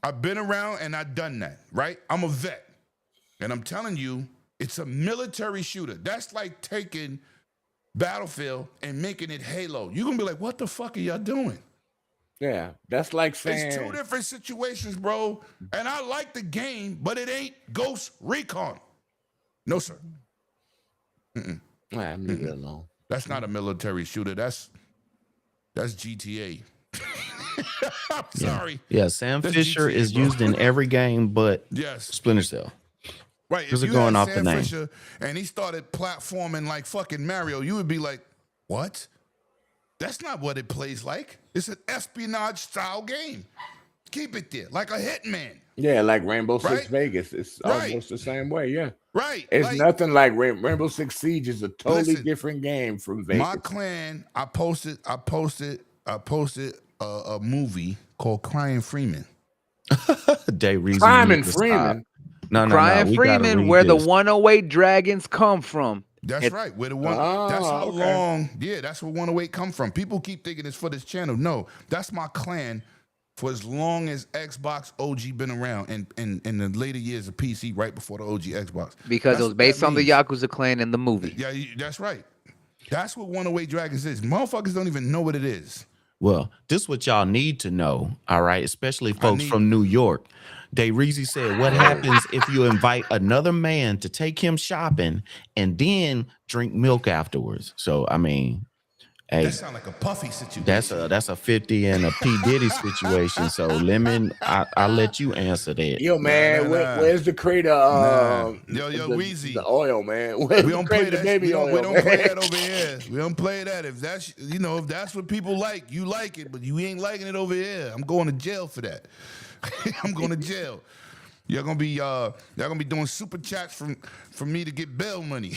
I've been around and I've done that, right? I'm a vet. And I'm telling you, it's a military shooter. That's like taking Battlefield and making it Halo. You're going to be like, what the fuck are y'all doing?
Yeah, that's like saying.
It's two different situations, bro. And I like the game, but it ain't Ghost Recon. No, sir.
Nah, leave it alone.
That's not a military shooter. That's GTA. I'm sorry.
Yeah, Sam
That's
Fisher
GTA,
is
bro.
used in every game but
Yes.
Splinter Cell.
Right.
Because
If
they're
you
going
had
off the
Sam
name.
Fisher and he started platforming like fucking Mario, you would be like, what? That's not what it plays like. It's an espionage style game. Keep it there, like a hitman.
Yeah, like Rainbow Six
Right?
Vegas. It's
Right.
almost the same way. Yeah,
Right.
it's
like,
nothing like Rainbow Six Siege is a totally
Listen,
different game from Vegas.
my clan, I posted a movie called Crying Freeman.
Day Reason.
Simon
needs to
Freeman.
stop. No,
Brian
we gotta
Freeman,
read
where the
this.
108 Dragons come from.
That's
It-
right. Where the one
Oh,
that's how
okay.
long. Yeah, that's where 108 come from. People keep thinking it's for this channel. No, that's my clan for as long as Xbox OG been around and in the later years of PC, right before the OG Xbox.
Because
That's
it was
what
based
that
on the
means.
Yakuza clan in the movie.
Yeah, that's right. That's what 108 Dragons is. Motherfuckers don't even know what it is.
Well, this is what y'all need to know, all right? Especially folks
need-
from New York. Dayreezy said, what happens if you invite another man to take him shopping and then drink milk afterwards? So, I mean, hey,
That sounds like a Puffy situation.
that's a 50 and a P. Diddy situation. So, Lemon, I'll let you answer that.
Yo, man,
Nah.
where's the crater?
Yo,
the,
Weezy.
the oil, man. Where's
We
the
don't play
crater
that.
baby
We don't
oil,
play
man?
that over here. We don't play that. If that's if that's what people like, you like it, but you ain't liking it over here. I'm going to jail for that. I'm going to jail. Y'all gonna be doing super chats from me to get bail money.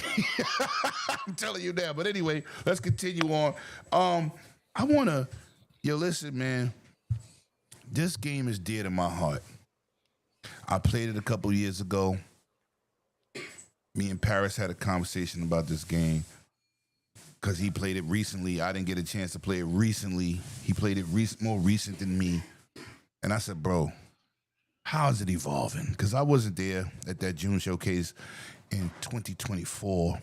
I'm telling you that. But anyway, let's continue on. I wanna listen, man. This game is dear to my heart. I played it a couple years ago. Me and Paris had a conversation about this game because he played it recently. I didn't get a chance to play it recently. He played it more recent than me. And I said, bro, how is it evolving? Because I wasn't there at that June showcase in 2024.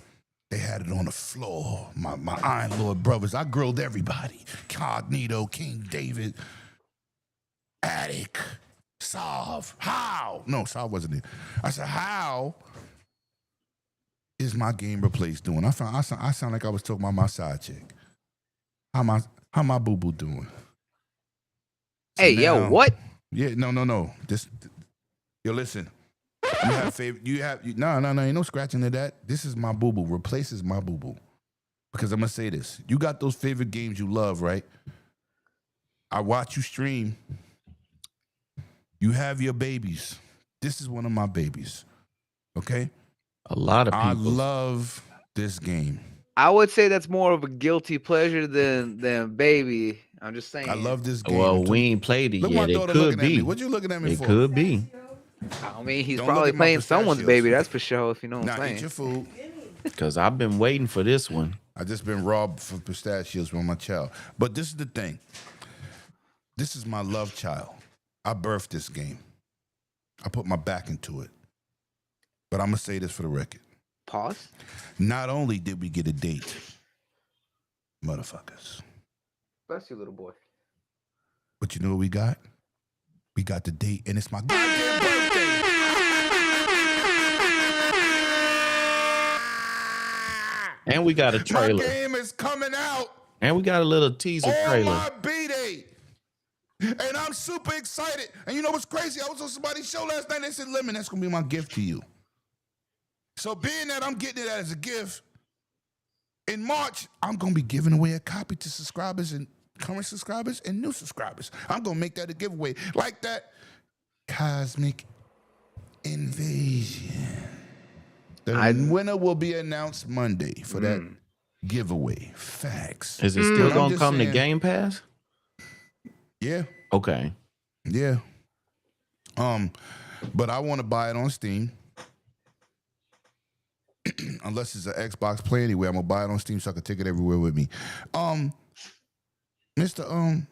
They had it on the floor. My Iron Lord brothers. I grilled everybody. Cognito, King David, Attic, Sav. How? No, Sav wasn't there. I said, how is my game replaced doing? I sound like I was talking about my side chick. How my boo-boo doing? So
Hey, yo,
now-
what?
Yeah, no. Listen. You have favorite. No. Ain't no scratching of that. This is my boo boo. Replaces my boo boo. Because I'm gonna say this. You got those favorite games you love, right? I watch you stream. You have your babies. This is one of my babies. Okay.
A lot of
I
people.
love this game.
I would say that's more of a guilty pleasure than baby. I'm just saying.
I love this game.
Well, we ain't played it
Look,
yet.
my
It
daughter
could
looking at me.
be.
What you looking at me
It
for?
could be.
I mean, he's
Don't look
probably
at my
playing someone's
pistachios.
baby. That's for sure. If you know what
Nah,
I'm saying.
eat your food.
Because I've been waiting for this one.
I just been robbed for pistachios from my child. But this is the thing. This is my love child. I birthed this game. I put my back into it. But I'm going to say this for the record.
Pause.
Not only did we get a date, motherfuckers,
Bless you, little boy.
but you know what we got? We got the date, and it's my goddamn birthday.
And we got a
My
trailer.
game is coming out
And we got a little teaser
on
trailer.
my B-Day. And I'm super excited. And you know what's crazy? I was on somebody's show last night, and they said, Lemon, that's going to be my gift to you. So being that I'm getting it as a gift, in March, I'm going to be giving away a copy to subscribers and current subscribers and new subscribers. I'm going to make that a giveaway. Like that Cosmic Invasion. The winner will be announced Monday for that giveaway. Facts.
Is it still
I'm
gonna
just
come to
saying-
Game Pass?
Yeah.
Okay.
Yeah. But I want to buy it on Steam. Unless it's an Xbox Play anyway, I'm gonna buy it on Steam so I can take it everywhere with me. Mr.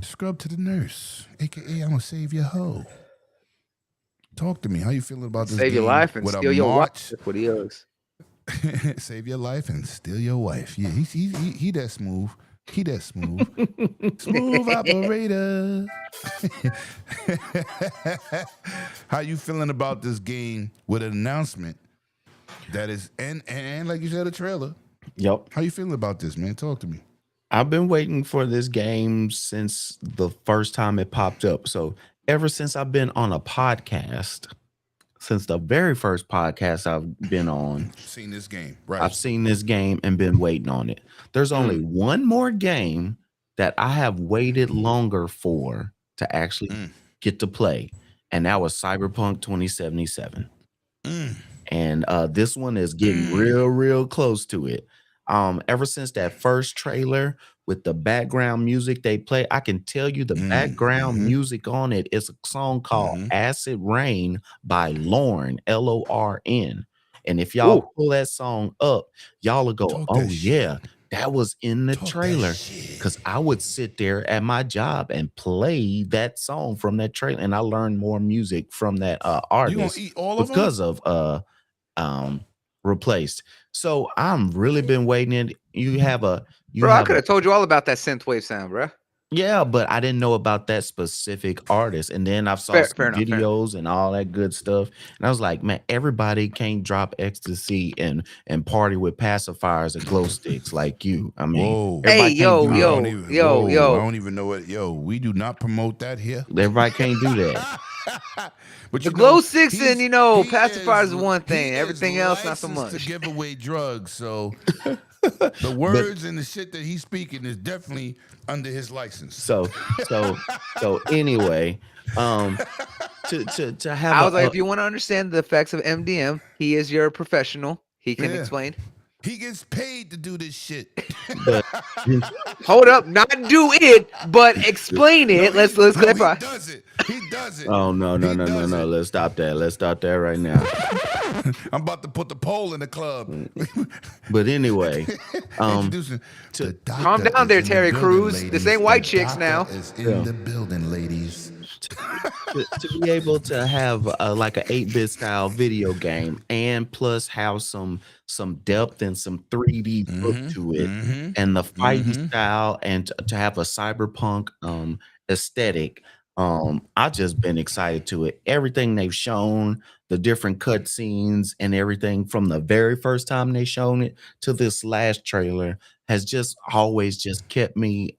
Scrub to the Nurse, aka I'm gonna save your hoe. Talk to me. How you feeling about this?
Save your
game
life and
with a
steal your
March-
watch. That's what he is.
Save your life and steal your wife. Yeah, he that smooth. He that smooth. Smooth operator. How you feeling about this game with an announcement that is and like you said, a trailer?
Yep.
How you feeling about this, man? Talk to me.
I've been waiting for this game since the first time it popped up. So ever since I've been on a podcast, since the very first podcast I've been on,
Seen this game, right?
I've seen this game and been waiting on it. There's only one more game that I have waited longer for to actually get to play, and that was Cyberpunk 2077. And this one is getting real close to it. Ever since that first trailer with the background music they play, I can tell you the background music on it is a song called Acid Rain by Lorn, Lorn. And if y'all pull that song up, y'all will go,
Talk
oh
that
yeah, that was in the
Talk that
trailer.
shit.
Because I would sit there at my job and play that song from that trailer, and I learned more music from that
You gonna
artist
eat all of them?
because of Replaced. So I'm really been waiting. You have a
Bro, I could have told you all about that synthwave sound, bro.
yeah, but I didn't know about that specific artist. And then I saw
Fair
some
enough, fair
videos and all that good stuff. And I was like, man, everybody can't drop ecstasy and party with pacifiers and glow sticks like you. I mean,
Whoa.
everybody
Hey,
can't do
I
that.
don't even-
yo,
whoa,
yo.
I don't even know what. Yo, we do not promote that here.
Everybody can't do that.
But
The
you
glow
know,
sticks
he's-
and, you know,
he
pacifiers is one
he
thing.
is
Everything else, not so
licensed
much.
to give away drugs, so the words and the shit that he's speaking is definitely under his license.
So anyway, to have
I was like, if you want to understand the effects of MDM, he is your professional. He can
Yeah.
explain.
He gets paid to do this shit.
Hold up, not do it, but explain it.
No,
let's
he
clarify.
does it. He does it.
oh no.
He does it.
Let's stop that. Let's stop that right now.
I'm about to put the pole in the club.
But anyway,
Introducing the doctor
Calm down
is
there,
in the
Terry
building,
Crews. This
ladies.
ain't white
The
chicks
doctor
now.
is in the building, ladies.
to be able to have like an 8-bit style video game and plus have some depth and some 3D look to it and the fighting style and to have a cyberpunk aesthetic, I just been excited to it. Everything they've shown, the different cut scenes and everything from the very first time they shown it to this last trailer has just always just kept me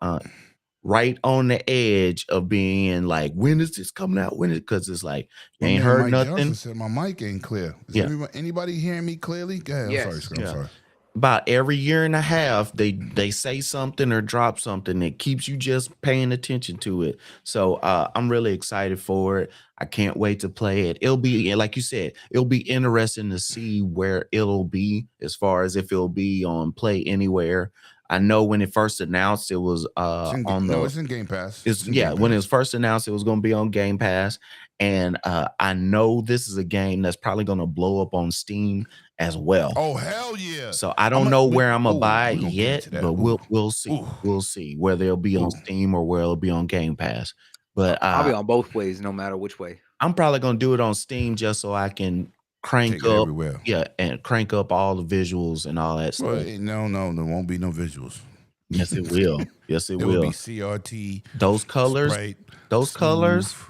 right on the edge of being like, when is this coming out? When is because it's like you ain't heard
Mike
nothing.
Johnson said my mic ain't clear. Is
Yeah.
anybody hearing me clearly? Go ahead.
Yes.
I'm sorry.
Yeah.
I'm sorry.
About every year and a half, they say something or drop something that keeps you just paying attention to it. So I'm really excited for it. I can't wait to play it. It'll be, like you said, it'll be interesting to see where it'll be as far as if it'll be on Play Anywhere. I know when it first announced, it was
it's in Game Pass.
It's
in
yeah,
Game
when it
Pass.
was first announced, it was going to be on Game Pass, and I know this is a game that's probably going to blow up on Steam as well.
Oh hell yeah!
So I don't know where I'm gonna buy it
we gonna get
yet,
into that.
but we'll see.
Ooh.
We'll see whether it'll be on
Ooh.
Steam or where it'll be on Game Pass. But
I'll be on both ways, no matter which way.
I'm probably gonna do it on Steam just so I can crank
Take it
up,
everywhere.
and crank up all the visuals and all that
Well,
stuff.
no, there won't be no visuals.
Yes, it will. Yes, it
There
will.
will be CRT.
Those colors,
Sprite,
those colors.
smooth.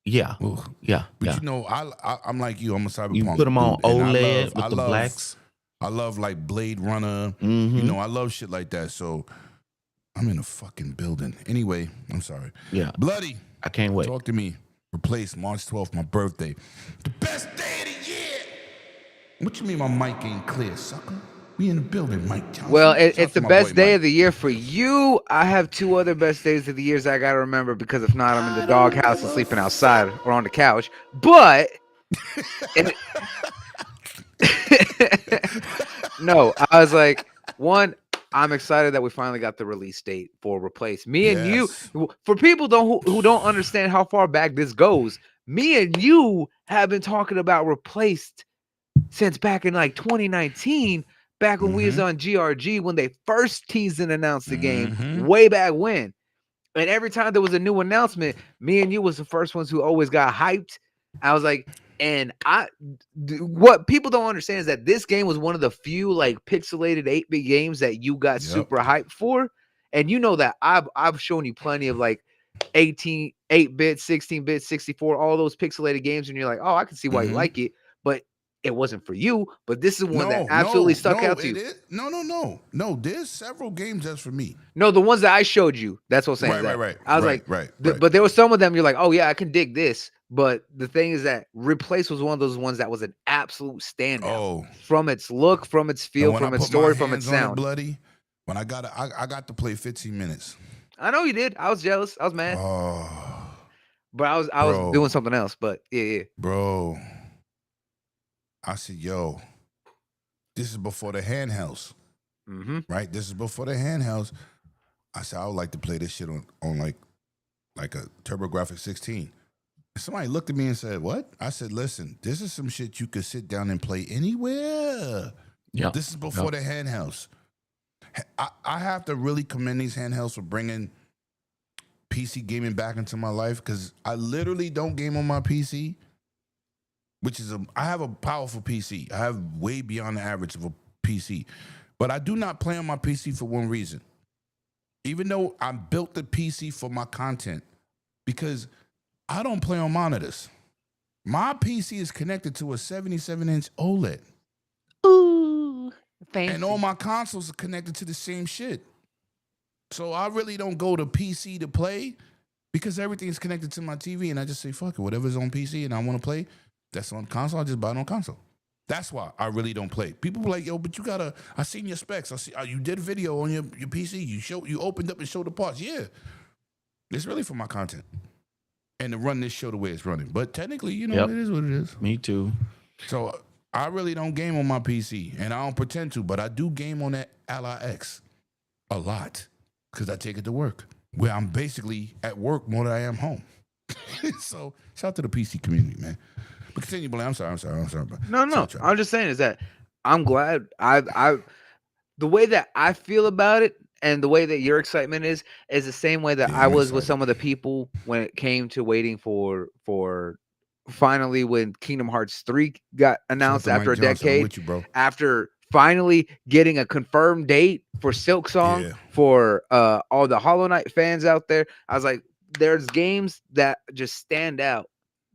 Yeah,
Ooh.
yeah,
But
yeah.
you know, I'm like you. I'm a cyberpunk.
You put them on
dude, and
OLED with the blacks.
I love like Blade Runner.
Mhm.
You know, I love shit like that. So I'm in a fucking building. Anyway, I'm sorry.
Yeah,
Bloody.
I can't wait.
Talk to me. Replace March 12th, my birthday. The best day of the year. What you mean my mic ain't clear, sucker? We in the building, Mike Johnson.
Well,
Shout out
it's
to
the
my
best
boy,
day
Mike.
of the year for you. I have 2 other best days of the years I gotta remember, because if not, I'm in the doghouse and sleeping outside or on the couch. But no, I was like, one, I'm excited that we finally got the release date for Replace. Me and you, for people who don't understand how far back this goes, me and you have been talking about Replaced since back in like 2019, back when we was on GRG, when they first teased and announced the game way back when. And every time there was a new announcement, me and you was the first ones who always got hyped. I was like, and what people don't understand is that this game was one of the few like pixelated 8-bit games that you got super hyped for. And you know that I've shown you plenty of like 8-bit, 16-bit, 64, all those pixelated games, and you're like, oh, I can see why you like it, but it wasn't for you. But this is one that absolutely stuck out to you.
No, there's several games that's for me.
No, the ones that I showed you. That's what I'm saying.
Right.
I was
right.
But there were some of them you're like, oh yeah, I can dig this. But the thing is that Replace was one of those ones that was an absolute standout from its look, from its feel, from its story, from its sound.
Bloody. When I got to play 15 minutes.
I know you did. I was jealous. I was mad. But I was doing something else. But yeah.
Bro. I said, yo, this is before the handhelds. Right? This is before the handhelds. I said, I would like to play this shit on like a TurboGrafx 16. And somebody looked at me and said, what? I said, listen, this is some shit you could sit down and play anywhere.
Yeah.
This is before the handhelds. I have to really commend these handhelds for bringing PC gaming back into my life, because I literally don't game on my PC, I have a powerful PC. I have way beyond the average of a PC. But I do not play on my PC for one reason. Even though I built the PC for my content, because I don't play on monitors. My PC is connected to a 77-inch OLED.
Ooh, fancy.
And all my consoles are connected to the same shit. So I really don't go to PC to play, because everything's connected to my TV, and I just say, fuck it, whatever's on PC and I want to play, that's on console, I just buy it on console. That's why I really don't play. People be like, yo, but I seen your specs. I see you did a video on your PC. You opened up and showed the parts. Yeah. It's really for my content. And to run this show the way it's running. But technically, it is what it is.
Me too.
So I really don't game on my PC, and I don't pretend to, but I do game on that Ally X a lot, because I take it to work, where I'm basically at work more than I am home. So shout out to the PC community, man. But continue, Blaine. I'm sorry.
No. I'm just saying is that I'm glad the way that I feel about it and the way that your excitement is the same way that I was with some of the people when it came to waiting for finally when Kingdom Hearts 3 got announced after a decade,
with you, bro.
after finally getting a confirmed date for Silk Song, for all the Hollow Knight fans out there. I was like, there's games that just stand out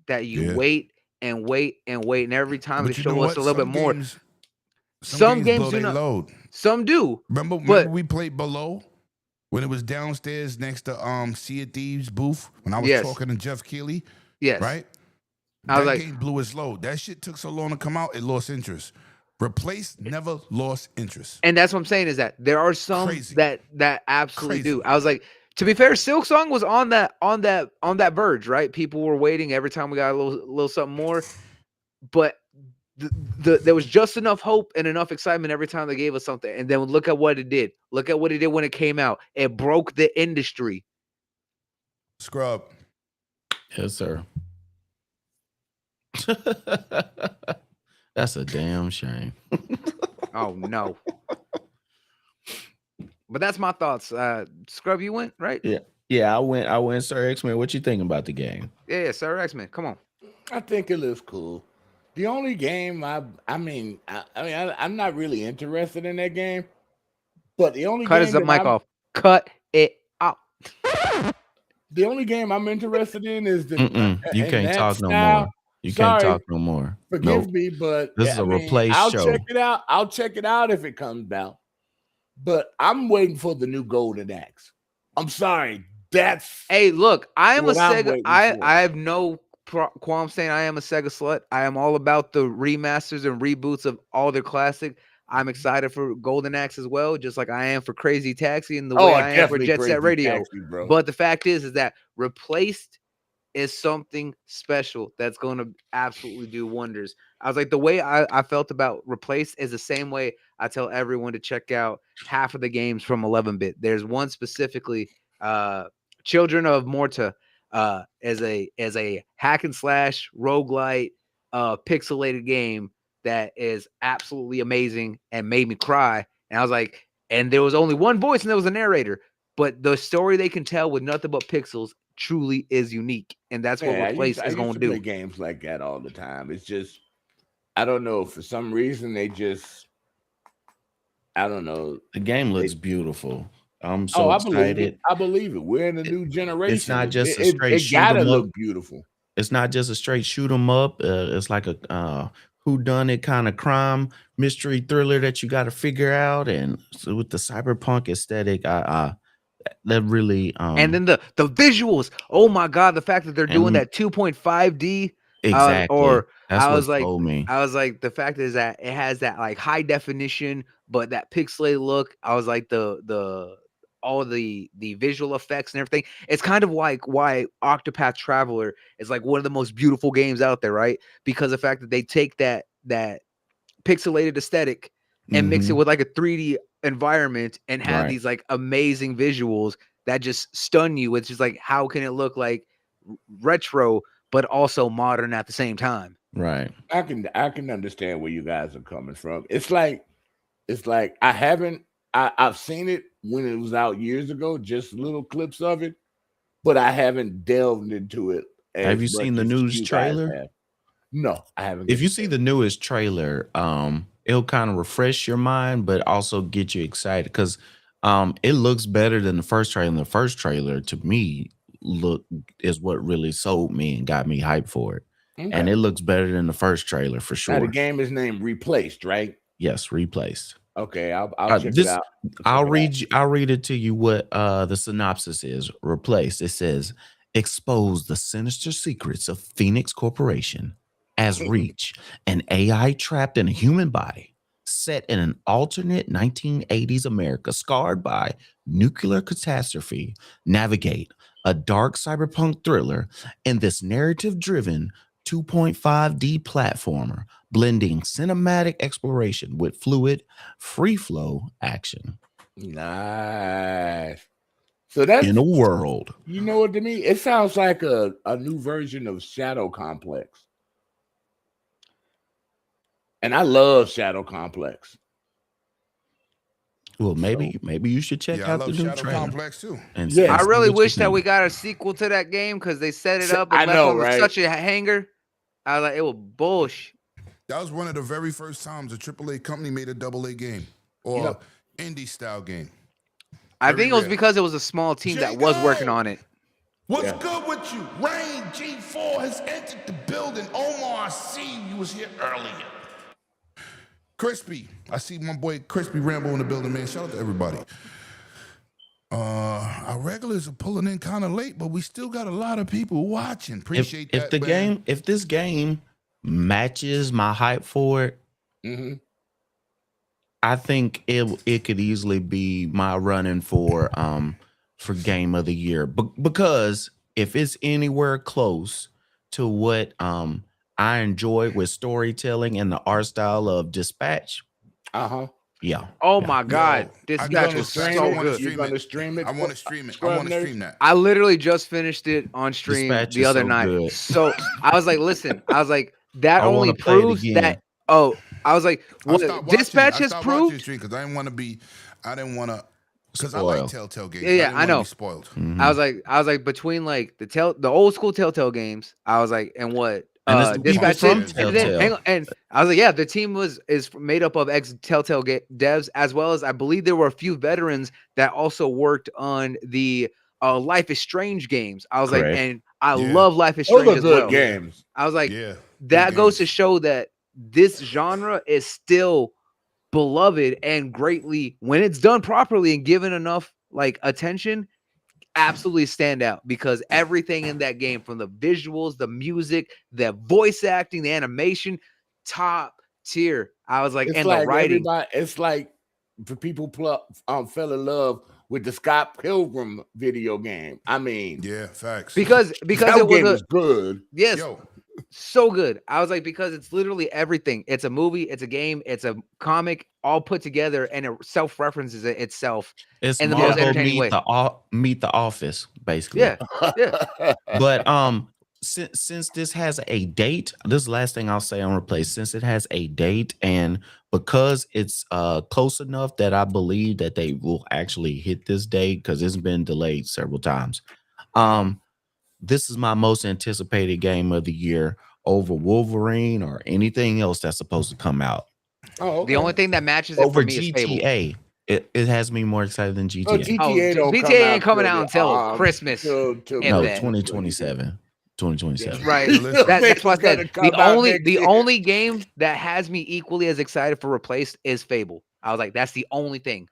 that you wait and wait and wait, and every time they show us a little bit more. Some games do not load. Some do.
Remember we played Below when it was downstairs next to Sea of Thieves booth when I was talking to Jeff Keighley?
Yes.
Right? That game blew its load. That shit took so long to come out, it lost interest. Replaced never lost interest.
And that's what I'm saying is that there are some that absolutely do. I was like, to be fair, Silk Song was on that verge, right? People were waiting every time we got a little something more. But there was just enough hope and enough excitement every time they gave us something. And then look at what it did. Look at what it did when it came out. It broke the industry.
Scrub.
Yes, sir. That's a damn shame.
Oh no. But that's my thoughts. Scrub, you went, right?
Yeah, I went, Sir X-Men. What you thinking about the game?
Yeah, Sir X-Men. Come on.
I think it looks cool. The only game I'm not really interested in that game. But the only
Cut
game
his
that
mic
I'm-
off. Cut it out.
The only game I'm interested in is the.
You
in
can't
that
talk no
style.
more. You
Sorry,
can't talk no more.
Forgive
Nope.
me, but
This is a replaced
I'll
show.
check it out. I'll check it out if it comes out. But I'm waiting for the new Golden Axe. I'm sorry. That's
Hey, look, I am a
what I'm
Sega.
waiting
I
for.
have no qualm saying I am a Sega slut. I am all about the remasters and reboots of all their classic. I'm excited for Golden Axe as well, just like I am for Crazy Taxi and the way I am for
definitely
Jet Set
Crazy
Radio.
Taxi, bro.
But the fact is that Replaced is something special that's going to absolutely do wonders. I was like, the way I felt about Replaced is the same way I tell everyone to check out half of the games from 11-bit. There's one specifically, Children of Morta, as a hack and slash roguelite pixelated game that is absolutely amazing and made me cry. And I was like, and there was only one voice and there was a narrator, but the story they can tell with nothing but pixels truly is unique, and that's what Replace is going to do.
Play games like that all the time. It's just, I don't know, for some reason they just, I don't know.
The game looks beautiful. I'm so excited.
I believe it. We're in a new generation.
It's not just a
it
straight shoot
gotta
'em
look
up.
beautiful.
It's not just a straight shoot 'em up. It's like a whodunit kind of crime mystery thriller that you got to figure out, and so with the cyberpunk aesthetic, that really
and then the visuals. Oh my god, the fact that they're doing that 2.5D.
Exactly.
Or
That's
I was
what
like,
told me.
I was like, the fact is that it has that like high definition, but that pixelated look. I was like all the visual effects and everything. It's kind of like why Octopath Traveler is like one of the most beautiful games out there, right? Because the fact that they take that pixelated aesthetic and mix it with like a 3D environment and have these like amazing visuals that just stun you. It's just like, how can it look like retro but also modern at the same time?
Right.
I can understand where you guys are coming from. It's like I've seen it when it was out years ago, just little clips of it, but I haven't delved into it.
Have you seen the news trailer?
No, I haven't.
If you see the newest trailer, it'll kind of refresh your mind, but also get you excited because it looks better than the first trailer. And the first trailer, to me, is what really sold me and got me hyped for it. Okay. And it looks better than the first trailer for sure.
Now the game is named Replaced, right?
Yes, Replaced.
Okay, I'll check it out.
I'll read it to you what the synopsis is. Replaced. It says, expose the sinister secrets of Phoenix Corporation as Reach, an AI trapped in a human body, set in an alternate 1980s America scarred by nuclear catastrophe, navigate a dark cyberpunk thriller in this narrative-driven 2.5D platformer, blending cinematic exploration with fluid, free-flow action.
Nice. So that's
in a world.
You know what to me? It sounds like a new version of Shadow Complex. And I love Shadow Complex.
Well, maybe you should check out the new
Shadow
trailer.
Complex too.
And
I really wish that we got a sequel to that game because they set it up and left it with such a hanger. I was like, it was bullshit.
That was one of the very first times a AAA company made a AA game or indie style game.
I think it was because it was a small team that was working on it.
What's good with you? Rain G4 has entered the building. Omar, I see you was here earlier. Crispy, I see my boy Crispy Rambo in the building, man. Shout out to everybody. Our regulars are pulling in kind of late, but we still got a lot of people watching. Appreciate that.
If this game matches my hype for it, I think it could easily be my running for game of the year. Because if it's anywhere close to what I enjoy with storytelling and the art style of Dispatch.
Uh-huh.
Yeah.
Oh
yeah.
my God,
Yo, I
Dispatch
got
was
Dispatch.
so
I want to
good.
stream
You're gonna
it.
stream it?
I want to stream it. I
Scrub
want to
Nurse?
stream that.
I literally just finished it on stream
Dispatch
the
is
other
so
night.
good.
So I was like, listen, I was like, that
I
only
want to play it
proves
again.
that. Oh, I was like,
I
what
stopped watching it.
Dispatch
I
has
stopped watching the
proved.
stream because I didn't want to be. I didn't want to. Because I
Spoil.
like Telltale games.
Yeah,
I
yeah,
didn't
I
want to
know.
be spoiled.
I was like between like the old school Telltale games. I was like, and what
And it's the people
Dispatch
from
did, and then
Telltale.
hang on, and I was like, yeah, the team is made up of ex Telltale devs, as well as I believe there were a few veterans that also worked on the Life is Strange games. I was like,
Correct.
and I
Yeah.
love Life is
Those
Strange
are
as
good
well.
games.
I was like,
Yeah.
that
good
goes to
games.
show that this genre is still beloved and greatly, when it's done properly and given enough like attention, absolutely stand out, because everything in that game, from the visuals, the music, the voice acting, the animation, top tier. I was like,
It's
and
like
the writing.
everybody. It's like for people fell in love with the Scott Pilgrim video game. I mean,
Yeah, facts.
because
that
it was
game is good.
yes,
Yo,
so good. I was like, because it's literally everything. It's a movie, it's a game, it's a comic, all put together, and it self-references itself
It's
in the most
Marvel
entertaining way.
meet the Office, basically.
Yeah, yeah.
But since this has a date, this is the last thing I'll say on Replace. Since it has a date, and because it's close enough that I believe that they will actually hit this date, because it's been delayed several times. This is my most anticipated game of the year over Wolverine or anything else that's supposed to come out.
Oh, okay.
The only thing that matches it
Over
for me is Fable.
GTA. It has me more excited than GTA.
Well, GTA don't
GTA
come
ain't coming
till
out until Christmas.
till
if
No,
that.
2027. 2027.
Right.
Listen,
That's why I said
Fable's gonna come out next
the
year.
only game that has me equally as excited for Replaced is Fable. I was like, that's the only thing.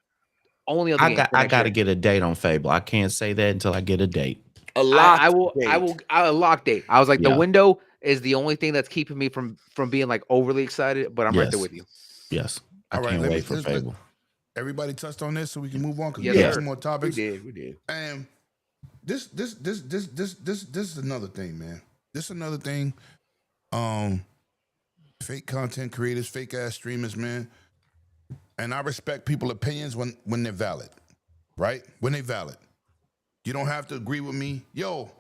Only other game.
I got to get a date on Fable. I can't say that until I get a date.
A lot.
I lock date. I was like,
Yeah.
the window is the only thing that's keeping me from being like overly excited, but I'm right there
Yes.
with you.
Yes. I
All right,
can't
let me-
wait for
let's-
Fable.
everybody touched on this, so we can move on because
Yes,
we got
sir.
some more
We
topics.
did.
And this is another thing, man. This is another thing. Fake content creators, fake ass streamers, man. And I respect people's opinions when they're valid, right? When they're valid. You don't have to agree with me. Yo,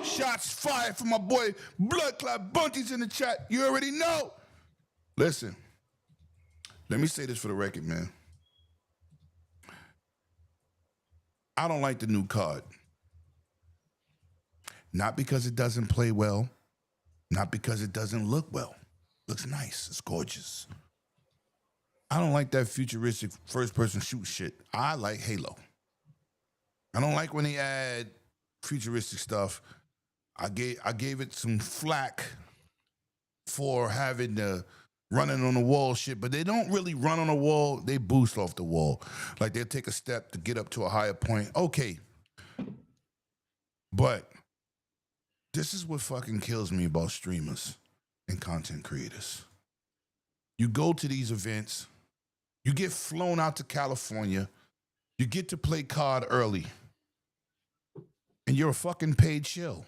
shots fired from my boy Blood Clot Bunty's in the chat. You already know. Listen, let me say this for the record, man. I don't like the new card. Not because it doesn't play well, not because it doesn't look well. Looks nice, it's gorgeous. I don't like that futuristic first-person shoot shit. I like Halo. I don't like when they add futuristic stuff. I gave it some flack for having the running on the wall shit, but they don't really run on the wall. They boost off the wall. Like they'll take a step to get up to a higher point. Okay. But this is what fucking kills me about streamers and content creators. You go to these events, you get flown out to California, you get to play COD early, and you're a fucking paid shill.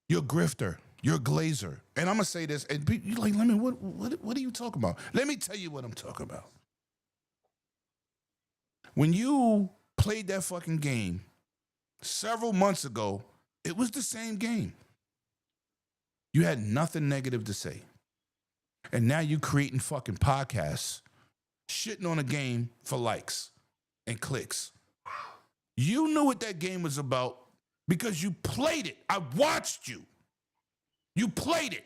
You're a grifter. You're a glazer. And I'm going to say this, and you're like, let me, what are you talking about? Let me tell you what I'm talking about. When you played that fucking game several months ago, it was the same game. You had nothing negative to say. And now you're creating fucking podcasts, shitting on a game for likes and clicks. You knew what that game was about because you played it. I watched you. You played it.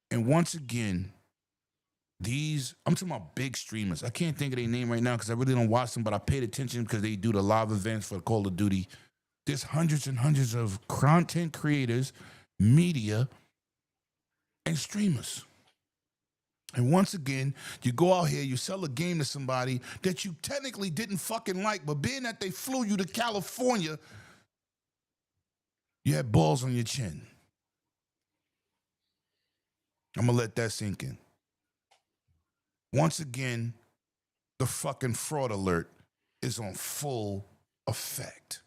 And once again, I'm talking about big streamers. I can't think of their name right now because I really don't watch them, but I paid attention because they do the live events for Call of Duty. There's hundreds and hundreds of content creators, media, and streamers. And once again, you go out here, you sell a game to somebody that you technically didn't fucking like, but being that they flew you to California, you had balls on your chin. I'm gonna let that sink in. Once again, the fucking fraud alert is on full effect.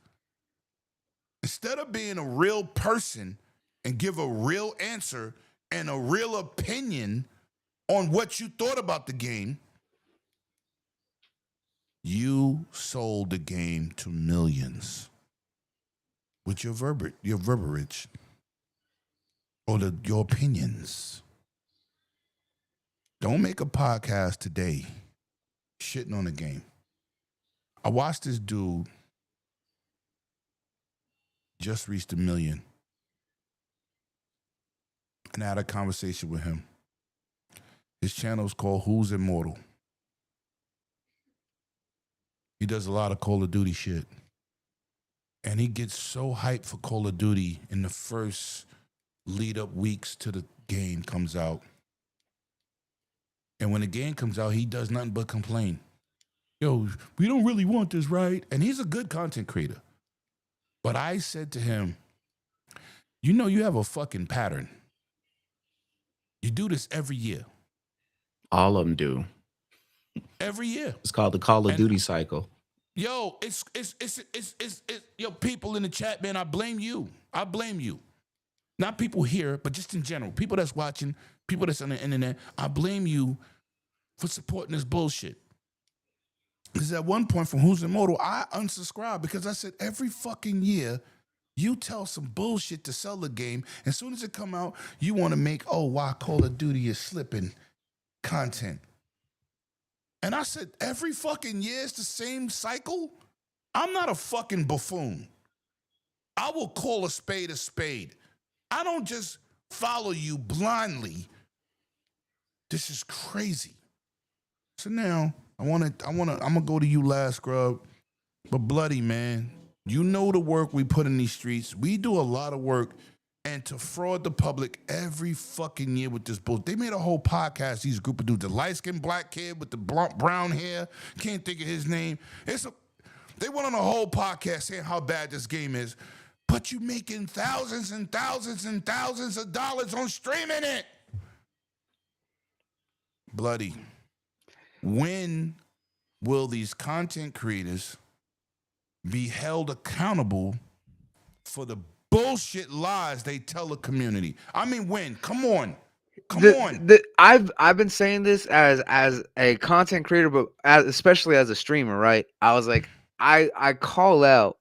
Instead of being a real person and give a real answer and a real opinion on what you thought about the game, you sold the game to millions with your verbiage, or your opinions. Don't make a podcast today shitting on the game. I watched this dude just reached 1 million, and I had a conversation with him. His channel is called Who's Immortal. He does a lot of Call of Duty shit. And he gets so hyped for Call of Duty in the first lead up weeks to the game comes out. And when the game comes out, he does nothing but complain. Yo, we don't really want this, right? And he's a good content creator. But I said to him, you know you have a fucking pattern. You do this every year.
All of them do.
Every year.
It's called the Call of Duty cycle.
Yo, it's yo, people in the chat, man, I blame you. I blame you. Not people here, but just in general. People that's watching, people that's on the internet, I blame you for supporting this bullshit. Because at one point from Who's Immortal, I unsubscribed because I said every fucking year, you tell some bullshit to sell the game. As soon as it come out, you want to make, why Call of Duty is slipping content. And I said, every fucking year it's the same cycle? I'm not a fucking buffoon. I will call a spade a spade. I don't just follow you blindly. This is crazy. So now, I'm gonna go to you last, Scrub. But Bloody, man, you know the work we put in these streets. We do a lot of work. And to fraud the public every fucking year with this bull. They made a whole podcast, these group of dudes. The light-skinned black kid with the brown hair. Can't think of his name. They went on a whole podcast saying how bad this game is. But you making thousands and thousands and thousands of dollars on streaming it. Bloody. When will these content creators be held accountable for the bullshit lies they tell the community? I mean, when? Come on.
I've been saying this as a content creator, but especially as a streamer, right? I was like, I call out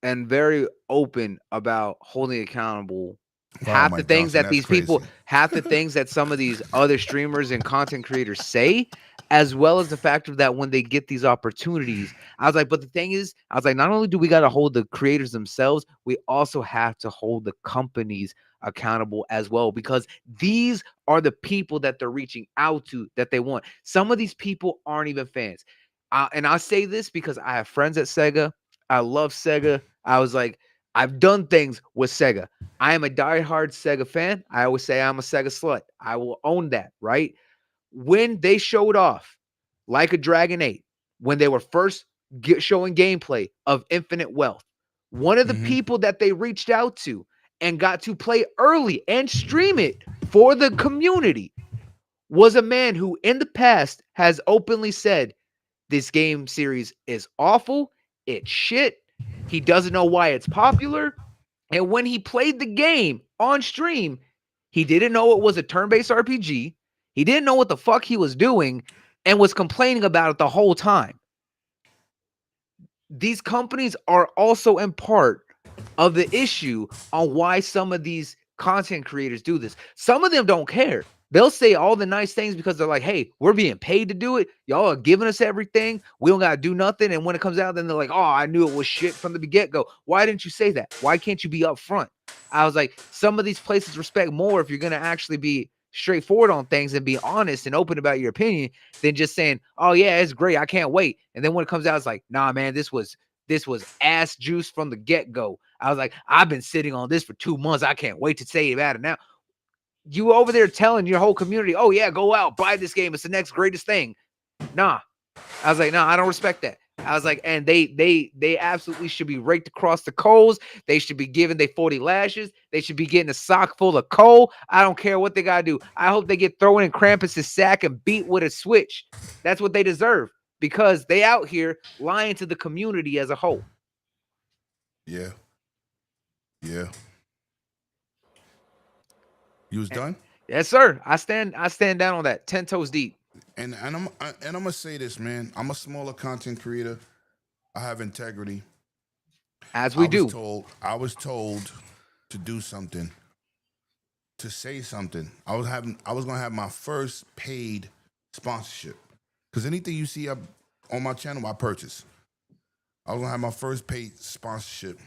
and very open about holding accountable half the things that these people, half the things that some of these other streamers and content creators say, as well as the fact of that when they get these opportunities. I was like, but the thing is, I was like, not only do we got to hold the creators themselves, we also have to hold the companies accountable as well, because these are the people that they're reaching out to, that they want. Some of these people aren't even fans. And I say this because I have friends at Sega. I love Sega. I was like, I've done things with Sega. I am a diehard Sega fan. I always say I'm a Sega slut. I will own that, right? When they showed off Like a Dragon 8, when they were first showing gameplay of Infinite Wealth, one of the people that they reached out to and got to play early and stream it for the community was a man who in the past has openly said, this game series is awful, it's shit, he doesn't know why it's popular. And when he played the game on stream, he didn't know it was a turn-based RPG. He didn't know what the fuck he was doing and was complaining about it the whole time. These companies are also in part of the issue on why some of these content creators do this. Some of them don't care. They'll say all the nice things because they're like, hey, we're being paid to do it. Y'all are giving us everything. We don't got to do nothing. And when it comes out, then they're like, oh, I knew it was shit from the get-go. Why didn't you say that? Why can't you be upfront? I was like, some of these places respect more if you're going to actually be straightforward on things and be honest and open about your opinion than just saying, oh, yeah, it's great. I can't wait. And then when it comes out, it's like, nah, man, this was ass juice from the get-go. I was like, I've been sitting on this for 2 months. I can't wait to say about it now. You over there telling your whole community, oh, yeah, go out, buy this game. It's the next greatest thing. Nah. I was like, no, I don't respect that. I was like, and they absolutely should be raked across the coals. They should be given their 40 lashes. They should be getting a sock full of coal. I don't care what they got to do. I hope they get thrown in Krampus' sack and beat with a switch. That's what they deserve because they out here lying to the community as a whole.
Yeah. Yeah. You was done?
Yes, sir. I stand down on that. 10 toes deep.
And I'm gonna say this, man. I'm a smaller content creator. I have integrity.
As we do.
I was told to do something, to say something. I was gonna have my first paid sponsorship. Because anything you see up on my channel, I purchase. I was gonna have my first paid sponsorship.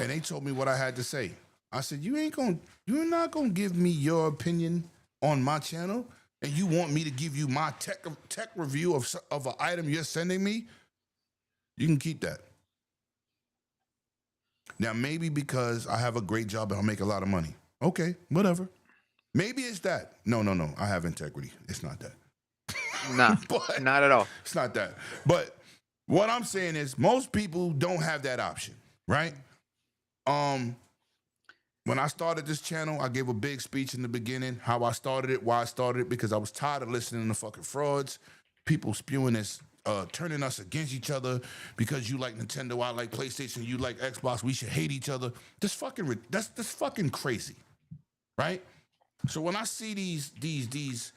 And they told me what I had to say. I said, you're not gonna give me your opinion on my channel, and you want me to give you my tech review of an item you're sending me? You can keep that. Now, maybe because I have a great job and I make a lot of money. Okay, whatever. Maybe it's that. No. I have integrity. It's not that.
Nah,
But
not at all.
it's not that. But what I'm saying is most people don't have that option, right? When I started this channel, I gave a big speech in the beginning, how I started it, why I started it, because I was tired of listening to fucking frauds, people spewing this, turning us against each other because you like Nintendo, I like PlayStation, you like Xbox, we should hate each other. That's fucking crazy, right? So when I see these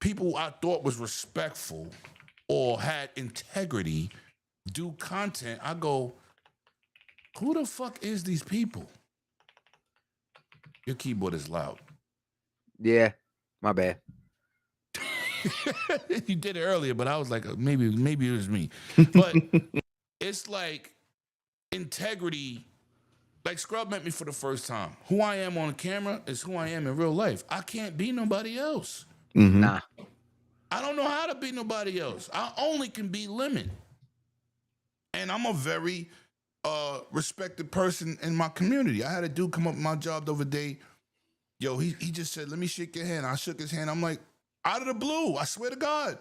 people I thought was respectful or had integrity do content, I go, who the fuck is these people? Your keyboard is loud.
Yeah, my bad.
You did it earlier, but I was like, maybe it was me. But it's like integrity. Like Scrub met me for the first time. Who I am on camera is who I am in real life. I can't be nobody else.
Nah.
I don't know how to be nobody else. I only can be Lemon. And I'm a very respected person in my community. I had a dude come up with my job the other day. Yo, he just said, let me shake your hand. I shook his hand. I'm like, out of the blue, I swear to God.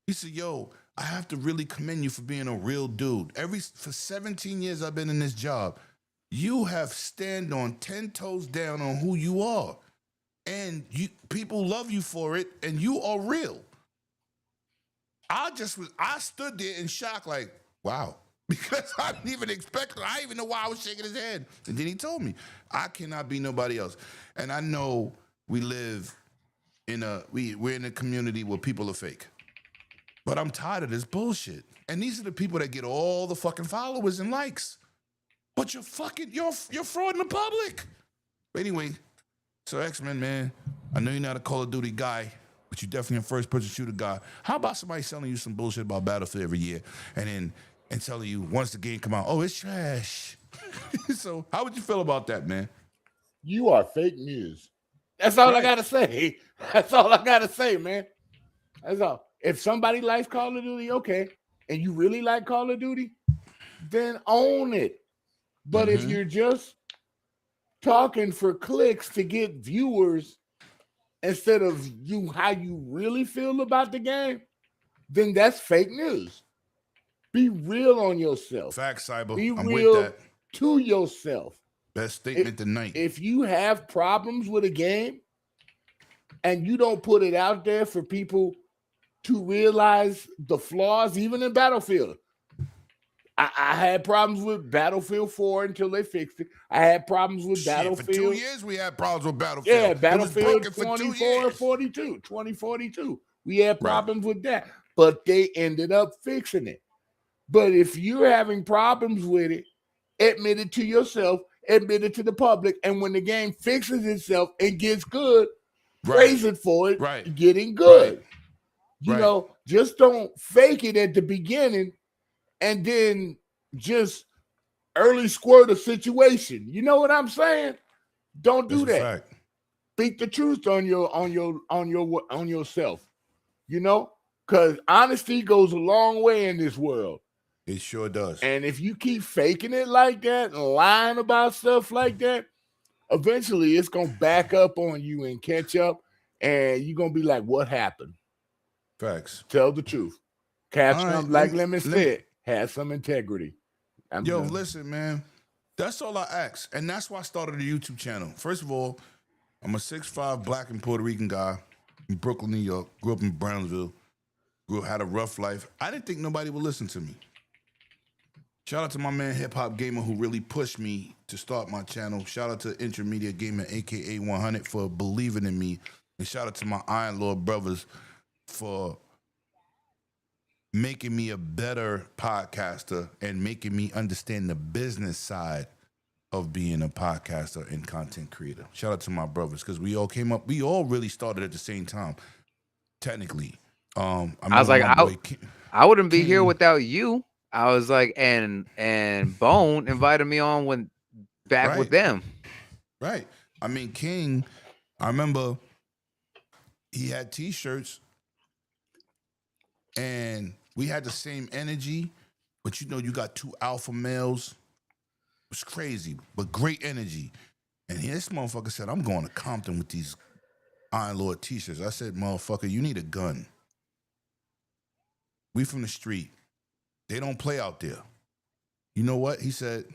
He said, yo, I have to really commend you for being a real dude. For 17 years I've been in this job, you have stand on 10 toes down on who you are. And people love you for it, and you are real. I stood there in shock like, wow. Because I didn't even expect it. I didn't even know why I was shaking his hand. And then he told me, I cannot be nobody else. And I know we live we're in a community where people are fake. But I'm tired of this bullshit. And these are the people that get all the fucking followers and likes. But you're fraud in the public. But anyway, so X-Men, man, I know you're not a Call of Duty guy, but you're definitely a first-person shooter guy. How about somebody selling you some bullshit about Battlefield every year and telling you once the game come out, oh, it's trash. So how would you feel about that, man?
You are fake news. That's all I gotta say. That's all I gotta say, man. That's all. If somebody likes Call of Duty, okay, and you really like Call of Duty, then own it. But if you're just talking for clicks to get viewers instead of how you really feel about the game, then that's fake news. Be real on yourself.
Facts, Cyber.
Be
I'm
real
with that.
to yourself.
Best statement tonight.
If you have problems with a game and you don't put it out there for people to realize the flaws, even in Battlefield. I had problems with Battlefield 4 until they fixed it. I had problems with Battlefield.
For 2 years, we had problems with Battlefield.
Yeah, Battlefield
2042.
We had problems with that, but they ended up fixing it. But if you're having problems with it, admit it to yourself, admit it to the public, and when the game fixes itself and gets good, praise it for it getting good.
Right.
You know, just don't fake it at the beginning and then just early squirt a situation. You know what I'm saying? Don't do that. Speak the truth on yourself. You know, because honesty goes a long way in this world.
It sure does.
And if you keep faking it like that and lying about stuff like that, eventually it's gonna back up on you and catch up, and you're gonna be like, "What happened?"
Facts.
Tell the truth. Like Lemon said, have some integrity.
Listen, man. That's all I ask. And that's why I started a YouTube channel. First of all, I'm a 6'5" black and Puerto Rican guy in Brooklyn, New York. Grew up in Brownsville. Had a rough life. I didn't think nobody would listen to me. Shout out to my man Hip Hop Gamer who really pushed me to start my channel. Shout out to Intermediate Gamer, aka 100, for believing in me, and shout out to my Iron Lord brothers for making me a better podcaster and making me understand the business side of being a podcaster and content creator. Shout out to my brothers because we all came up. We all really started at the same time, technically.
I was like, I wouldn't be here without you. I was like, and Bone invited me on when back with them.
Right. I mean, King, I remember he had T-shirts and we had the same energy, but you know, you got two alpha males. It was crazy, but great energy. And this motherfucker said, I'm going to Compton with these Iron Lord T-shirts. I said, motherfucker, you need a gun. We from the street. They don't play out there. You know what? He said,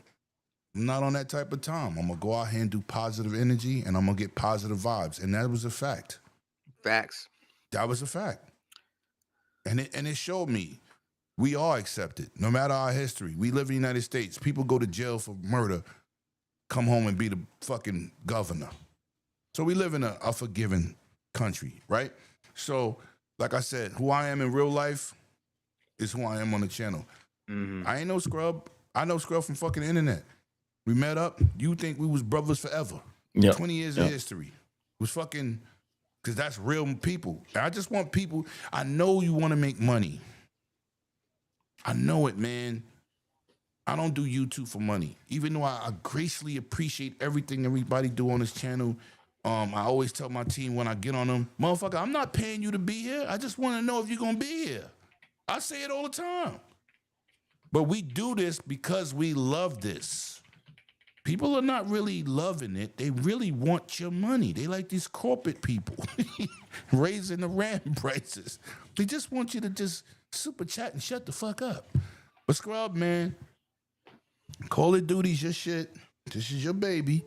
I'm not on that type of time. I'm going to go out here and do positive energy, and I'm going to get positive vibes. And that was a fact.
Facts.
That was a fact. And it showed me we are accepted, no matter our history. We live in the United States. People go to jail for murder, come home and be the fucking governor. So we live in a forgiving country, right? So, like I said, who I am in real life is who I am on the channel.
Mm-hmm.
I ain't no scrub. I know scrub from fucking internet. We met up. You think we was brothers forever.
Yep.
20 years of history. It was fucking, because that's real people. And I just want people, I know you want to make money. I know it, man. I don't do YouTube for money. Even though I gracefully appreciate everything everybody do on this channel. I always tell my team when I get on them, motherfucker, I'm not paying you to be here. I just want to know if you're going to be here. I say it all the time. But we do this because we love this. People are not really loving it. They really want your money. They like these corporate people raising the RAM prices. They just want you to just super chat and shut the fuck up. But Scrub, man, Call of Duty's your shit. This is your baby.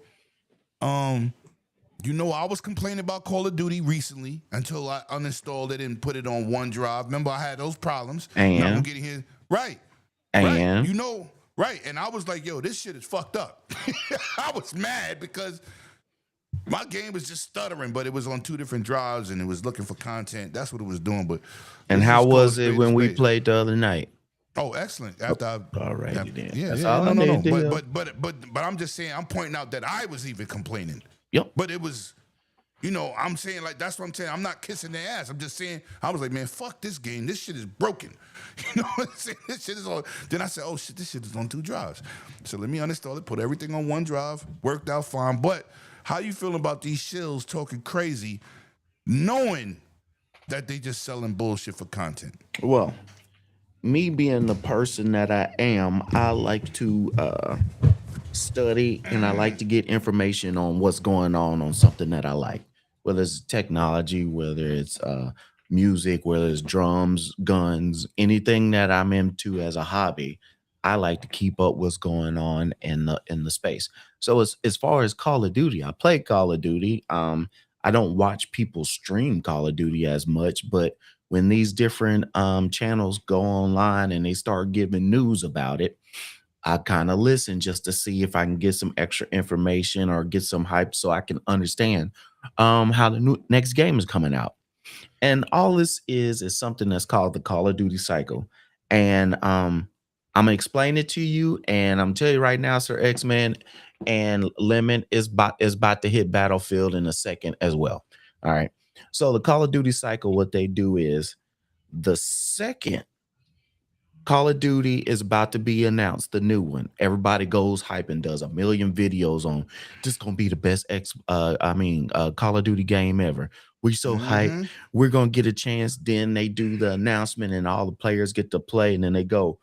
You know, I was complaining about Call of Duty recently until I uninstalled it and put it on OneDrive. Remember, I had those problems.
And
now I'm getting here. Right.
And
you know, right. And I was like, yo, this shit is fucked up. I was mad because my game was just stuttering, but it was on two different drives and it was looking for content. That's what it was doing. But
and how was it when we played the other night?
Oh, excellent. After
all right, then.
Yeah,
That's
yeah,
all I
no.
need.
But I'm just saying, I'm pointing out that I was even complaining.
Yep.
But it was, you know, I'm saying, like, that's what I'm saying. I'm not kissing their ass. I'm just saying, I was like, man, fuck this game. This shit is broken. You know what I'm saying? This shit is on. Then I said, oh shit, this shit is on two drives. So let me uninstall it, put everything on one drive. Worked out fine. But how you feeling about these shills talking crazy, knowing that they just selling bullshit for content?
Well, me being the person that I am, I like to study and I like to get information on what's going on something that I like, whether it's technology, whether it's music, whether it's drums, guns, anything that I'm into as a hobby. I like to keep up what's going on in the space. So as far as Call of Duty, I play Call of Duty. I don't watch people stream Call of Duty as much, but when these different channels go online and they start giving news about it, I kind of listen just to see if I can get some extra information or get some hype so I can understand how the next game is coming out. And all this is something that's called the Call of Duty cycle. And I'm gonna explain it to you, and I'm telling you right now, Sir X-Man and Lemon is about to hit Battlefield in a second as well. All right. So the Call of Duty cycle, what they do is the second Call of Duty is about to be announced, the new one. Everybody goes hype and does a million videos on this gonna be the best Call of Duty game ever. We're so hyped. We're gonna get a chance. Then they do the announcement and all the players get to play, and then they go,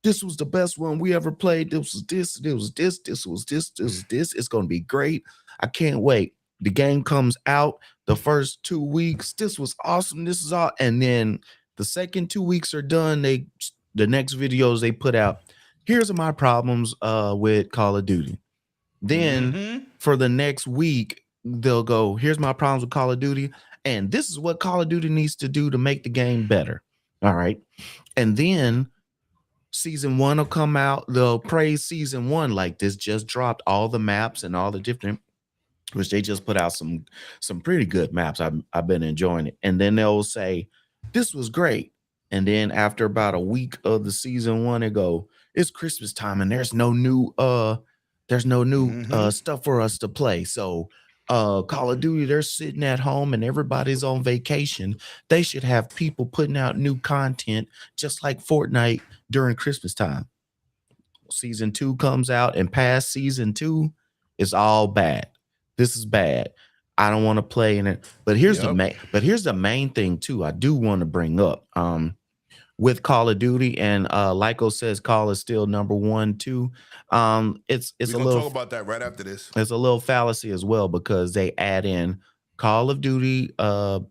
this was the best one we ever played. This was this, this was this, this was this, this was this. It's gonna be great. I can't wait. The game comes out the first 2 weeks. This was awesome. This is all, and then the second 2 weeks are done. The next videos they put out, here's my problems with Call of Duty. Then for the next week, they'll go, here's my problems with Call of Duty. And this is what Call of Duty needs to do to make the game better. All right. And then season 1 will come out. They'll praise season 1 like this just dropped all the maps and all the different, which they just put out some pretty good maps. I've been enjoying it. And then they'll say, this was great. And then after about a week of the season 1, they go, it's Christmas time and there's no new stuff for us to play. So Call of Duty, they're sitting at home and everybody's on vacation. They should have people putting out new content just like Fortnite during Christmas time. Season 2 comes out, and past season 2, it's all bad. This is bad. I don't want to play in it. But here's the main thing too. I do want to bring up with Call of Duty, and Lyco says Call is still number 1 too. It's
We're
a
gonna
little
talk about that right after this.
it's a little fallacy as well, because they add in Call of Duty Black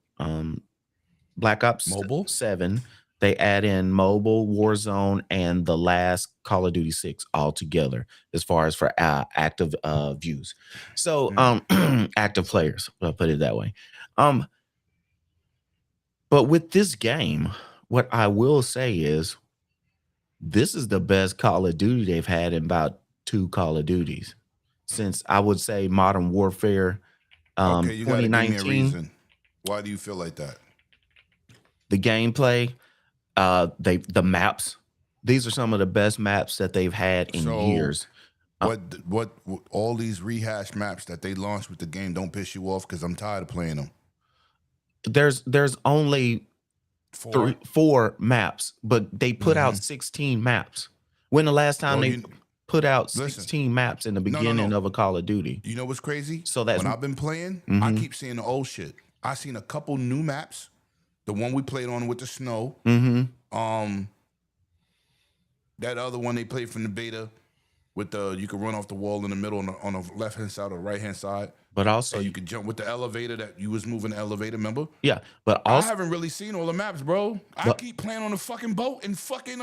Ops
Mobile?
7. They add in mobile, Warzone, and the last Call of Duty 6 all together as far as for active views. So active players, I'll put it that way. But with this game, what I will say is this is the best Call of Duty they've had in about 2 Call of Duties since, I would say, Modern Warfare
Okay, you gotta give me a
2019.
reason. Why do you feel like that?
The gameplay, the maps. These are some of the best maps that they've had in years.
What all these rehashed maps that they launched with the game don't piss you off? Because I'm tired of playing them.
There's only 4 maps, but they put out 16 maps. When the last time they put out 16 maps in the beginning of a Call of Duty?
You know what's crazy?
So that's
when I've been playing, I keep seeing the old shit. I seen a couple new maps. The one we played on with the snow. That other one they played from the beta with the you could run off the wall in the middle on the left hand side or right hand side.
But also
you could jump with the elevator that you was moving the elevator, remember?
Yeah, but
I
also
haven't really seen all the maps, bro. I keep playing on the fucking boat and fucking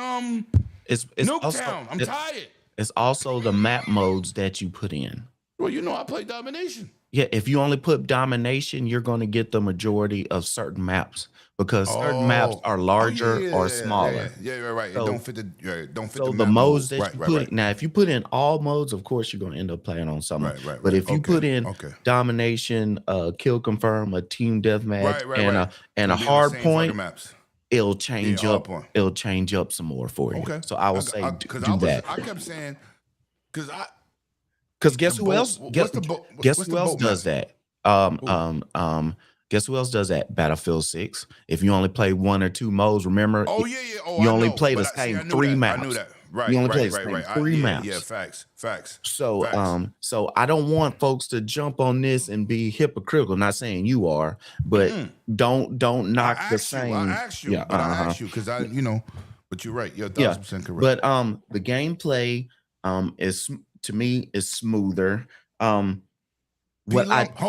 it's
Nuketown. I'm tired.
It's also the map modes that you put in.
Well, you know I play Domination.
Yeah, if you only put Domination, you're going to get the majority of certain maps, because certain maps are larger or smaller.
Yeah, right.
So,
it don't fit the
the
map
modes
mode.
that you put in. Now, if you put in all modes, of course, you're going to end up playing on some. But if you put in Domination, Kill Confirm, a Team Deathmatch, and a hard point, it'll change up. It'll change up some more for you. Okay. So I will say do that.
I kept saying because
guess who else? Guess who else does that? Guess who else does that? Battlefield 6. If you only play 1 or 2 modes, remember? You only play the same 3 maps.
I knew that. Right.
You only play the same 3 maps.
Yeah, facts.
So so I don't want folks to jump on this and be hypocritical. Not saying you are, but don't knock the same.
I asked you, but I asked you because but you're right. You're 1,000% correct.
But the gameplay is, to me, is smoother.
Hold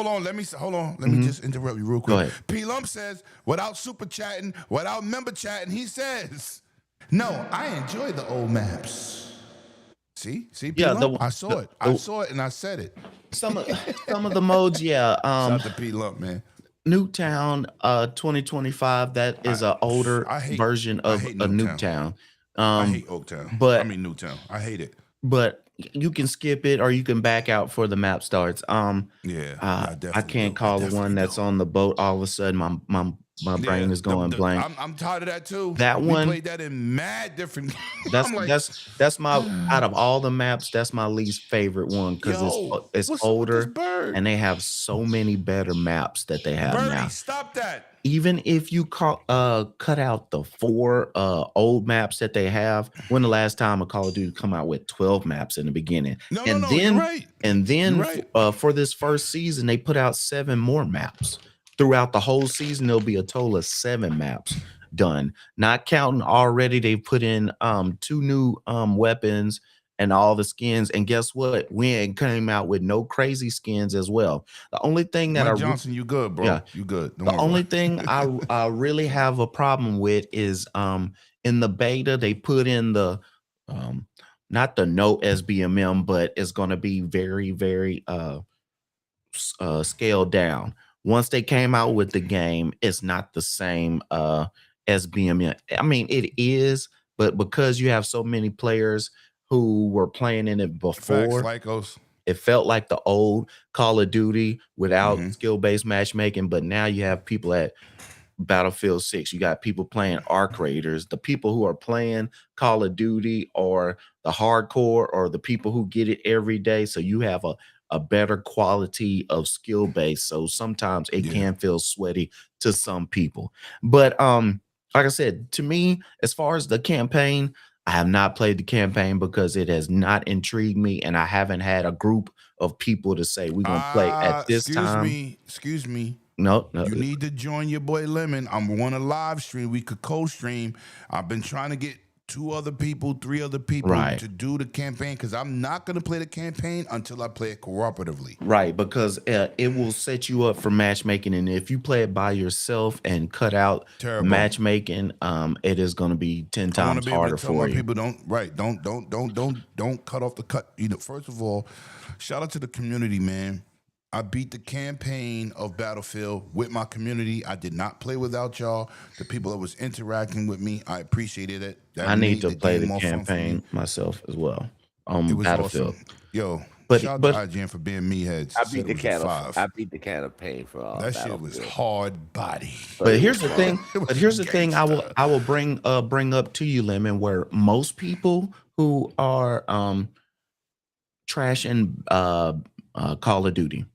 on. Let me just interrupt you real quick.
Go ahead.
P Lump says, without super chatting, without member chatting, he says, no, I enjoy the old maps. See, P Lump? I saw it. I saw it and I said it.
Some of the modes,
Shout out to P Lump, man.
Nuketown 2025, that is an older version of a Nuketown.
I hate Oaktown. Nuketown. I hate it.
But you can skip it or you can back out for the map starts. I can't call the one that's on the boat. All of a sudden, my brain is going blank.
I'm tired of that too.
That one,
we played that in mad different.
That's my out of all the maps, that's my least favorite one because it's older and they have so many better maps that they have now.
Stop that.
Even if you cut out the 4 old maps that they have, when the last time a Call of Duty come out with 12 maps in the beginning? Then
you're right.
And then for this first season, they put out 7 more maps. Throughout the whole season, there'll be a total of 7 maps done. Not counting already, they put in 2 new weapons and all the skins. And guess what? We ain't came out with no crazy skins as well. The only thing that
Johnson, you good, bro? Yeah, you good.
The only thing I really have a problem with is in the beta they put in the not the no SBMM, but it's going to be very, very scaled down. Once they came out with the game, it's not the same SBMM. I mean, it is, but because you have so many players who were playing in it
Facts,
before,
Lycos.
it felt like the old Call of Duty without
Mhm.
skill-based matchmaking. But now you have people at Battlefield 6. You got people playing Arc Raiders. The people who are playing Call of Duty or the hardcore or the people who get it every day. So you have a better quality of skill base. So sometimes it
Yeah.
can feel sweaty to some people. But like I said, to me, as far as the campaign, I have not played the campaign because it has not intrigued me, and I haven't had a group of people to say we're gonna play at this time.
Excuse me.
No,
You need to join your boy Lemon. I'm on a live stream. We could co-stream. I've been trying to get 2 other people, 3 other people
Right.
to do the campaign because I'm not going to play the campaign until I play it cooperatively.
right, because it will set you up for matchmaking, and if you play it by yourself and cut out
Terrible.
matchmaking, it is going to be 10
I want
times
to be able
harder
to tell
for
my
you.
people don't cut off the cut. You know, first of all, shout out to the community, man. I beat the campaign of Battlefield with my community. I did not play without y'all. The people that was interacting with me, I appreciated it. That
I need
made
to play
game
the
more fun for me.
campaign myself as well
It
on
was
Battlefield.
awesome. Yo,
But-
shout
but-
out to IGN for being meatheads.
I
Said
beat
it
the
was a 5.
I beat the campaign for all
That shit was
Battlefield.
hard body.
But here's the thing.
It was
But here's the thing.
gangsta.
I will bring up to you, Lemon, where most people who are trashing Call of Duty,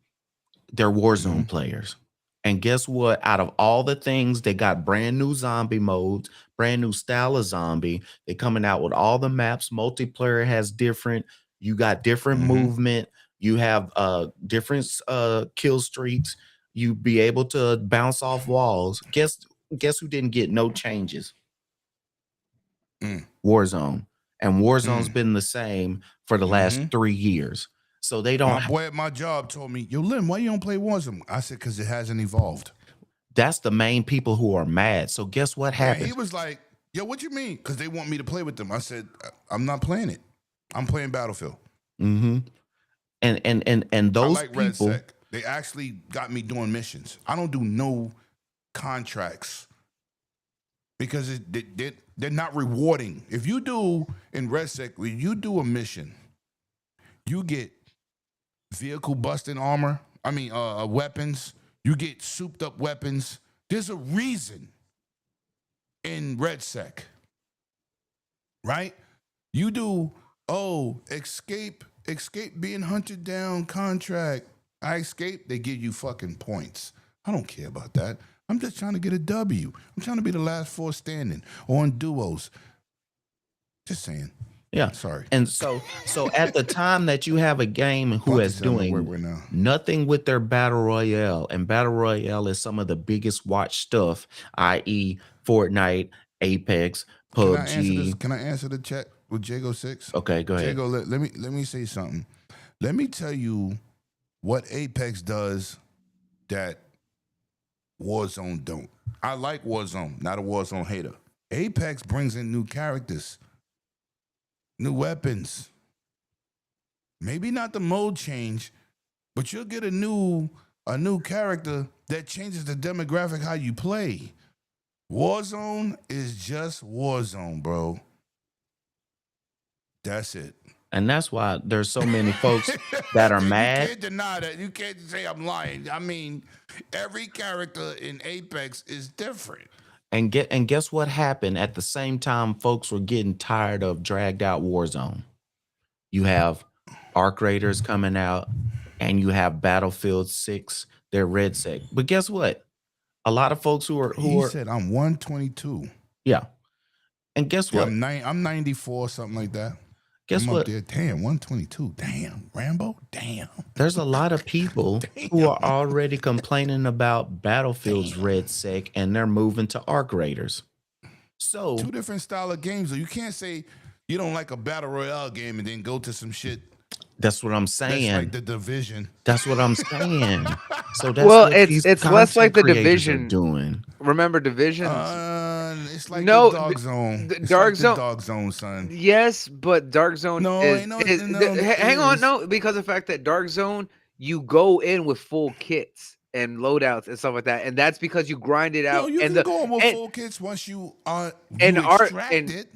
they're Warzone players. And guess what? Out of all the things, they got brand new zombie modes, brand new style of zombie. They're coming out with all the maps. Multiplayer has different. You got different movement. You have different kill streaks. You be able to bounce off walls. Guess who didn't get no changes? Warzone. And Warzone's been the same for the last 3 years. So they don't.
My boy at my job told me, "Yo, Lim, why you don't play Warzone?" I said, "Because it hasn't evolved."
That's the main people who are mad. So guess what
And
happens?
he was like, "Yo, what you mean?" Because they want me to play with them. I said, "I'm not playing it. I'm playing Battlefield."
Mm-hmm. And those
I like
people.
RedSec. They actually got me doing missions. I don't do no contracts because they're not rewarding. If you do in RedSec, when you do a mission, you get vehicle busting armor. I mean, weapons. You get souped up weapons. There's a reason in RedSec, right? You do, escape being hunted down contract. I escape, they give you fucking points. I don't care about that. I'm just trying to get a W. I'm trying to be the last 4 standing on duos. Just saying.
Yeah.
Sorry.
And so at the time that you have a game who
Fuck
is
this, I don't know where
doing
we're now.
nothing with their battle royale, and battle royale is some of the biggest watch stuff, i.e., Fortnite, Apex, PUBG.
Can I answer the chat with Jago 6?
Okay, go ahead.
Jago, let me say something. Let me tell you what Apex does that Warzone don't. I like Warzone, not a Warzone hater. Apex brings in new characters, new weapons. Maybe not the mode change, but you'll get a new character that changes the demographic how you play. Warzone is just Warzone, bro. That's it.
And that's why there's so many folks that are
You
mad.
can't deny that. You can't say I'm lying. I mean, every character in Apex is different.
And guess what happened at the same time folks were getting tired of dragged out Warzone. You have Arc Raiders coming out, and you have Battlefield 6, they're RedSec. But guess what? A lot of folks who
He
are
said I'm 122.
yeah. And guess
Yeah,
what?
I'm 94, something like that.
Guess
I'm
what?
up there. Damn, 122. Damn, Rambo. Damn.
There's a lot of people who are already complaining about Battlefield's RedSec, and they're moving to Arc Raiders. So
2 different style of games, though. You can't say you don't like a battle royale game and then go to some shit
that's what I'm
that's
saying.
like the Division.
That's what I'm saying. So that's
Well,
what
it's
these
less like the
content creators are
Division.
doing.
Remember Division?
It's like
No,
the Dog Zone.
the
It's
Dark
like
Zone-
The Dog Zone, son.
Yes, but Dark Zone
No,
is,
ain't no-
is-
no,
th-
it
hang on,
is.
no, because of the fact that Dark Zone, you go in with full kits and loadouts and stuff like that, and that's because you grind it out.
No, you
and
can go on with
and-
full kits once you are
and
you
art-
extract
and-
it.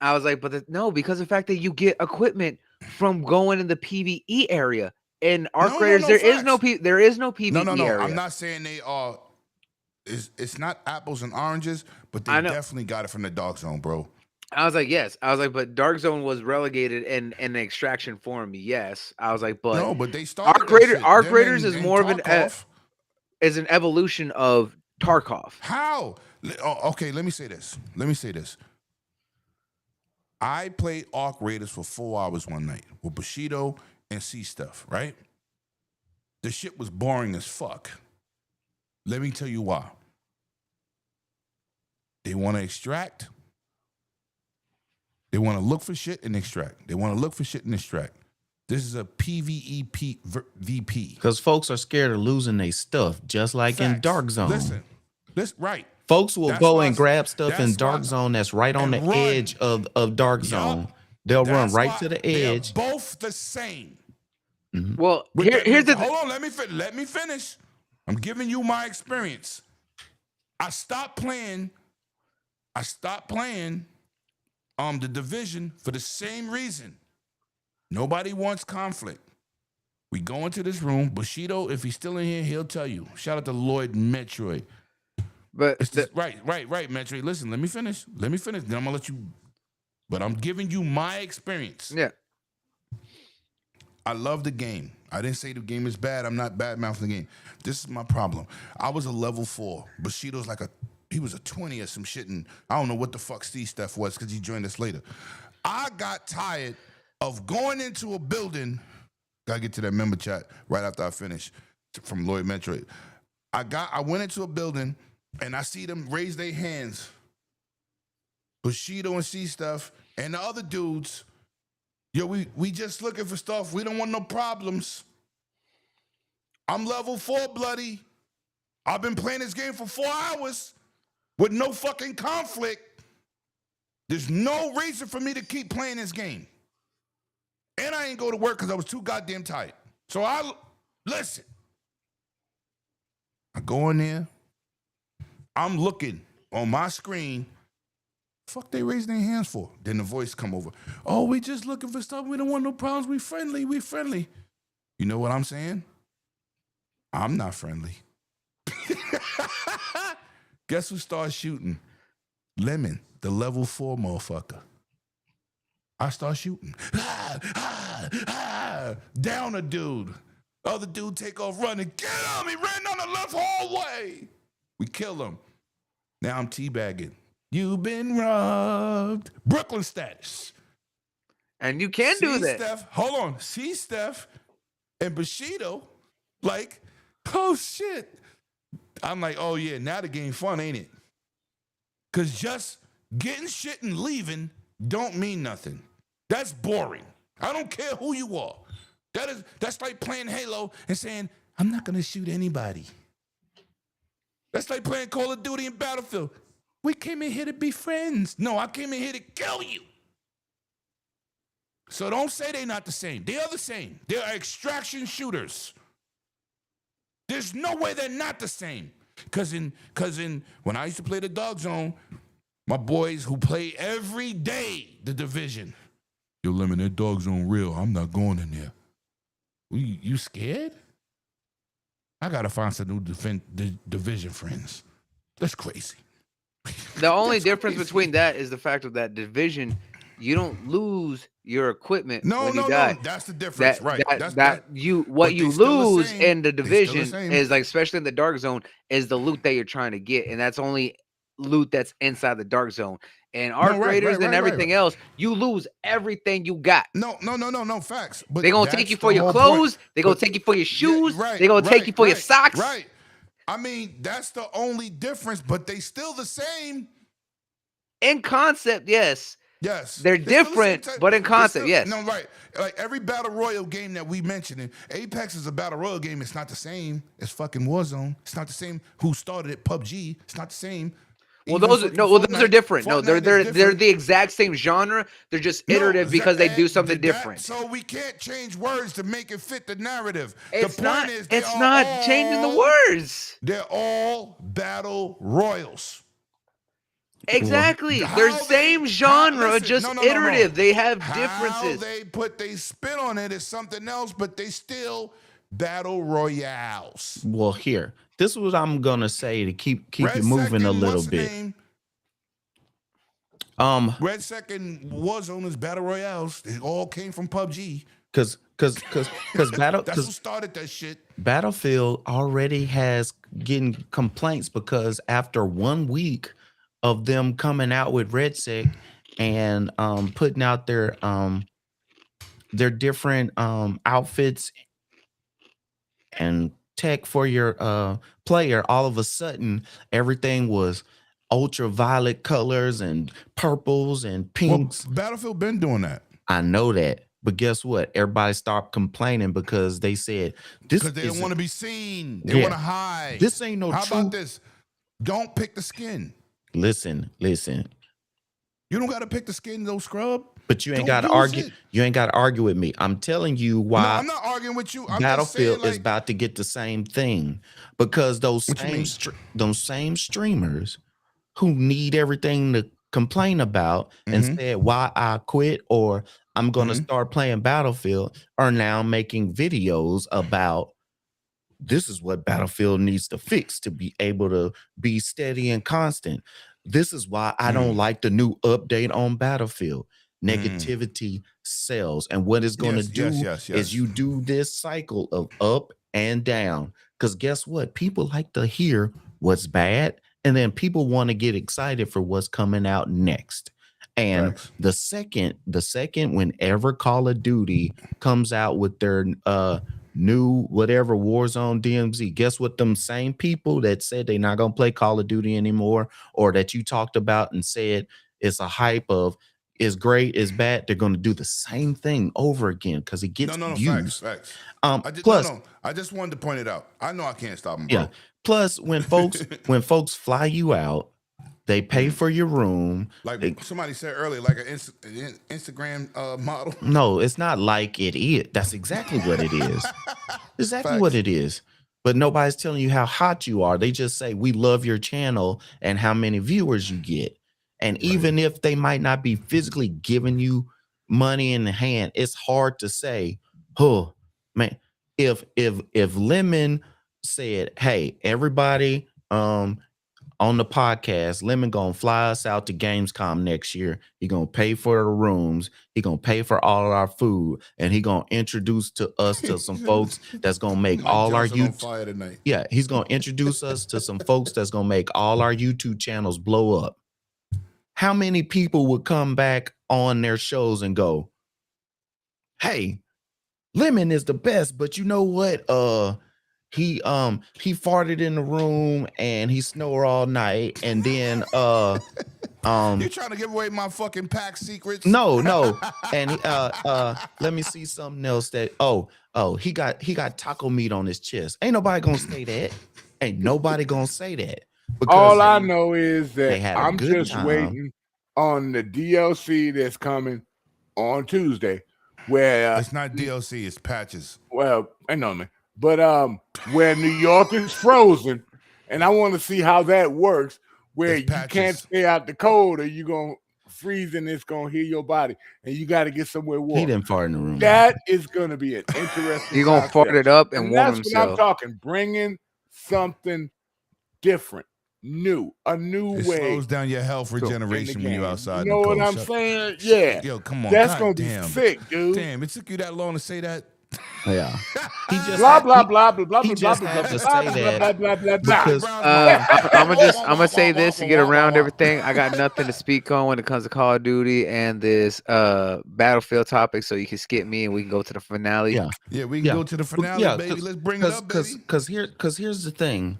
I was like, but no, because of the fact that you get equipment from going in the PvE area. In Arc Raiders, there is no PvE area.
I'm not saying they are. It's not apples and oranges, but they
I know.
definitely got it from the Dark Zone, bro.
I was like, yes. I was like, but Dark Zone was relegated in an extraction form. Yes. I was like, but
No, but they started
Arc Raiders is more of an evolution of Tarkov.
How? Okay, let me say this. I played Arc Raiders for 4 hours one night with Bushido and C Stuff, right? The shit was boring as fuck. Let me tell you why. They want to extract. They want to look for shit and extract. This is a PvE VP.
Because folks are scared of losing their stuff, just like in
Facts.
Dark Zone.
Listen, right.
Folks will
That's
go
why
and grab stuff in
that's
Dark
why-
Zone that's right on the
and run.
edge of Dark Zone. They'll run
That's
right
why
to the
they're
edge.
both the same.
Well,
With
here's the
hold on. Let me finish. I'm giving you my experience. I stopped playing the Division for the same reason. Nobody wants conflict. We go into this room. Bushido, if he's still in here, he'll tell you. Shout out to Lloyd Metroid.
But
Right, Metroid. Listen, let me finish. Then I'm gonna let you. But I'm giving you my experience.
yeah.
I love the game. I didn't say the game is bad. I'm not bad mouthing the game. This is my problem. I was a level 4. Bushido's he was a 20 or some shit, and I don't know what the fuck Steve Steph was because he joined us later. I got tired of going into a building. Gotta get to that member chat right after I finish from Lloyd Metroid. I went into a building and I see them raise their hands. Bushido and C Stuff and the other dudes. Yo, we just looking for stuff. We don't want no problems. I'm level 4, bloody. I've been playing this game for 4 hours with no fucking conflict. There's no reason for me to keep playing this game. And I ain't go to work because I was too goddamn tired. So listen. I go in there. I'm looking on my screen. Fuck they raising their hands for? Then the voice come over. Oh, we just looking for stuff. We don't want no problems. We friendly. You know what I'm saying? I'm not friendly. Guess who started shooting? Lemon, the level 4 motherfucker. I start shooting. Down a dude. Other dude take off running. Get him! He ran down the left hallway. We kill him. Now I'm teabagging. You've been robbed. Brooklyn status.
And you can do that.
Steph, hold on. See Steph and Bushido, like, oh shit. I'm like, oh yeah, now the game fun, ain't it? Cause just getting shit and leaving don't mean nothing. That's boring. I don't care who you are. That's like playing Halo and saying, I'm not gonna shoot anybody. That's like playing Call of Duty and Battlefield. We came in here to be friends. No, I came in here to kill you. So don't say they're not the same. They are the same. They are extraction shooters. There's no way they're not the same. Cause when I used to play the Dark Zone, my boys who play every day the Division. Yo, Lemon, that Dark Zone real. I'm not going in there. You scared? I gotta find some new Division friends. That's crazy.
The only difference between that is the fact of that Division, you don't lose your equipment when you die.
No. That's the difference, right?
What you lose
same.
in the
They still the
Division
same.
is, like, especially in the Dark Zone, is the loot that you're trying to get, and that's only loot that's inside the Dark Zone. And Arc Raiders and everything else, you lose everything you got.
No, facts. But
They're gonna take you for your clothes. They're gonna take you for your shoes. They're gonna take you for your socks.
Right. I mean, that's the only difference, but they still the same.
In concept, yes.
Yes.
They're different, but in concept, yes.
No, right. Like every Battle Royale game that we mentioned, Apex is a Battle Royale game. It's not the same as fucking Warzone. It's not the same who started it, PUBG. It's not the same.
Well, those are different. No, they're the exact same genre. They're just iterative because they do something different.
So we can't change words to make it fit the narrative.
It's
the point is,
it's not changing the words.
They're all battle royals.
Exactly.
How
They're
they-
same
how-
genre,
listen,
just
no.
iterative. They have
How
differences.
they put they spin on it is something else, but they still battle royales.
Well, here, this is what I'm gonna say to keep
Red
it moving a
Second,
little
what's the
bit.
name?
Um,
Red Second Warzone is battle royales. It all came from PUBG.
because
That's who started that shit.
Battlefield already has getting complaints because after 1 week of them coming out with RedSec and putting out their different outfits and tech for your player, all of a sudden everything was ultraviolet colors and purples and
Well,
pinks.
Battlefield been doing that
I know that. But guess what? Everybody stopped complaining because they said this
because they don't
isn't-
want to be seen. They
Yeah.
want to hide.
This ain't no
How
true.
about this? Don't pick the skin.
Listen.
You don't got to pick the skin, though, scrub.
But you ain't
Don't
got to
use
argue.
it.
You ain't got to argue with me. I'm telling you
No,
why
I'm not arguing with you. I'm
Battlefield
just saying,
is about to get the same thing because those
What you mean?
those same streamers who need everything to complain about and
Mhm.
said why I quit or I'm going to
Mhm.
start playing Battlefield are now making videos about this is what Battlefield needs to fix to be able to be steady and constant. This is why I don't like the new update on Battlefield. Negativity sells. And what it's going to do is you do this cycle of up and down. Because guess what? People like to hear what's bad, and then people want to get excited for what's coming out next. And
Facts.
the second whenever Call of Duty comes out with their new whatever Warzone DMZ, guess what? Them same people that said they're not gonna play Call of Duty anymore, or that you talked about and said it's a hype of is great, is bad, they're gonna do the same thing over again because it gets
No,
views.
facts.
Plus,
I just wanted to point it out. I know I can't stop them, bro.
yeah. Plus, when folks fly you out, they pay for your room.
Like somebody said earlier, like an Instagram model.
No, it's not like it is. That's exactly what it is. Exactly
Facts.
what it is. But nobody's telling you how hot you are. They just say, we love your channel and how many viewers you get. And even if they might not be physically giving you money in the hand, it's hard to say, oh, man, if Lemon said, hey, everybody on the podcast, Lemon gonna fly us out to Gamescom next year. He gonna pay for the rooms. He gonna pay for all our food, and he gonna introduce us to some folks that's gonna make all our
Johnson on
YouTube.
fire tonight.
Yeah, he's gonna introduce us to some folks that's gonna make all our YouTube channels blow up. How many people would come back on their shows and go, "Hey, Lemon is the best," but you know what? He farted in the room and he snore all night, and then
You trying to give away my fucking pack secrets?
no, and let me see something else that he got taco meat on his chest. Ain't nobody gonna say that. Ain't nobody gonna say that.
All I know is
they
that
had a
I'm
good
just
time.
waiting on the DLC that's coming on Tuesday, where
It's not DLC, it's patches.
well, I know, man. But where New York is frozen, and I want to see how that works, where
It's
you
patches.
can't stay out the cold or you're going to freeze and it's going to heal your body, and you got to get somewhere warm.
He didn't fart in the room.
That is going to be an interesting
He gonna fart
concept.
it up and warm
that's what I'm
himself.
talking, bringing something different, new, a new
It
way.
slows down your health
in the
regeneration when
game.
you're outside.
You know what I'm saying? Yeah.
Yo, come on.
That's
God
going to be
damn.
sick, dude.
Damn, it took you that long to say that?
Yeah, he just
Blah blah blah blah blah
he
blah
just
blah
had
blah
to
blah
say
blah
that
blah blah blah.
because
I'm gonna say this to get around everything. I got nothing to speak on when it comes to Call of Duty and this Battlefield topic, so you can skip me and we can go to the finale.
yeah.
Yeah, we can
Yeah.
go to the finale,
Yeah,
baby. Let's bring it up, baby.
Because here's the thing.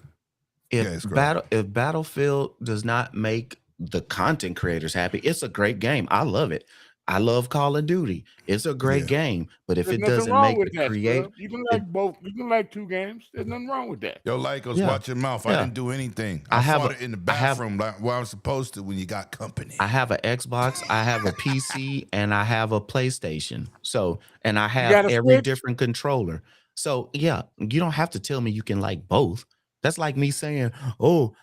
Yes,
If
girl.
Battlefield does not make the content creators happy, it's a great game. I love it. I love Call of Duty. It's a great
Yeah.
game. But if
There's
it
nothing
doesn't
wrong
make
with
the
that,
create,
bro. You can like both. You can like two games. There's nothing wrong with that.
Yo, Lycos,
Yeah.
watch your mouth. I
Yeah.
didn't do anything.
I
I
have
farted
a-
in the
I have-
bathroom like where I was supposed to when you got company.
I have an Xbox, I have a PC, and I have a PlayStation. So, and I
got
have
a
every
Switch?
different controller. So, yeah, you don't have to tell me you can like both. That's like me saying, "Oh,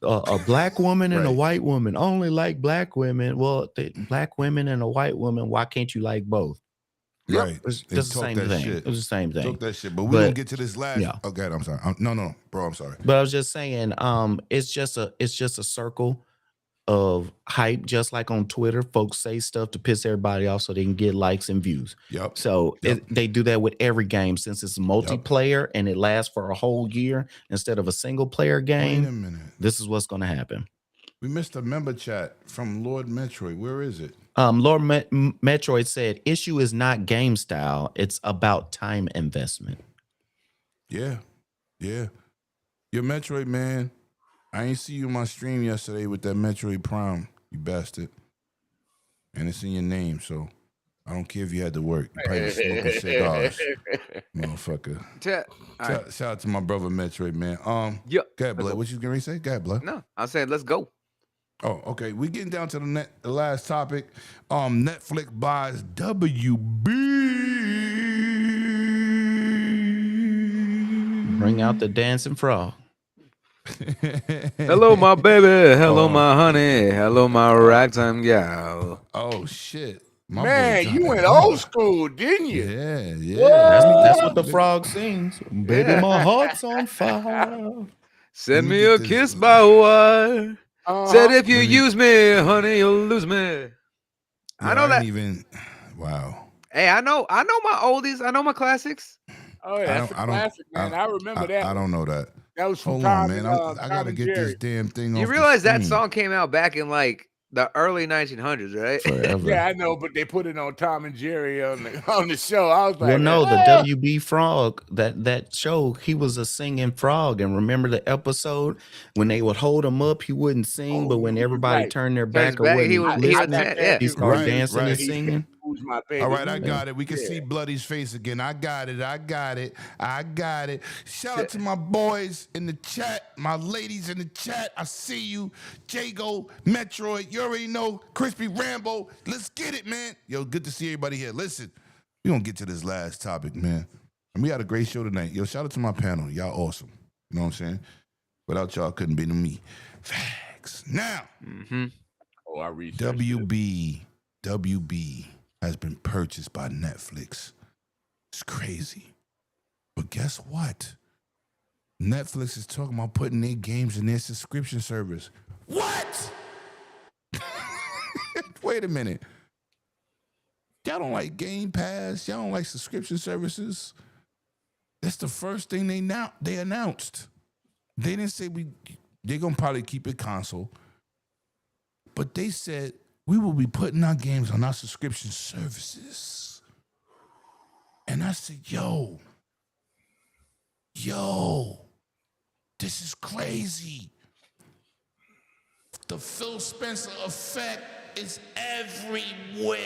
A black woman and a
Right.
white woman only like black women. Well, black women and a white woman, why can't you like both?
Yep.
Right.
It's
They
just the
talk
same
that
thing.
shit.
It's the same thing.
Talk that shit. But we're gonna
But
get to this last.
yeah.
Okay, I'm sorry. No, bro, I'm sorry.
But I was just saying, it's just a circle of hype, just like on Twitter. Folks say stuff to piss everybody off so they can get likes and views.
Yep.
So
Yep.
they do that with every game since it's multiplayer and it lasts for a whole year instead of a single player
Wait
game.
a minute.
This is what's going to happen.
We missed a member chat from Lord Metroid. Where is it?
Lord Metroid said, issue is not game style. It's about time investment.
Yeah. Your Metroid, man. I ain't see you on my stream yesterday with that Metroid Prime, you bastard. And it's in your name, so I don't care if you had to work. You probably smoking cigars, motherfucker. Shout out to my brother Metroid, man.
Yeah.
Go ahead, Blood. What you gonna say? Go ahead, Blood.
No, I said let's go.
Oh, okay. We getting down to the last topic. Netflix buys WB.
Bring out the dancing frog.
Hello, my baby. Hello, my honey. Hello, my ragtime gal.
Oh shit. My
Man,
boy
you
John-
went old school, didn't you?
Yeah.
That's what the frog sings. Baby, my heart's on fire.
Send
me
me
get
a
this-
kiss by wire.
Uh-huh.
Said if you use me, honey, you'll lose me. I know that.
Wow.
Hey, I know my oldies. I know my classics.
Oh yeah, that's a classic, man. I remember that.
I don't know that.
That was from
Hold
Tom
on, man.
and,
I
Tom
gotta
and
get
Jerry.
this damn thing off.
You
the
realize that
screen.
song came out back in like the early 1900s, right?
Forever.
Yeah, I know, but they put it on Tom and Jerry on the show. I was like,
Well, no, the
"Ah."
WB frog, that show, he was a singing frog. And remember the episode when they would hold him up, he wouldn't sing, but when everybody
right.
turned their
Turns
back or
back,
wasn't
he would
listening,
chant, yeah.
he started
Right,
dancing
right.
and singing.
Who's my baby?
All right, I got it. We can
Yeah.
see Bloody's face again. I got it. Shout out to my boys in the chat, my ladies in the chat. I see you. Jago, Metroid, you already know. Crispy Rambo. Let's get it, man. Yo, good to see everybody here. Listen, we're going to get to this last topic, man. And we had a great show tonight. Yo, shout out to my panel. Y'all awesome. You know what I'm saying? Without y'all, couldn't be to me. Facts. Now,
Oh, I researched
WB has been purchased by Netflix. It's crazy. But guess what? Netflix is talking about putting their games in their subscription service. What? Wait a minute. Y'all don't like Game Pass? Y'all don't like subscription services? That's the first thing they announced. They didn't say they're going to probably keep it console. But they said, we will be putting our games on our subscription services. And I said, yo, this is crazy. The Phil Spencer effect is everywhere.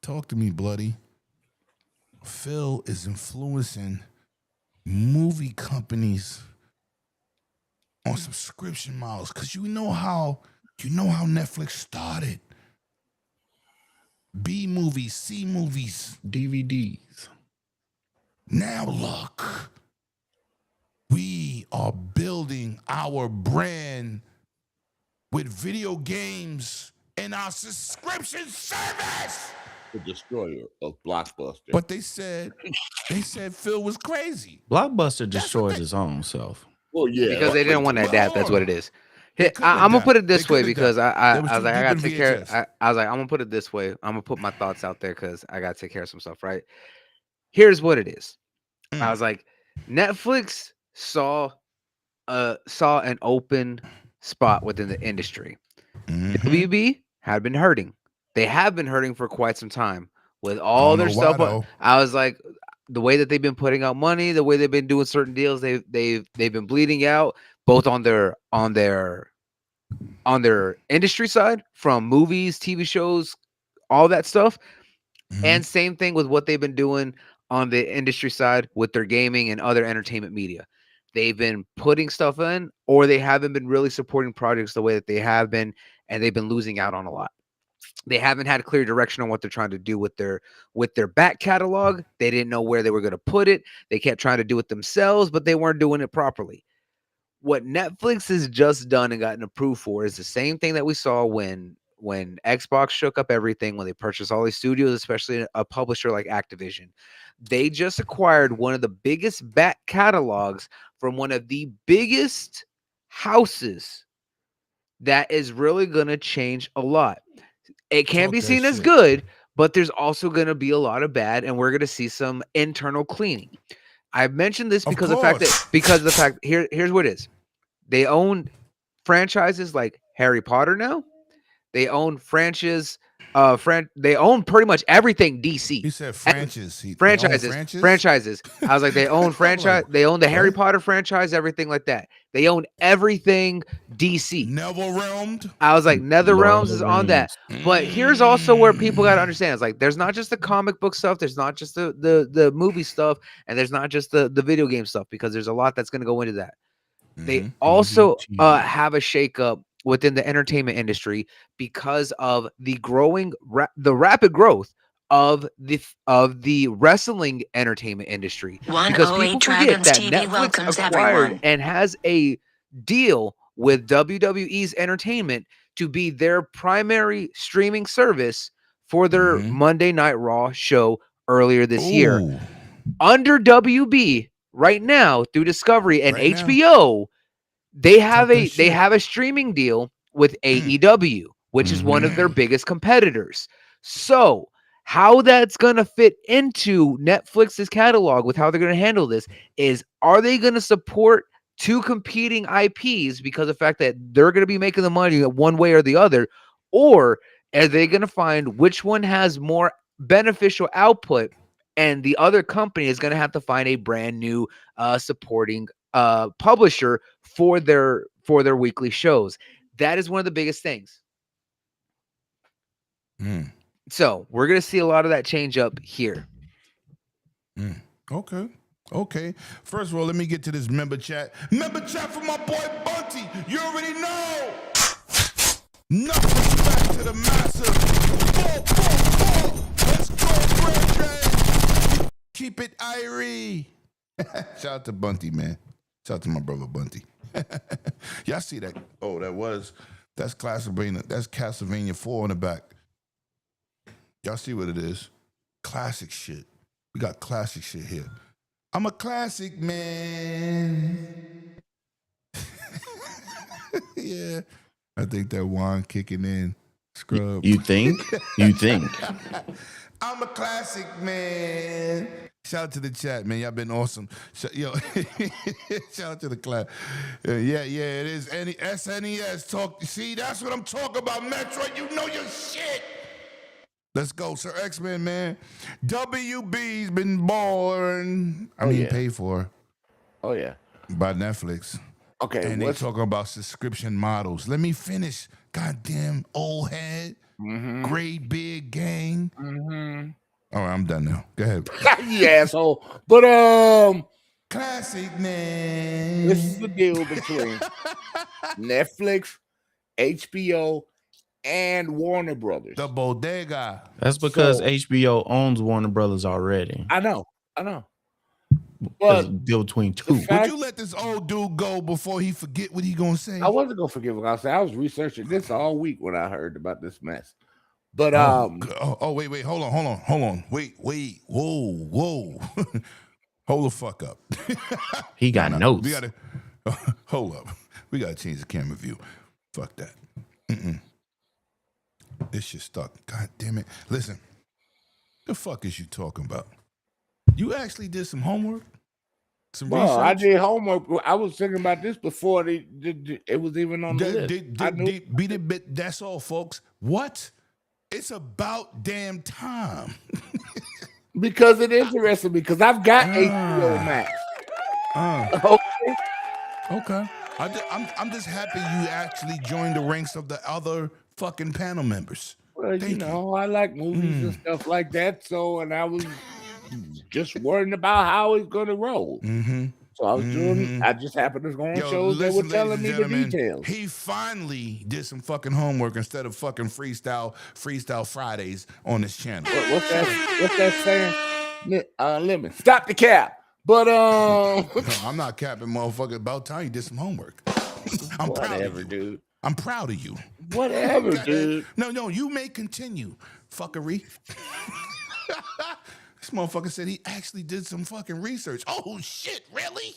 Talk to me, Bloody. Phil is influencing movie companies on subscription models, because you know how Netflix started. B movies, C movies,
DVDs.
Now look, we are building our brand with video games in our subscription service.
the destroyer of Blockbuster.
But they said Phil was crazy.
Blockbuster destroyed his own self.
Well, yeah,
Because they didn't want to
Well,
adapt.
hold
That's
on.
what it is.
They couldn't
I'm gonna
adapt.
put it this
They
way
couldn't
because
adapt.
I
They was
was
too
like, I
deep
gotta
in
take care.
VHS.
I was like, I'm gonna put it this way. I'm gonna put my thoughts out there because I gotta take care of some stuff. Right. Here's what it is. I was like, Netflix saw an open spot within the industry. WB had been hurting. They have been hurting for quite some time with all
don't
their
know why,
stuff.
though.
I was like, the way that they've been putting out money, the way they've been doing certain deals, they've been bleeding out both on their industry side, from movies, TV shows, all that stuff. And same thing with what they've been doing on the industry side with their gaming and other entertainment media. They've been putting stuff in, or they haven't been really supporting projects the way that they have been, and they've been losing out on a lot. They haven't had a clear direction on what they're trying to do with their back catalog. They didn't know where they were going to put it. They kept trying to do it themselves, but they weren't doing it properly. What Netflix has just done and gotten approved for is the same thing that we saw when Xbox shook up everything, when they purchased all these studios, especially a publisher like Activision. They just acquired one of the biggest back catalogs from one of the biggest houses that is really going to change a lot. It can
Talk
be
that
seen as
shit.
good, but there's also going to be a lot of bad, and we're going to see some internal cleaning. I mentioned this
Of
because of the fact that
course.
because of the fact here's what it is. They own franchises like Harry Potter now. They own they own pretty much everything DC.
He said
And
franchise. They own
franchises.
franchise?
Franchises. I was like, they own franchise.
like,
They own the Harry
what?
Potter franchise, everything like that. They own everything DC.
Neville Realmed.
I was like, Nether
Lord
Realms
of
is
the
on that.
Rings.
But here's also where people got to understand. It's like there's not just the comic book stuff, there's not just the movie stuff, and there's not just the video game stuff, because there's a lot that's going to go into that. They also have a shakeup within the entertainment industry because of the rapid growth of the wrestling entertainment industry. Because people
108
forget
Dragons
that
TV
Netflix
welcomes
acquired
everyone.
and has a deal with WWE's entertainment to be their primary streaming service for their Monday Night Raw show earlier this year.
Ooh.
Under WB right now through Discovery and
Right now.
HBO, they have
Talk that
they
shit.
have a streaming deal with AEW, which is one of their biggest competitors. So how that's going to fit into Netflix's catalog with how they're going to handle this is, are they going to support two competing IPs because of the fact that they're going to be making the money one way or the other, or are they going to find which one has more beneficial output, and the other company is going to have to find a brand new supporting publisher for their weekly shows? That is one of the biggest things. So we're going to see a lot of that change up here.
Okay. First of all, let me get to this member chat. Member chat from my boy Bunty. You already know. Nothing back to the massive. 4. Let's go, Fred. Keep it Irie. Shout out to Bunty, man. Shout out to my brother Bunty. Y'all see that? Oh, that's Castlevania. That's Castlevania 4 on the back. Y'all see what it is? Classic shit. We got classic shit here. I'm a classic man. Yeah. I think that wine kicking in. Scrub.
You think? You think?
I'm a classic man. Shout out to the chat, man. Y'all been awesome. Yo, shout out to the class. Yeah, it is. SNES talk. See, that's what I'm talking about, Metro. You know your shit. Let's go, Sir X-Men, man. WB's been born. Paid for.
Oh, yeah.
By Netflix.
Okay.
And they talking about subscription models. Let me finish. Goddamn old head. Great big gang. All right, I'm done now. Go ahead.
You asshole. But
classic man.
This is the deal between Netflix, HBO, and Warner Brothers.
The bodega.
That's because HBO owns Warner Brothers already.
I know.
But a deal between two.
Would you let this old dude go before he forget what he gonna say?
I wasn't gonna forget what I said. I was researching this all week when I heard about this mess. But
wait, hold on. Wait, whoa. Hold the fuck up.
He got notes.
We gotta hold up. We gotta change the camera view. Fuck that. This shit stuck. God damn it. Listen, the fuck is you talking about? You actually did some homework? Some research?
I did homework. I was thinking about this before it was even on the list.
That's all, folks. What? It's about damn time.
Because it interested me, because I've got HBO Max.
Okay. I'm just happy you actually joined the ranks of the other fucking panel members.
Well, you know, I like movies and stuff like that. So, and I was just worrying about how it's going to roll. So I was doing. I just happened to go on
Yo,
shows that were
listen, ladies
telling
and
me the
gentlemen,
details.
he finally did some fucking homework instead of fucking freestyle Fridays on this channel.
What's that saying? Lemon, stop the cap. But
No, I'm not capping, motherfucker. About time you did some homework. I'm proud of
whatever,
you.
dude.
I'm proud of you.
Whatever, dude.
No, you may continue, fuckery. This motherfucker said he actually did some fucking research. Oh shit, really?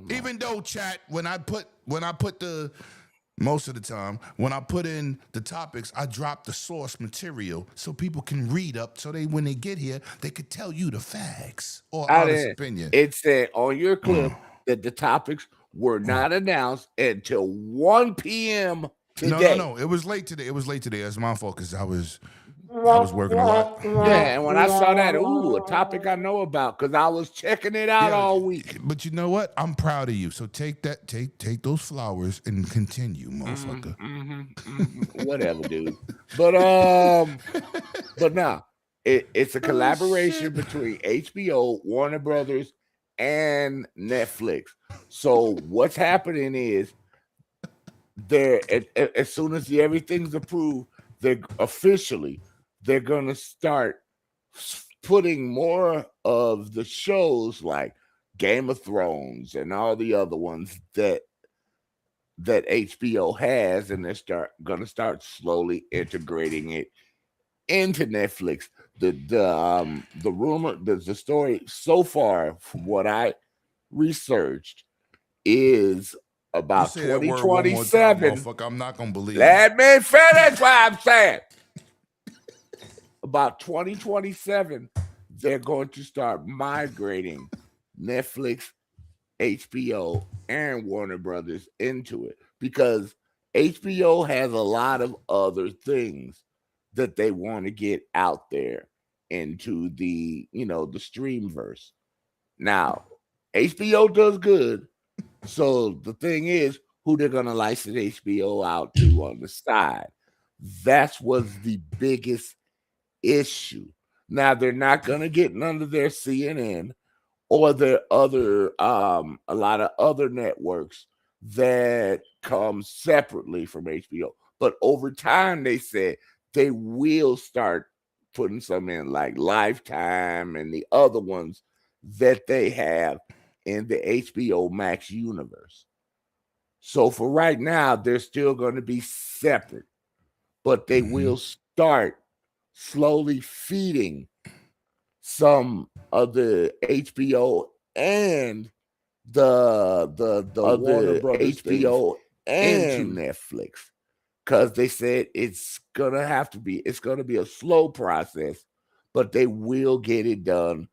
Even though chat, when I put the most of the time, when I put in the topics, I drop the source material so people can read up so when they get here, they could tell you the facts or honest opinion.
It said on your clip that the topics were not announced until 1 p.m. today.
No. It was late today. It's my fault because I was working a lot.
Yeah, and when I saw that, a topic I know about because I was checking it out all week.
But you know what? I'm proud of you. So take those flowers and continue, motherfucker.
Whatever, dude. But now it's a collaboration between HBO, Warner Brothers, and Netflix. So what's happening is as soon as everything's approved, they're gonna start putting more of the shows like Game of Thrones and all the other ones that HBO has, and they're gonna start slowly integrating it into Netflix. The rumor, the story so far from what I researched is about 2027.
I'm not gonna believe.
Let me finish what I'm saying. About 2027, they're going to start migrating Netflix, HBO, and Warner Brothers into it because HBO has a lot of other things that they want to get out there into the streamverse. Now, HBO does good. So the thing is, who they're going to license HBO out to on the side. That was the biggest issue. Now they're not going to get none of their CNN or their other a lot of other networks that come separately from HBO. But over time, they said they will start putting some in, like Lifetime and the other ones that they have in the HBO Max universe. So for right now, they're still going to be separate, but they will start slowly feeding some of the HBO and the Warner Brothers HBO and Netflix, because they said it's gonna be a slow process, but they will get it done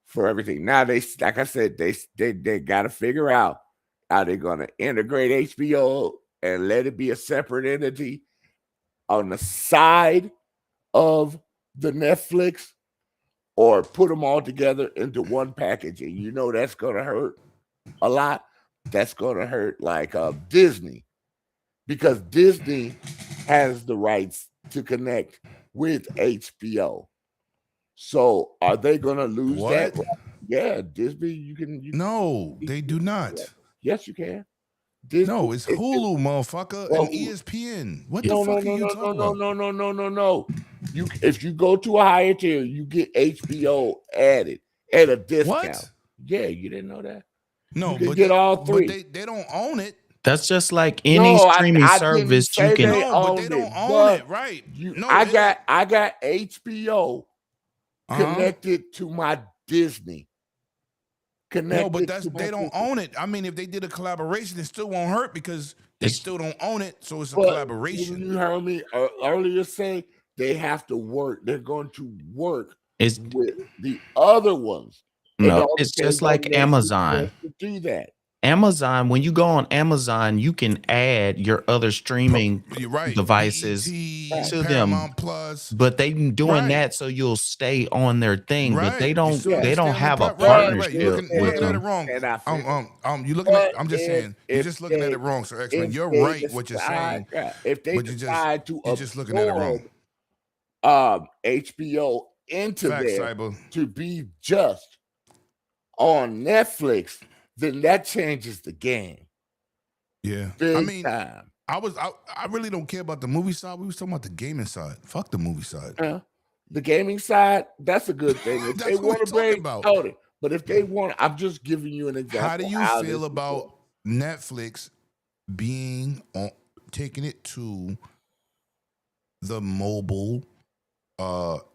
for everything. Now like I said, they got to figure out how they're gonna integrate HBO and let it be a separate entity on the side of the Netflix, or put them all together into one package. And that's gonna hurt a lot. That's gonna hurt like Disney, because Disney has the rights to connect with HBO. So are they gonna lose that? Yeah, Disney. You can.
No, they do not.
Yes, you can. Disney,
no, it's Hulu, motherfucker, and ESPN. What the fuck are you talking about?
No. If you go to a higher tier, you get HBO added at a discount.
What?
Yeah, you didn't know that?
No,
but get all three.
But they don't own it.
That's just like any streaming service you can.
But they don't own it, right?
I got HBO connected to my Disney.
No, but they don't own it. I mean, if they did a collaboration, it still won't hurt because they still don't own it. So it's a collaboration.
You heard me earlier say they have to work. They're going to work with the other ones.
No, it's just like Amazon.
To do that.
Amazon, when you go on Amazon, you can add your other streaming devices to them.
Plus.
But they doing that so you'll stay on their thing. But they don't have a partnership
You're
with
looking at it
them.
wrong. You looking at, I'm just saying, you're just looking at it wrong. So X-Men, you're right what you're saying.
If they decide to
you're just looking at it wrong.
HBO into there to be just on Netflix, then that changes the game.
Yeah.
Big
I mean,
time.
I really don't care about the movie side. We was talking about the gaming side. Fuck the movie side.
The gaming side, that's a good thing. If they
That's what
want
we're
to
talking
bring
about.
out it, but if they want, I'm just giving you an example.
How do you
how
feel
this
about
is
Netflix being on, taking it to the mobile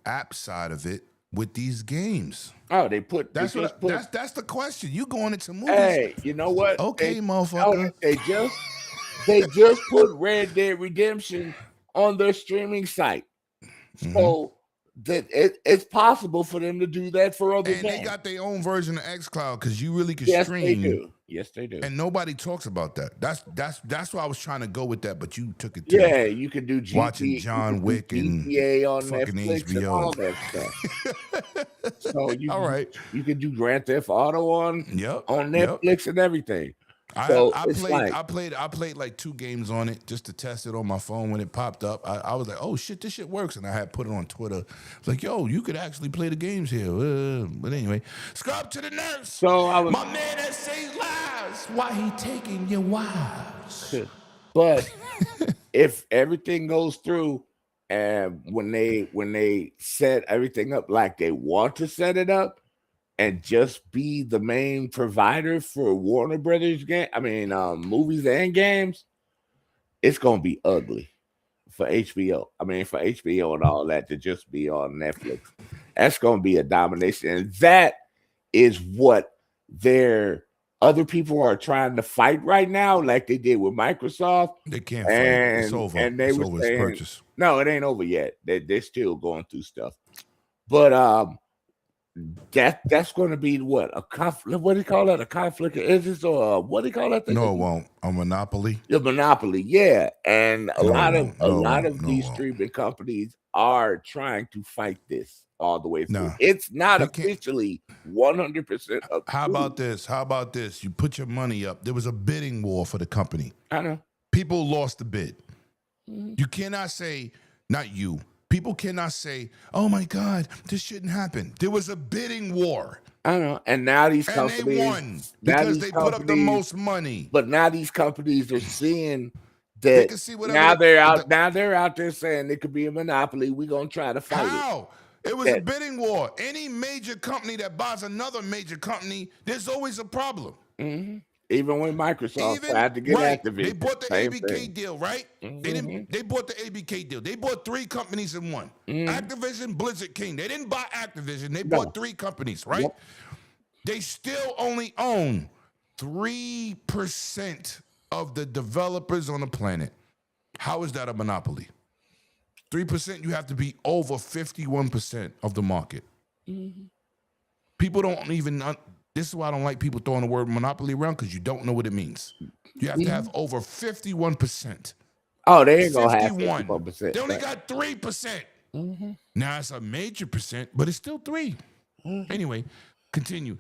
app side of it with these games?
oh, they put
That's
they
what
just put.
that's the question. You going into movies?
Hey, you know what?
Okay,
They,
motherfucker.
they just put Red Dead Redemption on their streaming site, so that it's possible for them to do that for other
And
games.
they got their own version of Xcloud because you really could
Yes,
stream.
they do. Yes, they do.
And nobody talks about that. That's why I was trying to go with that, but you took it to
Yeah, you can do
watching John Wick and
GTA on
fucking
Netflix and
HBO.
all that stuff. So
All right.
you can do Grand Theft Auto on
Yep.
Netflix and everything. So
I
it's
played like 2 games on it just to test it on my phone when it popped up. I was like, oh shit, this shit works. And I had put it on Twitter. It's like, yo, you could actually play the games here. But anyway, scrub to the nurse.
So I was
my man that saves lives. Why he taking your wives?
But if everything goes through and when they set everything up like they want to set it up and just be the main provider for Warner Brothers movies and games, it's gonna be ugly for HBO. For HBO and all that to just be on Netflix. That's gonna be a domination. And that is what their other people are trying to fight right now, like they did with Microsoft.
They can't fight. It's over.
And they were saying,
purchase.
no, it ain't over yet. They're still going through stuff. But that's going to be what a conflict. What do you call that? A conflict of interest, or what do you call that thing?
No, it won't. A monopoly.
The monopoly, yeah. And a lot
won't.
of these streaming companies are trying to fight this all the way through.
Nah.
It's not
They can't.
officially 100% approved.
How about this? You put your money up. There was a bidding war for the company.
I know.
People lost the bid. You cannot say, not you. People cannot say, oh my God, this shouldn't happen. There was a bidding war.
I know. And now these
And
companies
they won because they put up the most money.
But now these companies are seeing
They
that
can see whatever
now
they-
they're out. Now they're out there saying it could be a monopoly. We're gonna try to fight it.
How? It was a bidding war. Any major company that buys another major company, there's always a problem.
Even when Microsoft tried to get
right.
Activision,
They bought the
same
ABK
thing.
deal, right? They bought the ABK deal. They bought 3 companies in one. Activision, Blizzard, King. They didn't buy Activision. They bought 3 companies, right?
Yep.
They still only own 3% of the developers on the planet. How is that a monopoly? 3%, you have to be over 51% of the market. People don't even, this is why I don't like people throwing the word monopoly around, because you don't know what it means. You have to have over 51%.
Oh, they ain't gonna have
51.
51%.
They only got 3%. Now it's a major percent, but it's still 3. Anyway, continue.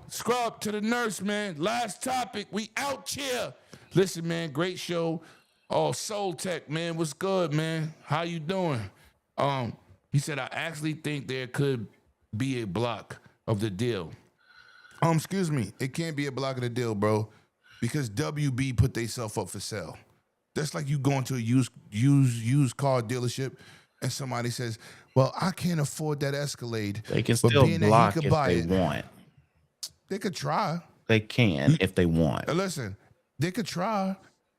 Scrub to the nurse, man. Last topic. We out here. Listen, man, great show. Oh, Soul Tech, man. What's good, man? How you doing? He said, I actually think there could be a block of the deal. Excuse me. It can't be a block of the deal, bro, because WB put themselves up for sale. That's like you going to a used car dealership and somebody says, well, I can't afford that Escalade.
They can
but
still
being that he
block
could
if
buy
they
it,
want.
They could try.
They can if they want.
Listen, they could try.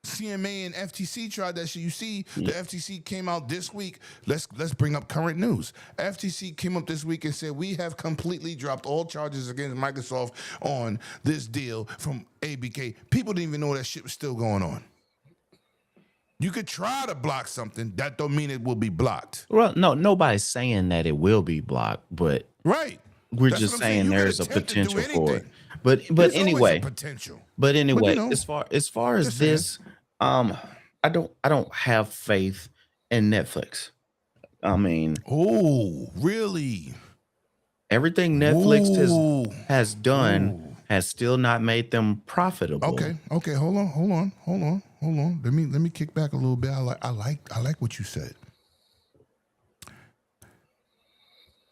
CMA and FTC tried that shit. You see, the FTC came out this week. Let's bring up current news. FTC came up this week and said, we have completely dropped all charges against Microsoft on this deal from ABK. People didn't even know that shit was still going on. You could try to block something. That don't mean it will be blocked.
Well, no, nobody's saying that it will be blocked, but
Right.
we're
That's
just
what I'm saying.
saying
You could
there's a
attempt to do
potential for it.
anything.
But
There's always a
anyway,
potential.
but anyway,
know,
as far as
just saying.
this, I don't have faith in Netflix. I mean,
Oh, really?
everything Netflix
Ooh.
has done has still not made them profitable.
Okay. Hold on. Let me kick back a little bit. I like what you said.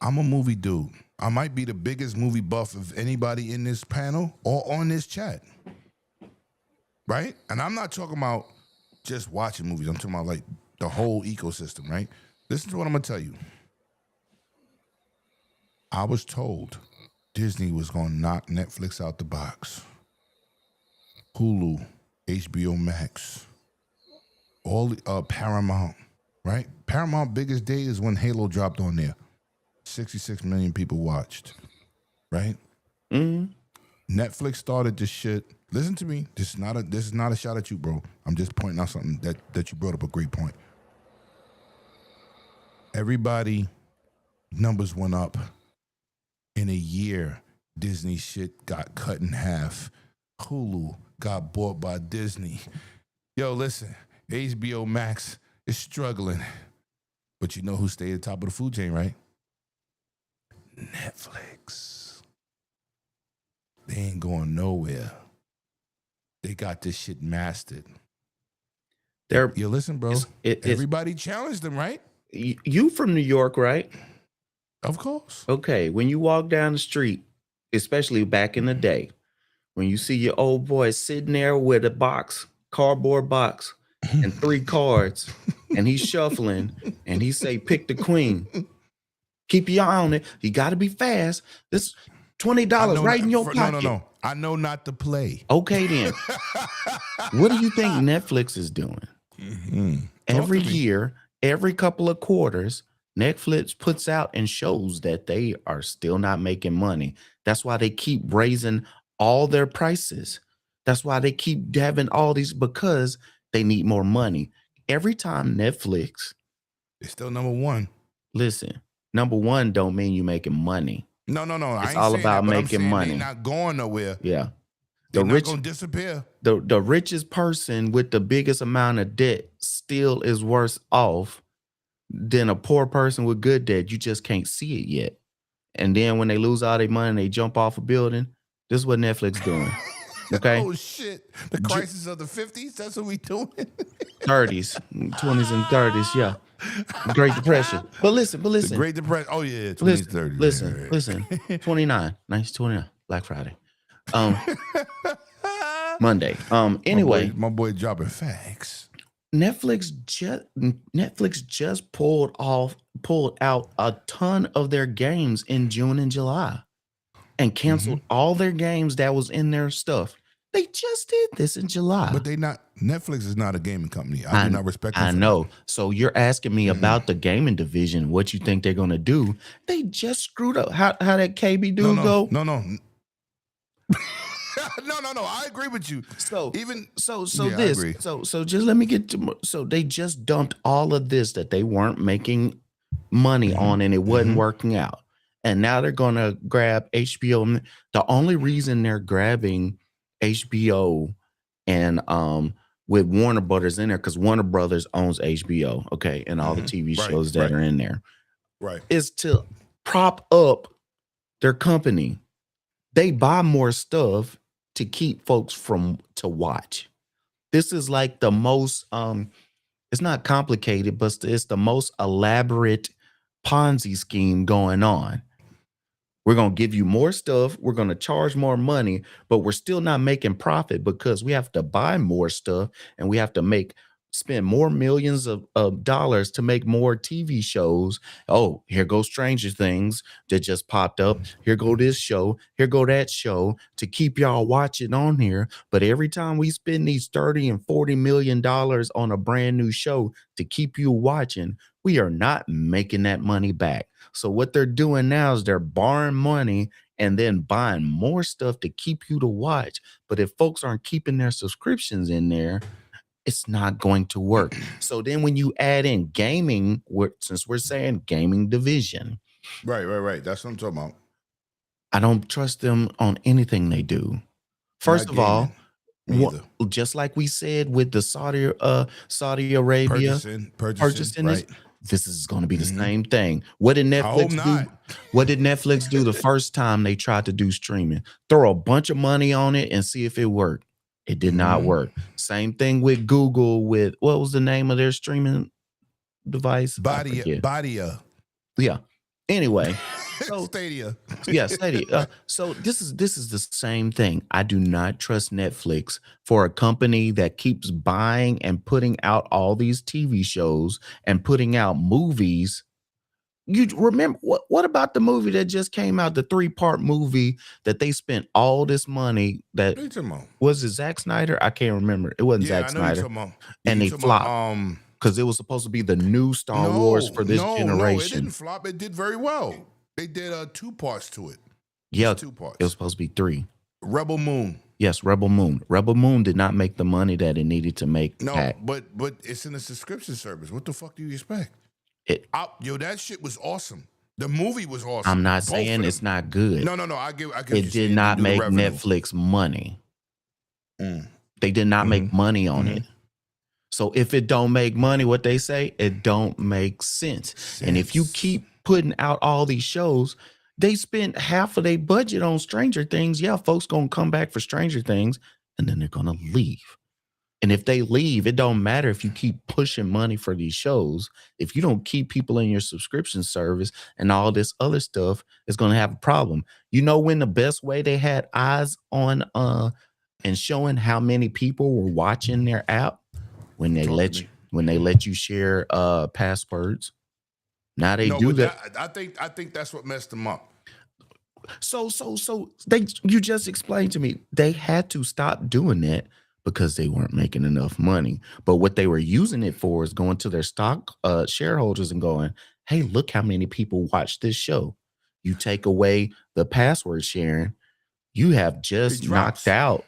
I'm a movie dude. I might be the biggest movie buff of anybody in this panel or on this chat. Right? And I'm not talking about just watching movies. I'm talking about like the whole ecosystem, right? Listen to what I'm going to tell you. I was told Disney was going to knock Netflix out the box. Hulu, HBO Max, all Paramount, right? Paramount biggest day is when Halo dropped on there. 66 million people watched, right?
Mm-hmm.
Netflix started this shit. Listen to me. This is not a shot at you, bro. I'm just pointing out something that you brought up a great point. Everybody numbers went up. In a year, Disney shit got cut in half. Hulu got bought by Disney. Yo, listen, HBO Max is struggling. But you know who stayed at the top of the food chain, right? Netflix. They ain't going nowhere. They got this shit mastered. You listen, bro. Everybody challenged them, right?
You from New York, right?
Of course.
Okay, when you walk down the street, especially back in the day, when you see your old boy sitting there with a cardboard box, and 3 cards, and he's shuffling, and he say, pick the queen. Keep your eye on it. You got to be fast. This $20 right in your pocket.
No. I know not to play.
Okay, then. What do you think Netflix is doing? Every year, every couple of quarters, Netflix puts out and shows that they are still not making money. That's why they keep raising all their prices. That's why they keep having all these, because they need more money. Every time Netflix,
it's still number one.
Listen, number one don't mean you making money.
No.
It's all about making money.
They're not going nowhere.
Yeah.
They're not going to disappear.
The richest person with the biggest amount of debt still is worse off than a poor person with good debt. You just can't see it yet. And then when they lose all their money and they jump off a building, this is what Netflix doing. Okay.
Oh shit. The crisis of the 50s, that's what we doing.
30s, 20s and 30s, yeah. Great Depression. But listen.
The Great Depression. Oh yeah, 20s, 30s.
Listen. 1929, Black Friday. Monday. Anyway,
my boy dropping facts.
Netflix just pulled out a ton of their games in June and July and canceled all their games that was in their stuff. They just did this in July.
But Netflix is not a gaming company. I do not respect them.
I know. So you're asking me about the gaming division, what you think they're going to do. They just screwed up. How that KB dude go?
No. No. I agree with you.
So just let me get to. So they just dumped all of this that they weren't making money on, and it wasn't working out. And now they're gonna grab HBO. The only reason they're grabbing HBO and with Warner Brothers in there, because Warner Brothers owns HBO, okay, and all the TV shows that are in there,
right,
is to prop up their company. They buy more stuff to keep folks to watch. This is like the most it's not complicated, but it's the most elaborate Ponzi scheme going on. We're going to give you more stuff, we're going to charge more money, but we're still not making profit because we have to buy more stuff and we have to spend more millions of dollars to make more TV shows. Oh, here goes Stranger Things that just popped up. Here go this show. Here go that show to keep y'all watching on here. But every time we spend these $30 and $40 million on a brand new show to keep you watching, we are not making that money back. So what they're doing now is they're borrowing money and then buying more stuff to keep you to watch. But if folks aren't keeping their subscriptions in there, it's not going to work. So then when you add in gaming, since we're saying gaming division.
Right. That's what I'm talking about.
I don't trust them on anything they do. First of all, just like we said with the Saudi Arabia purchasing
right.
This is going to be the same thing. What did Netflix do? What did Netflix do the first time they tried to do streaming? Throw a bunch of money on it and see if it worked. It did not work. Same thing with Google with, what was the name of their streaming device?
Badia.
Yeah. Anyway, so
Stadia.
yes, so this is the same thing. I do not trust Netflix for a company that keeps buying and putting out all these TV shows and putting out movies. You remember what about the movie that just came out, the 3-part movie that they spent all this money that
What you talking about?
was it Zack Snyder? I can't remember. It wasn't
Yeah,
Zack
I know you're
Snyder.
talking about.
And
You
they
talking about
flopped because it was supposed to be the new Star Wars for this
no, it
generation.
didn't flop. It did very well. They did 2 parts to it.
Yeah,
It's 2 parts.
it was supposed to be 3.
Rebel Moon.
Yes, Rebel Moon. Rebel Moon did not make the money that it needed to make
No,
back.
but it's in a subscription service. What the fuck do you expect?
It,
That shit was awesome. The movie was awesome.
I'm not
Both
saying
of
it's
them.
not good.
No. I get.
It did not make Netflix money. They did not make money on it. So if it don't make money, what they say, it don't make sense. And if you keep putting out all these shows, they spent half of their budget on Stranger Things. Yeah, folks gonna come back for Stranger Things, and then they're gonna leave. And if they leave, it don't matter if you keep pushing money for these shows. If you don't keep people in your subscription service and all this other stuff, it's gonna have a problem. You know when the best way they had eyes on and showing how many people were watching their app? When they let you share passwords. Now they do that.
I think that's what messed them up.
So you just explained to me they had to stop doing that because they weren't making enough money. But what they were using it for is going to their stock shareholders and going, hey, look how many people watch this show. You take away the password sharing, you have just knocked out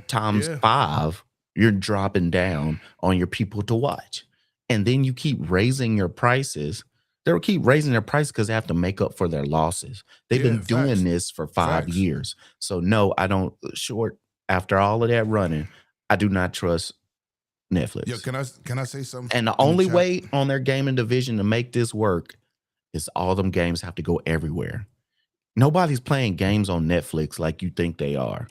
times 5. You're dropping down on your people to watch. And then you keep raising your prices. They'll keep raising their prices because they have to make up for their losses. They've been doing this for 5 years. So no, I don't after all of that running, I do not trust Netflix.
Yo, can I say something?
And the only way on their gaming division to make this work is all them games have to go everywhere. Nobody's playing games on Netflix like you think they are.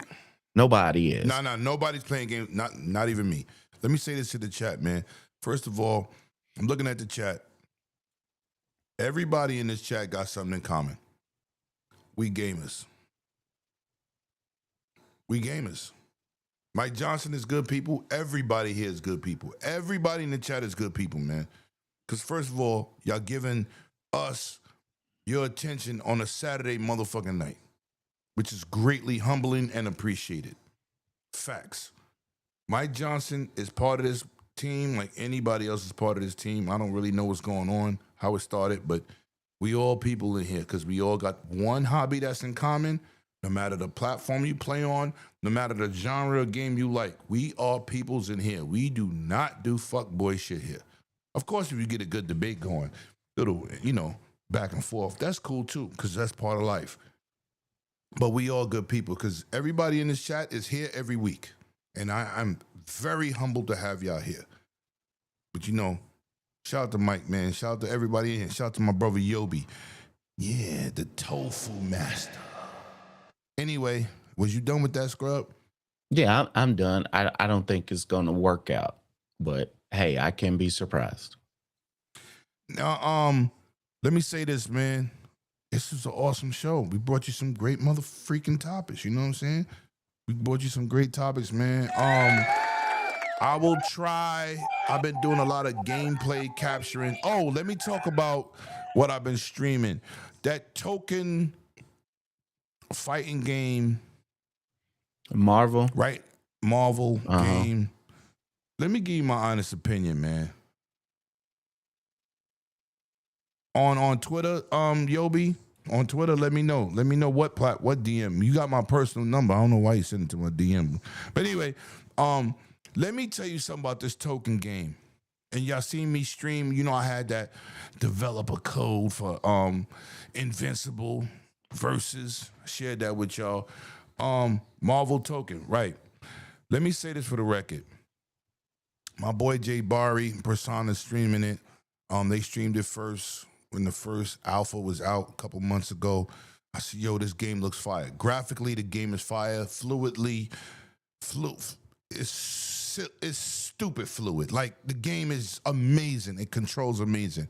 Nobody is.
No, nobody's playing games. Not even me. Let me say this to the chat, man. First of all, I'm looking at the chat. Everybody in this chat got something in common. We gamers. Mike Johnson is good people. Everybody here is good people. Everybody in the chat is good people, man. Because first of all, y'all giving us your attention on a Saturday motherfucking night, which is greatly humbling and appreciated. Facts. Mike Johnson is part of this team like anybody else is part of this team. I don't really know what's going on, how it started, but we all people in here because we all got one hobby that's in common. No matter the platform you play on, no matter the genre of game you like, we are peoples in here. We do not do fuckboy shit here. Of course, if you get a good debate going, little, back and forth, that's cool too because that's part of life. But we all good people because everybody in this chat is here every week. And I'm very humbled to have y'all here. But shout out to Mike, man. Shout out to everybody in here. Shout out to my brother Yobi. Yeah, the tofu master. Anyway, was you done with that, Scrub?
Yeah, I'm done. I don't think it's going to work out. But hey, I can be surprised.
Now, let me say this, man. This is an awesome show. We brought you some great motherfreaking topics. You know what I'm saying? We brought you some great topics, man. I will try. I've been doing a lot of gameplay capturing. Oh, let me talk about what I've been streaming. That token fighting game.
Marvel?
Right. Marvel game. Let me give you my honest opinion, man. On Twitter, Yobi, on Twitter, let me know. Let me know what DM. You got my personal number. I don't know why you sent it to my DM. But anyway, let me tell you something about this token game. And y'all seen me stream, I had that developer code for Invincible Versus. Shared that with y'all. Marvel token, right. Let me say this for the record. My boy Jay Bari, Persona streaming it. They streamed it first when the first alpha was out a couple months ago. I said, yo, this game looks fire. Graphically, the game is fire. Fluidly, it's stupid fluid. Like, the game is amazing. It controls amazing.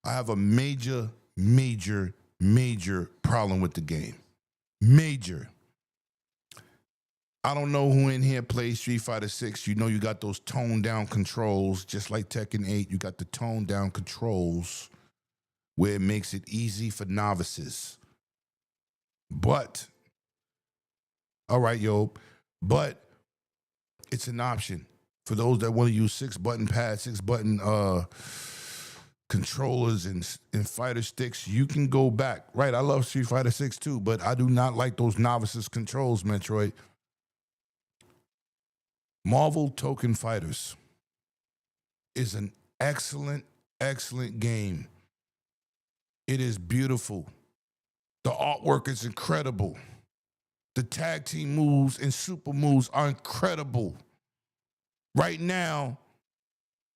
I have a major major, major problem with the game. Major. I don't know who in here plays Street Fighter 6. You know you got those toned down controls, just like Tekken 8. You got the toned down controls where it makes it easy for novices. But, all right, yo, but it's an option for those that want to use 6-button pads, 6-button controllers and fighter sticks. You can go back. Right, I love Street Fighter 6 too, but I do not like those novices controls, Metroid. Marvel Token Fighters is an excellent, excellent game. It is beautiful. The artwork is incredible. The tag team moves and super moves are incredible. Right now,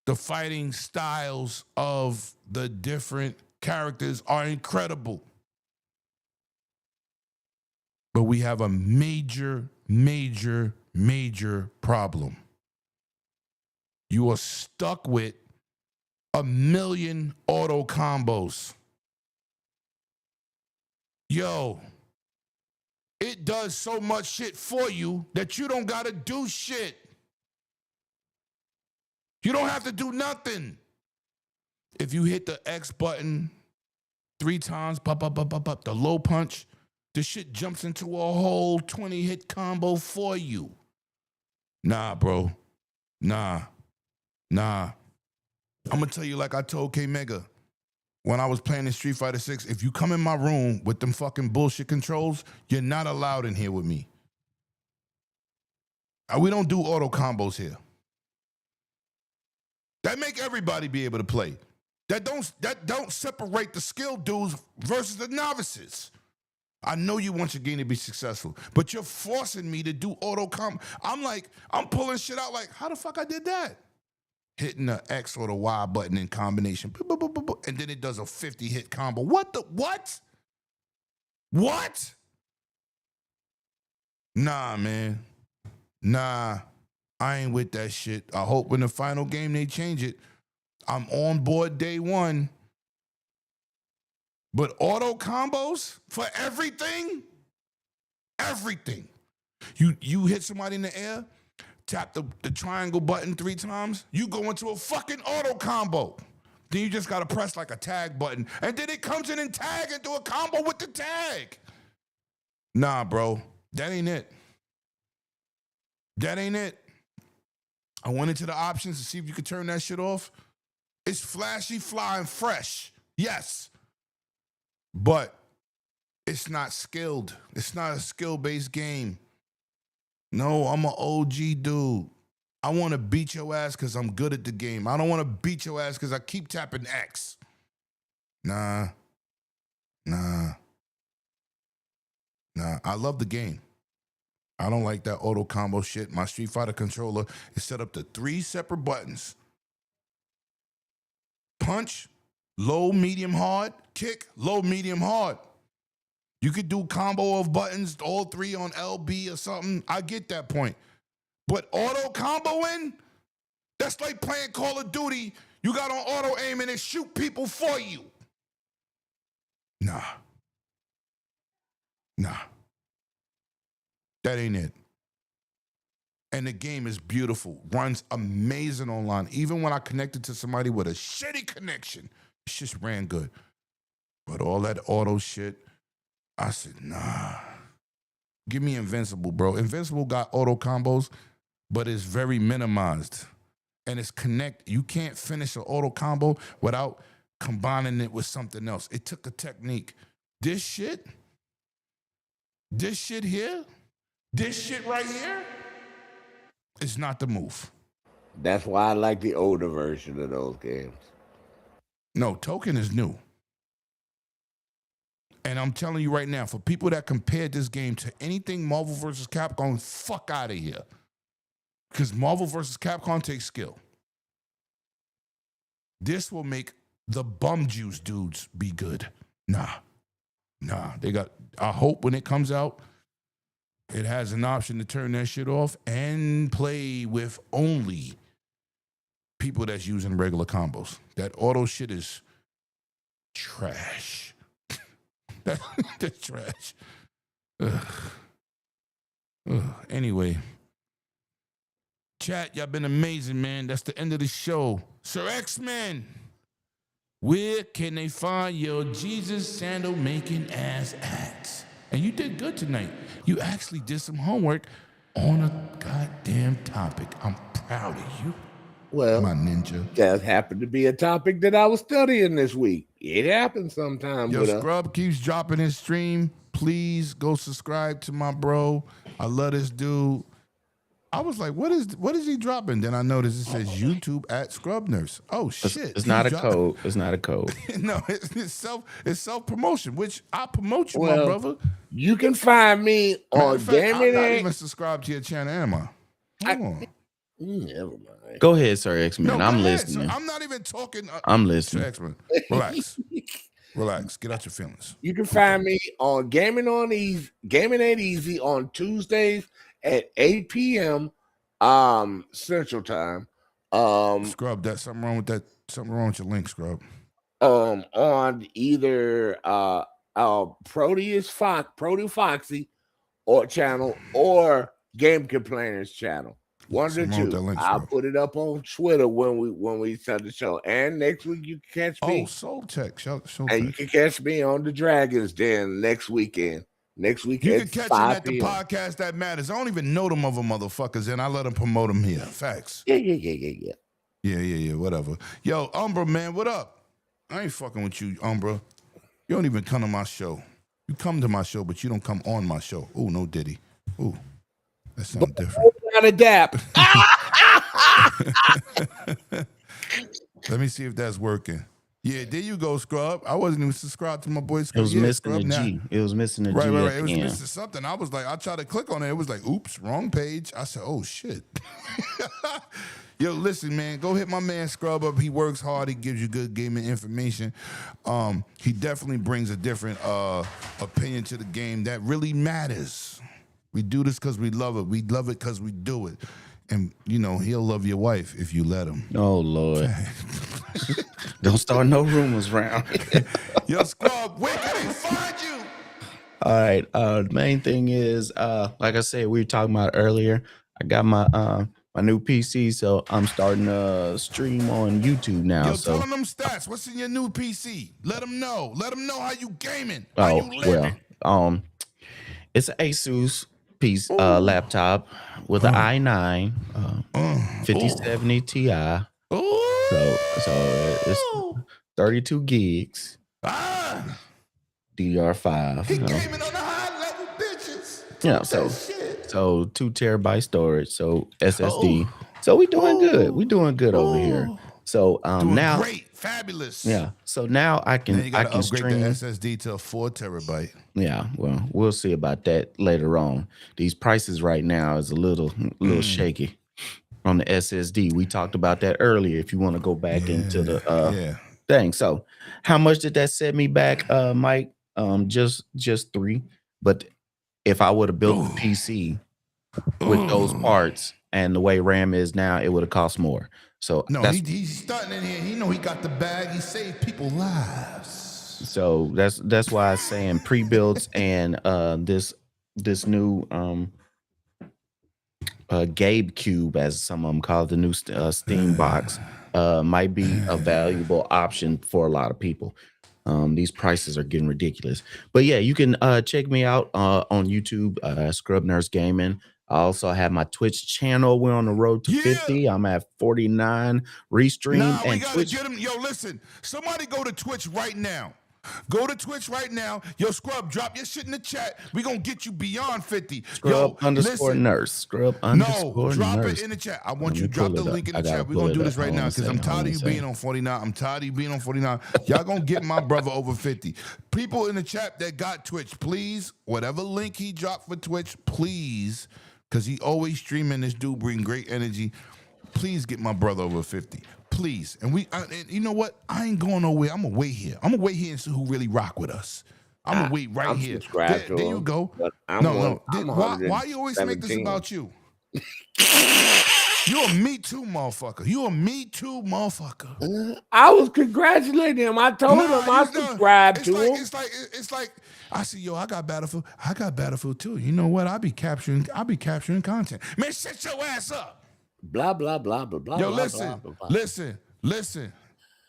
the fighting styles of the different characters are incredible. But we have a major, major, major problem. You are stuck with 1 million auto combos. Yo, it does so much shit for you that you don't gotta do shit. You don't have to do nothing. If you hit the X button 3 times, pop, pop, pop, pop, pop, the low punch, the shit jumps into a whole 20-hit combo for you. Nah, bro. Nah. I'm gonna tell you like I told K-Mega when I was playing in Street Fighter 6, if you come in my room with them fucking bullshit controls, you're not allowed in here with me. We don't do auto combos here. That make everybody be able to play. That don't separate the skilled dudes versus the novices. I know you want your game to be successful, but you're forcing me to do auto combo. I'm pulling shit out like, how the fuck I did that? Hitting the X or the Y button in combination, and then it does a 50-hit combo. What? What? Nah, man. Nah, I ain't with that shit. I hope in the final game they change it. I'm on board day one. But auto combos for everything? Everything. You hit somebody in the air, tap the triangle button 3 times, you go into a fucking auto combo. Then you just gotta press like a tag button, and then it comes in and tag and do a combo with the tag. Nah, bro, that ain't it. That ain't it. I went into the options to see if you could turn that shit off. It's flashy, flying, fresh. Yes. But it's not skilled. It's not a skill-based game. No, I'm an OG dude. I want to beat your ass because I'm good at the game. I don't want to beat your ass because I keep tapping X. Nah. I love the game. I don't like that auto combo shit. My Street Fighter controller is set up to 3 separate buttons. Punch, low, medium, hard. Kick, low, medium, hard. You could do combo of buttons, all 3 on LB or something. I get that point. But auto comboing, that's like playing Call of Duty. You got on auto aim and it shoot people for you. Nah. That ain't it. And the game is beautiful. Runs amazing online. Even when I connected to somebody with a shitty connection, it just ran good. But all that auto shit, I said, nah. Give me Invincible, bro. Invincible got auto combos, but it's very minimized. And it's you can't finish an auto combo without combining it with something else. It took a technique. This shit here, this shit right here, is not the move.
That's why I like the older version of those games.
No, Token is new. And I'm telling you right now, for people that compared this game to anything Marvel vs. Capcom, fuck out of here. Because Marvel vs. Capcom takes skill. This will make the bum juice dudes be good. Nah. I hope when it comes out, it has an option to turn that shit off and play with only people that's using regular combos. That auto shit is trash. That's trash. Ugh. Anyway, chat, y'all been amazing, man. That's the end of the show. Sir X-Men, where can they find your Jesus sandal making ass at? And you did good tonight. You actually did some homework on a goddamn topic. I'm proud of you.
Well,
my ninja.
That happened to be a topic that I was studying this week. It happens sometimes.
Yo, Scrub keeps dropping his stream. Please go subscribe to my bro. I love this dude. I was like, what is he dropping? Then I noticed it says YouTube at Scrub Nurse. Oh shit.
It's not a code. It's not a code.
No, it's self promotion, which I promote you, my brother.
You can find me on
Gaming. I'm not even subscribed to your channel, am I?
Never mind.
Go ahead, Sir X-Men.
No,
I'm
go ahead,
listening.
sir. I'm not even talking.
I'm listening.
Sir X-Men. Relax. Relax. Get out your feelings.
You can find me on Gaming Ain't Easy on Tuesdays at 8 p.m. Central Time.
Scrub, that's something wrong with that. Something wrong with your link, Scrub.
On either Proteus Foxy or channel or Game Complainers channel. One of the two. I'll put it up on Twitter when we start the show. And next week you can catch me.
Oh, Soul Tech.
And you can catch me on the Dragons Den next weekend. Next week
you
at
can catch
5
him at the
p.m.
podcast that matters. I don't even know them other motherfuckers, and I let them promote them here. Facts.
Yeah.
Whatever. Yo, Umbra, man, what up? I ain't fucking with you, Umbra. You don't even come to my show. You come to my show, but you don't come on my show. Ooh, no Diddy. Ooh, that sounds different.
Gotta dap.
Let me see if that's working. Yeah, there you go, Scrub. I wasn't even subscribed to my boy Scrub.
It was missing a G. It was missing a G.
Right. It was missing something. I was like, I tried to click on it. It was like, oops, wrong page. I said, oh, shit. Yo, listen, man, go hit my man Scrub up. He works hard. He gives you good gaming information. He definitely brings a different opinion to the game that really matters. We do this because we love it. We love it because we do it. And, you know, he'll love your wife if you let him.
Oh, Lord. Don't start no rumors around.
Yo, Scrub, where can they find you?
All right. The main thing is, like I said, we were talking about earlier, I got my new PC, so I'm starting to stream on YouTube now.
Yo, tell them stats. What's in your new PC? Let them know. Let them know how you gaming. How you living.
Well, it's an Asus piece laptop with an i9 5070 Ti. So it's 32 gigs. DDR5.
He gaming on the high level, bitches.
Yeah, so 2 terabyte storage, so SSD. So we doing good. We doing good over here. So
doing
now
great, fabulous.
Yeah. So now I can
upgrade
stream
the SSD to a 4 terabyte.
Yeah, well, we'll see about that later on. These prices right now is a little shaky on the SSD. We talked about that earlier. If you want to go back into the thing. So how much did that set me back, Mike? Just 3. But if I would have built the PC with those parts and the way RAM is now, it would have cost more. So
no, he's starting in here. He know he got the bag. He saved people lives.
So that's why I'm saying pre-builds and this new Gabe Cube, as some of them call it, the new Steam box, might be a valuable option for a lot of people. These prices are getting ridiculous. But yeah, you can check me out on YouTube, Scrub Nurse Gaming. I also have my Twitch channel. We're on the road to 50. I'm at 49 restream.
Nah, we
and
gotta
Twitch.
get him. Yo, listen, somebody go to Twitch right now. Go to Twitch right now. Yo, Scrub, drop your shit in the chat. We're going to get you beyond 50.
Scrub underscore nurse. Scrub underscore
drop
nurse.
it in the chat. I want you to drop the link in the chat. We're going to do this right now because I'm tired of you being on 49. I'm tired of you being on 49. Y'all going to get my brother over 50. People in the chat that got Twitch, please, whatever link he dropped for Twitch, please, because he always streaming. This dude bring great energy. Please get my brother over 50. Please. And you know what? I ain't going nowhere. I'm going to wait here. I'm going to wait here and see who really rock with us. I'm going to wait right here. There you go. Why you always make this about you? You a Me Too motherfucker. You a Me Too motherfucker.
I was congratulating him. I told him I subscribed to him.
It's like I see, yo, I got Battlefield. I got Battlefield too. You know what? I be capturing content. Man, shut your ass up.
Blah blah blah blah blah.
Yo,
blah,
listen,
blah, blah, blah.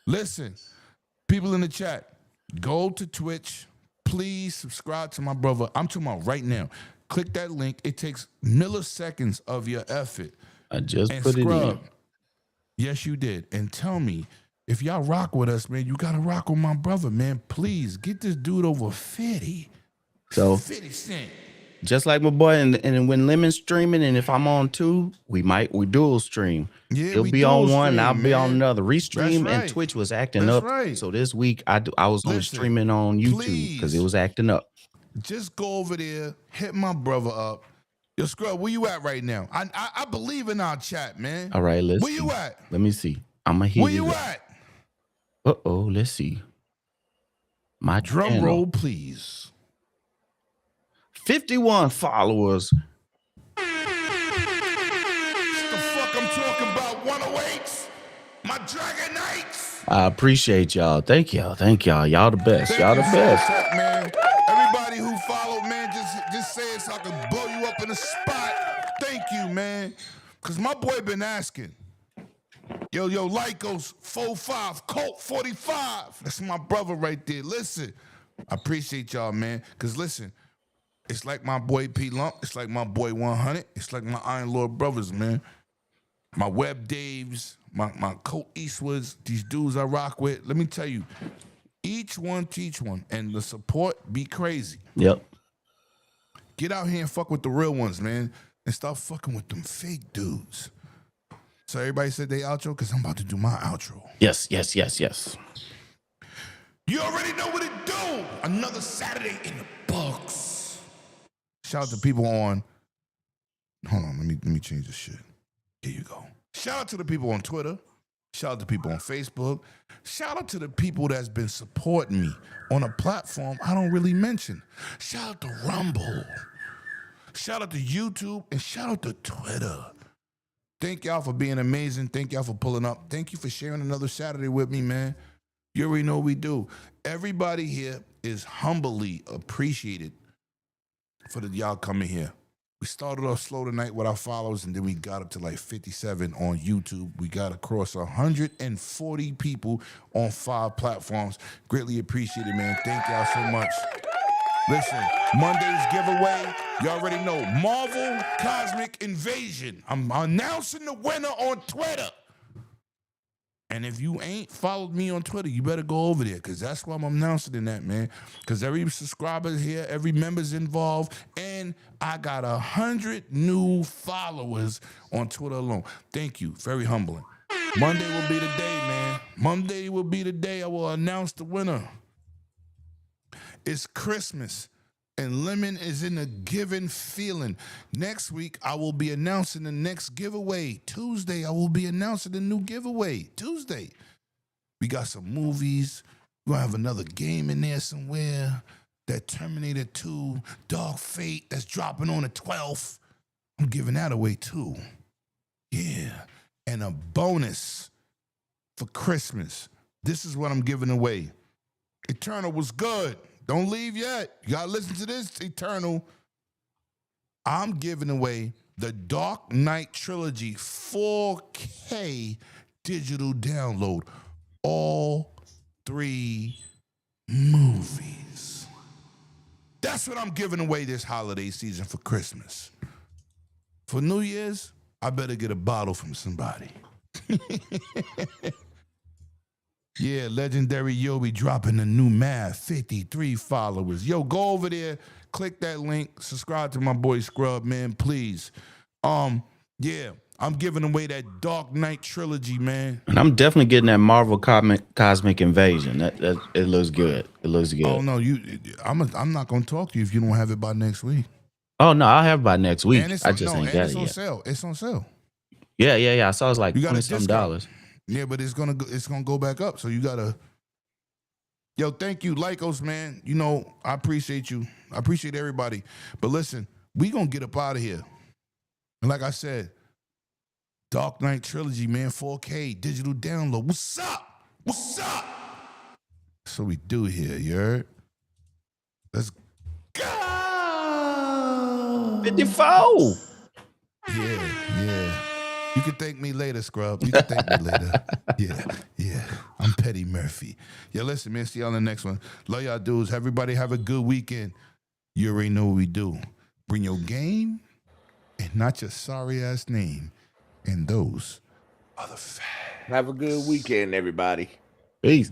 listen. People in the chat, go to Twitch. Please subscribe to my brother. I'm talking about right now. Click that link. It takes milliseconds of your effort.
I just
And
put it in.
scrub. Yes, you did. And tell me, if y'all rock with us, man, you gotta rock with my brother, man. Please get this dude over 50.
So
50 cent.
just like my boy, and when Lemon's streaming, and if I'm on two, we dual stream.
Yeah,
He'll
we
be on
dual
one, and I'll
stream,
be on
man.
another. Restream
That's right.
and Twitch was acting
That's
up.
right.
So this week I was only
Listen,
streaming on YouTube because it
please.
was acting up.
Just go over there, hit my brother up. Yo, Scrub, where you at right now? I believe in our chat, man.
All right, let's
Where
see.
you at?
Let me see. I'm gonna hit
Where
it
you
up.
at?
Uh-oh, let's see. My
Drum
channel.
roll, please.
51 followers.
What the fuck I'm talking about? 108s? My Dragon Knights?
I appreciate y'all. Thank y'all. Y'all the best.
Thank
Y'all the
you,
best.
Tech, man. Everybody who followed, man, just say it so I can blow you up in the spot. Thank you, man. Because my boy been asking. Yo, Lycos 45, Colt 45. That's my brother right there. Listen, I appreciate y'all, man. Because listen, it's like my boy P Lump. It's like my boy 100. It's like my Iron Lord brothers, man. My Web Daves, my Colt Eastwoods, these dudes I rock with. Let me tell you, each one teach one. And the support be crazy.
Yep.
Get out here and fuck with the real ones, man. And stop fucking with them fake dudes. So everybody said they outro because I'm about to do my outro.
Yes.
You already know what it do. Another Saturday in the books. Shout out to people on. Hold on, let me change this shit. Here you go. Shout out to the people on Twitter. Shout out to people on Facebook. Shout out to the people that's been supporting me on a platform I don't really mention. Shout out to Rumble. Shout out to YouTube and shout out to Twitter. Thank y'all for being amazing. Thank y'all for pulling up. Thank you for sharing another Saturday with me, man. You already know what we do. Everybody here is humbly appreciated for y'all coming here. We started off slow tonight with our followers, and then we got up to like 57 on YouTube. We got across 140 people on 5 platforms. Greatly appreciated, man. Thank y'all so much. Listen, Monday's giveaway, you already know, Marvel Cosmic Invasion. I'm announcing the winner on Twitter. And if you ain't followed me on Twitter, you better go over there, because that's why I'm announcing in that, man. Because every subscriber here, every member's involved, and I got 100 new followers on Twitter alone. Thank you. Very humbling. Monday will be the day, man. Monday will be the day I will announce the winner. It's Christmas, and Lemon is in a giving feeling. Next week, I will be announcing the next giveaway. Tuesday, I will be announcing the new giveaway. Tuesday. We got some movies. We're going to have another game in there somewhere. That Terminator 2, Dog Fate, that's dropping on the 12th. I'm giving that away, too. Yeah. And a bonus for Christmas. This is what I'm giving away. Eternal was good. Don't leave yet. You gotta listen to this, Eternal. I'm giving away the Dark Knight Trilogy 4K digital download. All 3 movies. That's what I'm giving away this holiday season for Christmas. For New Year's, I better get a bottle from somebody. Yeah, Legendary Yobi dropping the new math, 53 followers. Yo, go over there, click that link, subscribe to my boy Scrub, man, please. Yeah, I'm giving away that Dark Knight trilogy, man.
And I'm definitely getting that Marvel Cosmic Invasion. That it looks good. It looks good.
Oh no, I'm not gonna talk to you if you don't have it by next week.
Oh no, I'll have it by next week.
And
I just ain't got it
on
yet.
sale. It's on sale.
Yeah. I saw it's like
You got a
$20-some.
Yeah, but it's gonna go back up. So you gotta. Yo, thank you, Lycos, man. You know, I appreciate you. I appreciate everybody. But listen, we gonna get up out of here. And like I said, Dark Knight Trilogy, man, 4K, digital download. What's up? What's up? That's what we do here, you heard? Let's go!
54.
Yeah. You can thank me later, Scrub. You can thank me later. Yeah. I'm Petty Murphy. Yeah, listen, man. See y'all in the next one. Love y'all dudes. Everybody have a good weekend. You already know what we do. Bring your game and not your sorry-ass name. And those are the facts.
Have a good weekend, everybody.
Peace.